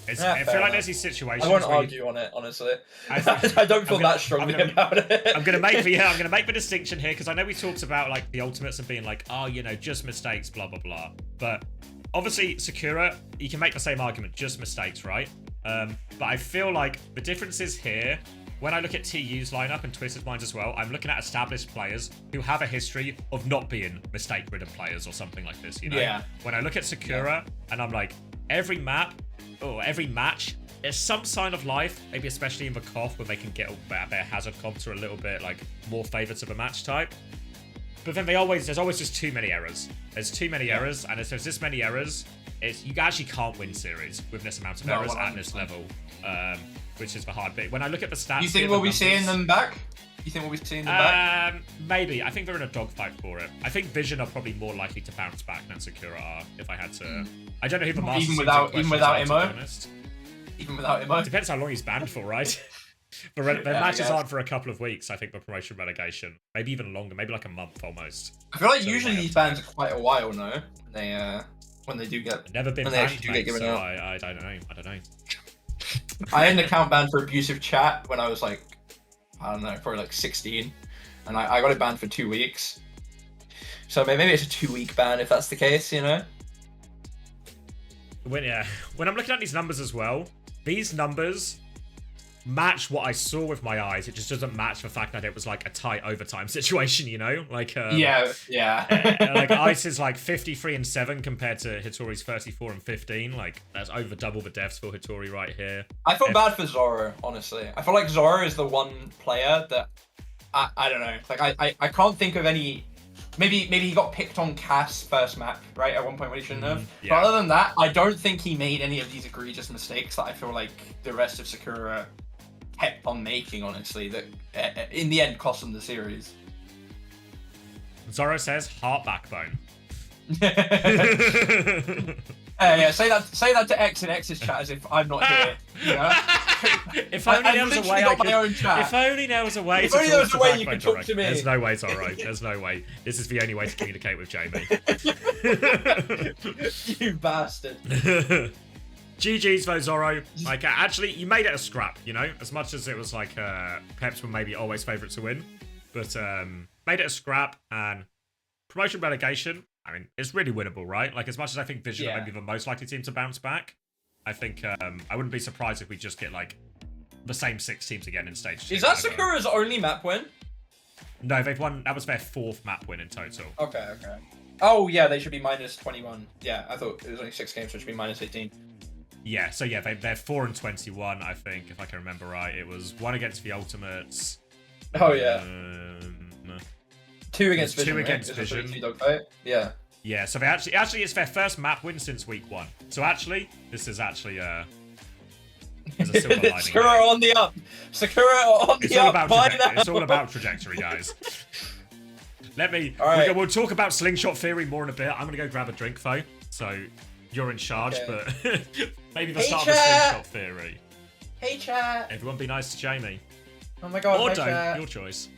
Speaker 1: I feel like there's these situations.
Speaker 2: I won't argue on it, honestly. I don't feel that strongly about it.
Speaker 1: I'm gonna make the distinction here because I know we talked about like the ultimates and being like, oh, you know, just mistakes, blah blah blah. But obviously, Sakura, you can make the same argument, just mistakes, right? But I feel like the difference is here. When I look at TU's lineup and Twisted Minds as well, I'm looking at established players who have a history of not being mistake-ridden players or something like this, you know?
Speaker 2: Yeah.
Speaker 1: When I look at Sakura and I'm like, every map or every match, there's some sign of life, maybe especially in the KOF where they can get their hazard comps are a little bit like more favored to the match type. But then there's always just too many errors. There's too many errors, and if there's this many errors, you actually can't win series with this amount of errors at this level, which is the hard bit. When I look at the stats,
Speaker 3: you think we'll be seeing them back? You think we'll be seeing them back?
Speaker 1: Maybe. I think they're in a dogfight for it. I think Vision are probably more likely to bounce back than Sakura are. If I had to, I don't know who the master
Speaker 3: even without Imo.
Speaker 1: Even without Imo. Depends how long he's banned for, right? The matches aren't for a couple of weeks, I think, the promotion relegation. Maybe even longer, maybe like a month almost.
Speaker 3: I feel like usually these bans are quite a while, no? When they do get
Speaker 1: never been banned, so I don't know.
Speaker 3: I had an account banned for abusive chat when I was like, I don't know, probably like 16. And I got it banned for 2 weeks. So maybe it's a 2-week ban if that's the case, you know?
Speaker 1: When I'm looking at these numbers as well, these numbers match what I saw with my eyes. It just doesn't match the fact that it was like a tight overtime situation, you know? Like
Speaker 3: yeah.
Speaker 1: Like Ice is like 53-7 compared to Hitori's 34-15. Like that's over double the deaths for Hitori right here.
Speaker 2: I feel bad for Zoro, honestly. I feel like Zoro is the one player that I don't know. Like I can't think of any. Maybe he got picked on Cass first map, right? At one point when he shouldn't have.
Speaker 1: Yeah.
Speaker 2: But other than that, I don't think he made any of these egregious mistakes that I feel like the rest of Sakura kept on making, honestly, that in the end cost them the series.
Speaker 1: Zoro says heart backbone.
Speaker 2: Yeah, say that to X in X's chat as if I'm not here. You know?
Speaker 1: If only there was a way I could. If only there was a way.
Speaker 2: If only there was a way you could talk to me.
Speaker 1: There's no way, Zoro. There's no way. This is the only way to communicate with Jamie.
Speaker 2: You bastard.
Speaker 1: GG's though, Zoro. Like, actually, you made it a scrap, you know? As much as it was like, Peps were maybe always favourite to win. But, made it a scrap, and promotion relegation, I mean, it's really winnable, right? Like, as much as I think Vision are maybe the most likely team to bounce back, I think, I wouldn't be surprised if we just get, like, the same 6 teams again in stage 2.
Speaker 2: Is that Sakura's only map win?
Speaker 1: No, they've won, that was their 4th map win in total.
Speaker 2: Okay. Oh, yeah, they should be minus 21. Yeah, I thought it was only 6 games, so it should be minus 18.
Speaker 1: Yeah, so yeah, they're 4-21, I think, if I can remember right. It was 1 against the Ultimates.
Speaker 2: Oh, yeah. 2 against Vision,
Speaker 1: 2 against Vision.
Speaker 2: Yeah.
Speaker 1: Yeah, so they actually it's their first map win since week 1. So actually, this is actually there's a silver lining.
Speaker 2: Sakura on the up. Sakura on the up.
Speaker 1: It's all about trajectory, guys. We'll talk about slingshot theory more in a bit. I'm gonna go grab a drink though, so you're in charge, but maybe the start of the slingshot theory.
Speaker 2: Hey chat.
Speaker 1: Everyone be nice to Jamie.
Speaker 2: Oh my god.
Speaker 1: Or
Speaker 2: hi,
Speaker 1: don't,
Speaker 2: chat.
Speaker 1: your choice.